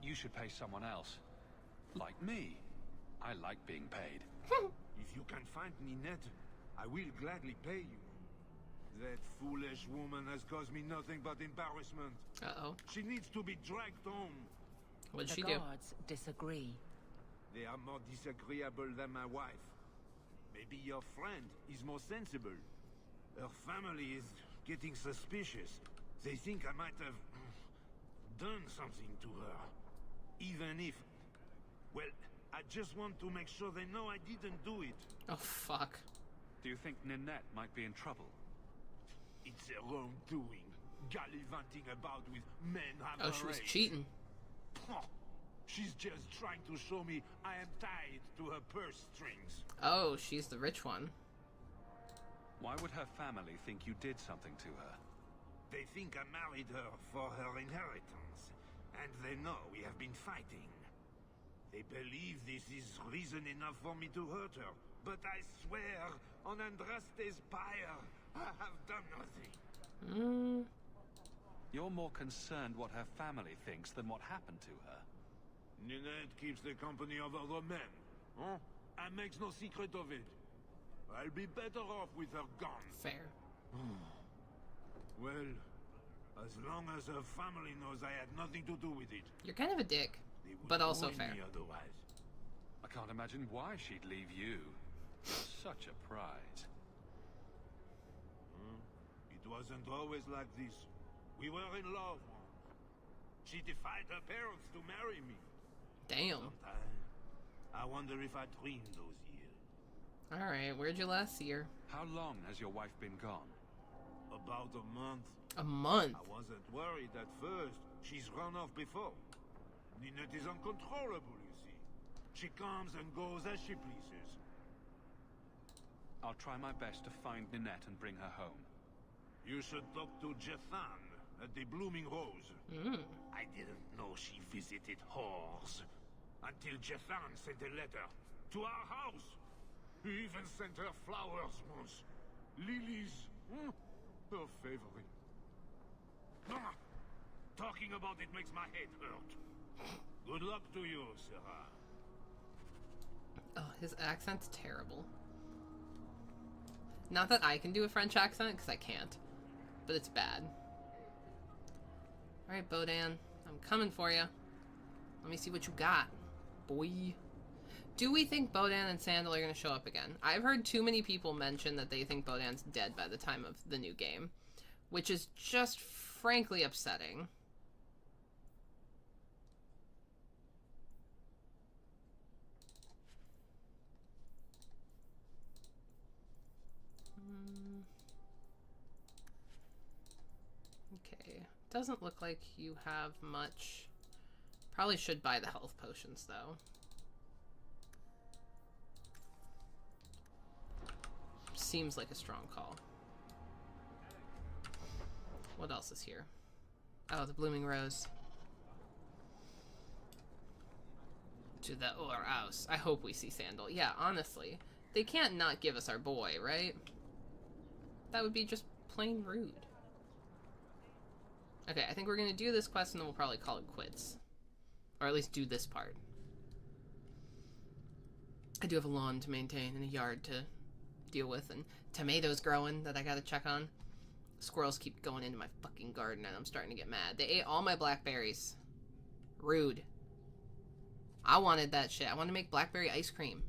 You should pay someone else. Like me. I like being paid. If you can find Ninette, I will gladly pay you. That foolish woman has caused me nothing but embarrassment. Uh-oh. She needs to be dragged home. What'd she do? The guards disagree. They are more disagreeable than my wife. Maybe your friend is more sensible. Her family is getting suspicious. They think I might have done something to her. Even if... Well, I just want to make sure they know I didn't do it. Oh, fuck. Do you think Ninette might be in trouble? It's her own doing. Gallivanting about with men have Oh, she was cheating. She's just trying to show me I am tied to her purse strings. Oh, she's the rich one. Why would her family think you did something to her? They think I married her for her inheritance. And they know we have been fighting. They believe this is reason enough for me to hurt her. But I swear, on Andraste's pyre, I have done nothing. You're more concerned what her family thinks than what happened to her. Ninette keeps the company of other men. Huh? And makes no secret of it. I'll be better off with her gone. Fair. Well, as long as her family knows I had nothing to do with it. You're kind of a dick, but also fair. Otherwise. I can't imagine why she'd leave you. Such a prize. It wasn't always like this. We were in love. She defied her parents to marry me. Damn. Sometimes I wonder if I dreamed those years. Alright, where'd you last see her? How long has your wife been gone? About a month. A month? I wasn't worried at first. She's run off before. Ninette is uncontrollable, you see. She comes and goes as she pleases. I'll try my best to find Ninette and bring her home. You should talk to Jethan at the Blooming Rose. I didn't know she visited whores until Jethan sent a letter to our house. He even sent her flowers once. Lilies. Her favorite. Talking about it makes my head hurt. Good luck to you, Sarah. Oh, his accent's terrible. Not that I can do a French accent, because I can't. But it's bad. Alright, Bodan. I'm coming for you. Let me see what you got, boy. Do we think Bodan and Sandal are going to show up again? I've heard too many people mention that they think Bodan's dead by the time of the new game. Which is just frankly upsetting. Okay, doesn't look like you have much. Probably should buy the health potions though. Seems like a strong call. What else is here? Oh, the Blooming Rose. To the House. I hope we see Sandal. Yeah, honestly. They can't not give us our boy, right? That would be just plain rude. Okay, I think we're gonna do this quest and then we'll probably call it quits. Or at least do this part. I do have a lawn to maintain and a yard to deal with and tomatoes growing that I gotta check on. Squirrels keep going into my fucking garden and I'm starting to get mad. They ate all my blackberries. Rude. I wanted that shit. I wanted to make blackberry ice cream.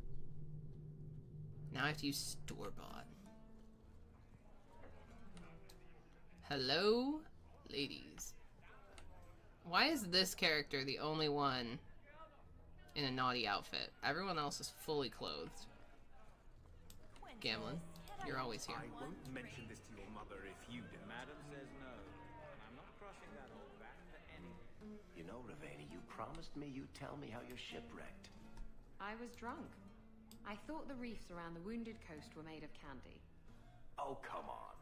Now I have to use store-bought. Hello, ladies. Why is this character the only one in a naughty outfit? Everyone else is fully clothed. Gamlin, you're always here. I won't mention this to your mother if you do. Madam says no, and I'm not crossing that old back for anything. You know, Ravani, you promised me you'd tell me how you're shipwrecked. I was drunk. I thought the reefs around the Wounded Coast were made of candy. Oh, come on.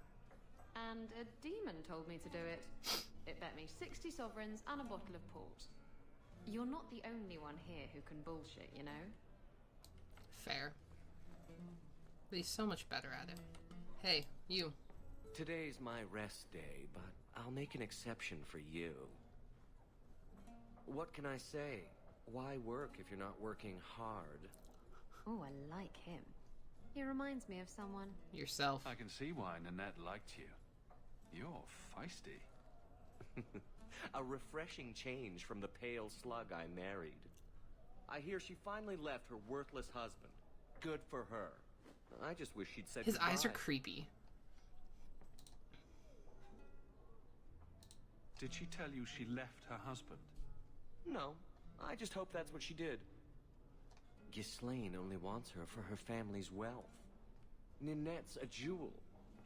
And a demon told me to do it. It bet me 60 sovereigns and a bottle of port. You're not the only one here who can bullshit, you know? Fair. But he's so much better at it. Hey, you. Today's my rest day, but I'll make an exception for you. What can I say? Why work if you're not working hard? Oh, I like him. He reminds me of someone. Yourself. I can see why Ninette liked you. You're feisty. A refreshing change from the pale slug I married. I hear she finally left her worthless husband. Good for her. I just wish she'd said His goodbye. eyes are creepy. Did she tell you she left her husband? No, I just hope that's what she did. Ghislaine only wants her for her family's wealth. Ninette's a jewel.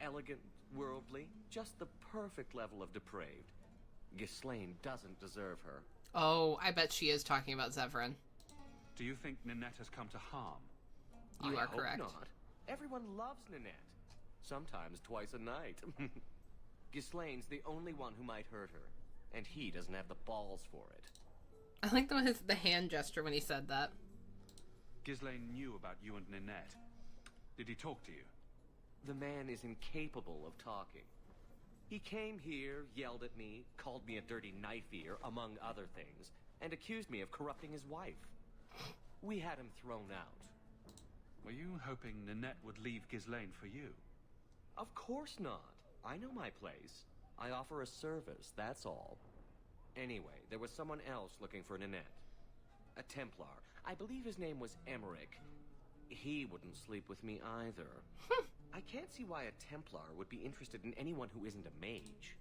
Elegant, worldly, just the perfect level of depraved. Ghislaine doesn't deserve her. Oh, I bet she is talking about Zevran. Do you think Ninette has come to harm? You are hope correct. Not. Everyone loves Ninette. Sometimes twice a night. Ghislaine's the only one who might hurt her, and he doesn't have the balls for it. I like the hand gesture when he said that. Ghislaine knew about you and Ninette. Did he talk to you? The man is incapable of talking. He came here, yelled at me, called me a dirty knife-ear, among other things, and accused me of corrupting his wife. We had him thrown out. Were you hoping Ninette would leave Ghislaine for you? Of course not. I know my place. I offer a service, that's all. Anyway, there was someone else looking for Ninette. A Templar. I believe his name was Emmerich. He wouldn't sleep with me either. I can't see why a Templar would be interested in anyone who isn't a mage.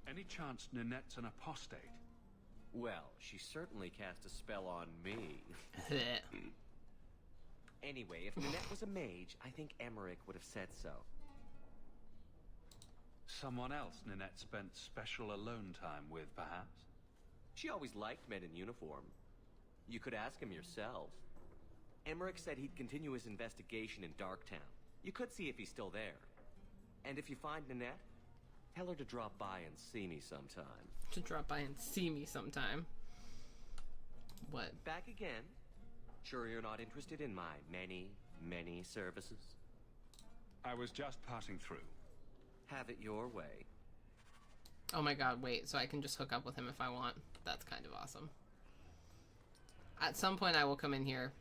Any chance Ninette's an apostate? Well, she certainly cast a spell on me. Anyway, if Ninette was a mage, I think Emmerich would have said so. Someone else Ninette spent special alone time with, perhaps? She always liked men in uniform. You could ask him yourself. Emmerich said he'd continue his investigation in Darktown. You could see if he's still there. And if you find Ninette, tell her to drop by and see me sometime. To drop by and see me sometime. What? Back again? Sure you're not interested in my many, many services? I was just passing through. Have it your way. Oh my god, wait, so I can just hook up with him if I want? That's kind of awesome. At some point I will come in here.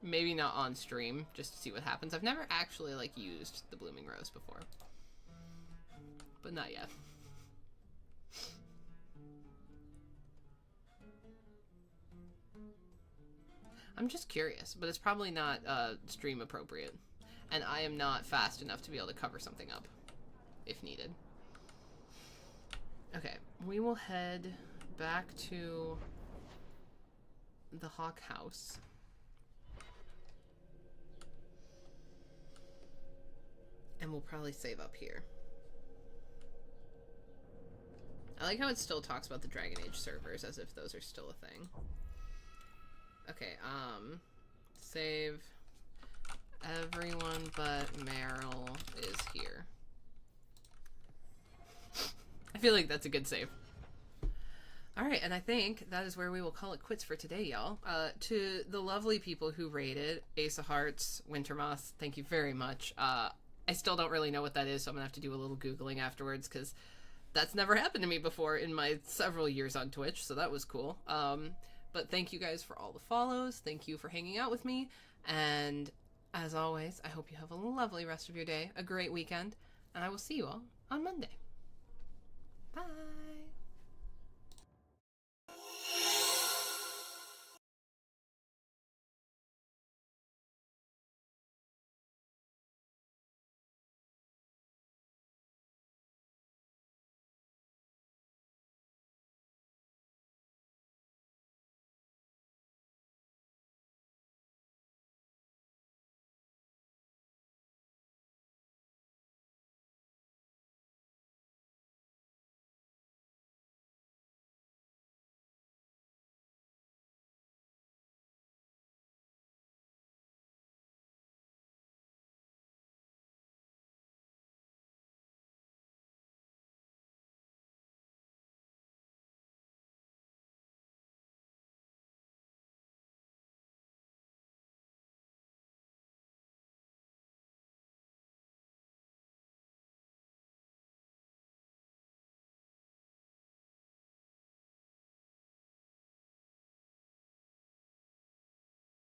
Maybe not on stream, just to see what happens. I've never actually, like, used the Blooming Rose before. But not yet. I'm just curious, but it's probably not stream appropriate. And I am not fast enough to be able to cover something up, if needed. Okay, we will head back to the Hawk House. And we'll probably save up here. I like how it still talks about the Dragon Age servers as if those are still a thing. Okay, save. Everyone but Meryl is here. I feel like that's a good save. Alright, and I think that is where we will call it quits for today, y'all. To the lovely people who rated Ace of Hearts, Wintermoth, thank you very much. I still don't really know what that is, so I'm gonna have to do a little Googling afterwards, because that's never happened to me before in my several years on Twitch, so that was cool. But thank you guys for all the follows. Thank you for hanging out with me. And as always, I hope you have a lovely rest of your day, a great weekend, and I will see you all on Monday.